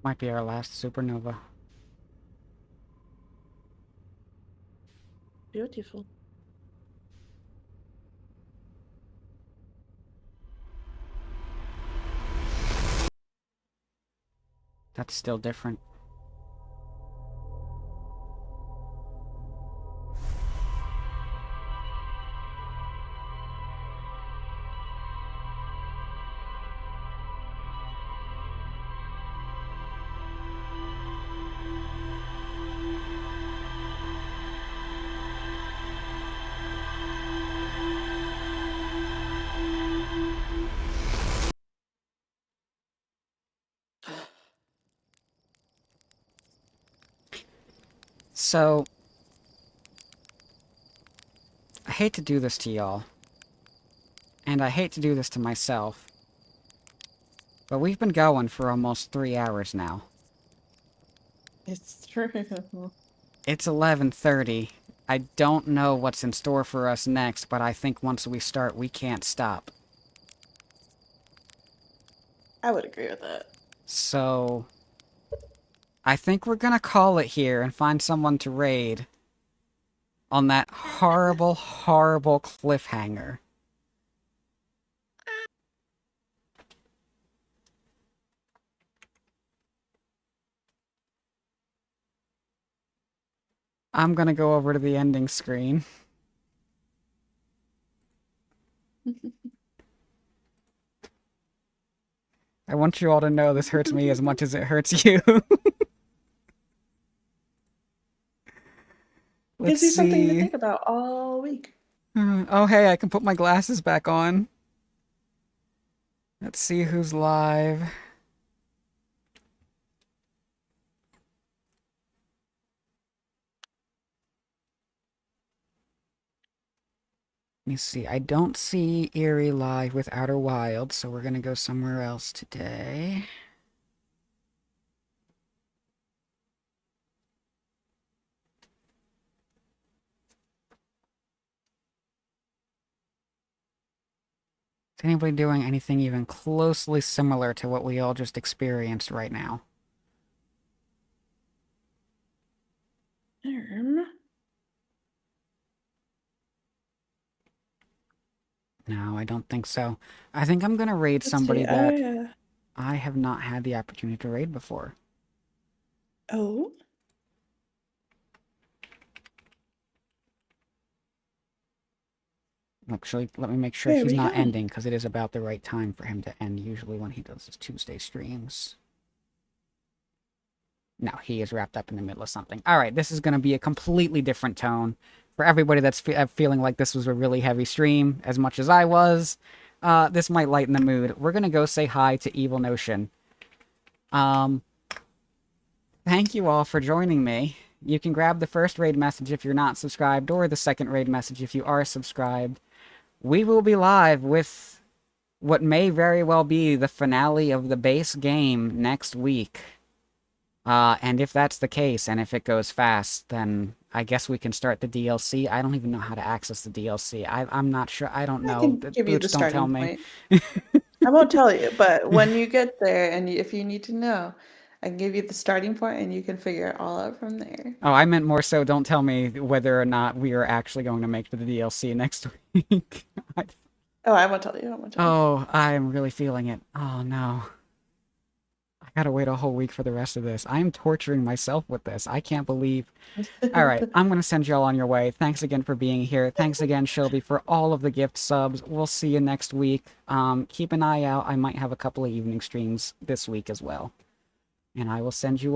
Might be our last supernova. Beautiful. That's still different. So, I hate to do this to y'all. And I hate to do this to myself. But we've been going for almost 3 hours now. It's true. It's 11:30. I don't know what's in store for us next, but I think once we start, we can't stop. I would agree with that. So, I think we're gonna call it here and find someone to raid on that horrible, horrible cliffhanger. I'm gonna go over to the ending screen. I want you all to know this hurts me as much as it hurts you. Let's Gives you something to see. think about all week. Oh, hey, I can put my glasses back on. Let's see who's live. Let me see. I don't see Eerie live with Outer Wilds, so we're gonna go somewhere else today. Is anybody doing anything even closely similar to what we all just experienced right now? No, I don't think so. I think I'm gonna raid Let's somebody see. that I have not had the opportunity to raid before. Oh. Actually, let me make sure Where are he's we not going? ending, because it is about the right time for him to end, usually when he does his Tuesday streams. No, he is wrapped up in the middle of something. Alright, this is going to be a completely different tone. For everybody that's feeling like this was a really heavy stream, as much as I was, this might lighten the mood. We're going to go say hi to Evil Notion. Thank you all for joining me. You can grab the first raid message if you're not subscribed, or the second raid message if you are subscribed. We will be live with what may very well be the finale of the base game next week. And if that's the case, and if it goes fast, then I guess we can start the DLC. I don't even know how to access the DLC. I'm not sure. I don't know. I can give you the Boots, don't tell starting me. point. I won't tell you, but when you get there and if you need to know, I can give you the starting point and you can figure it all out from there. Oh, I meant more so don't tell me whether or not we are actually going to make the DLC next week. Oh, I won't tell you. I won't tell you. Oh, I'm really feeling it. Oh, no. I gotta wait a whole week for the rest of this. I am torturing myself with this. I can't believe... Alright, I'm gonna send y'all on your way. Thanks again for being here. Thanks again, Shelby, for all of the gift subs. We'll see you next week. Keep an eye out. I might have a couple of evening streams this week as well. And I will send you all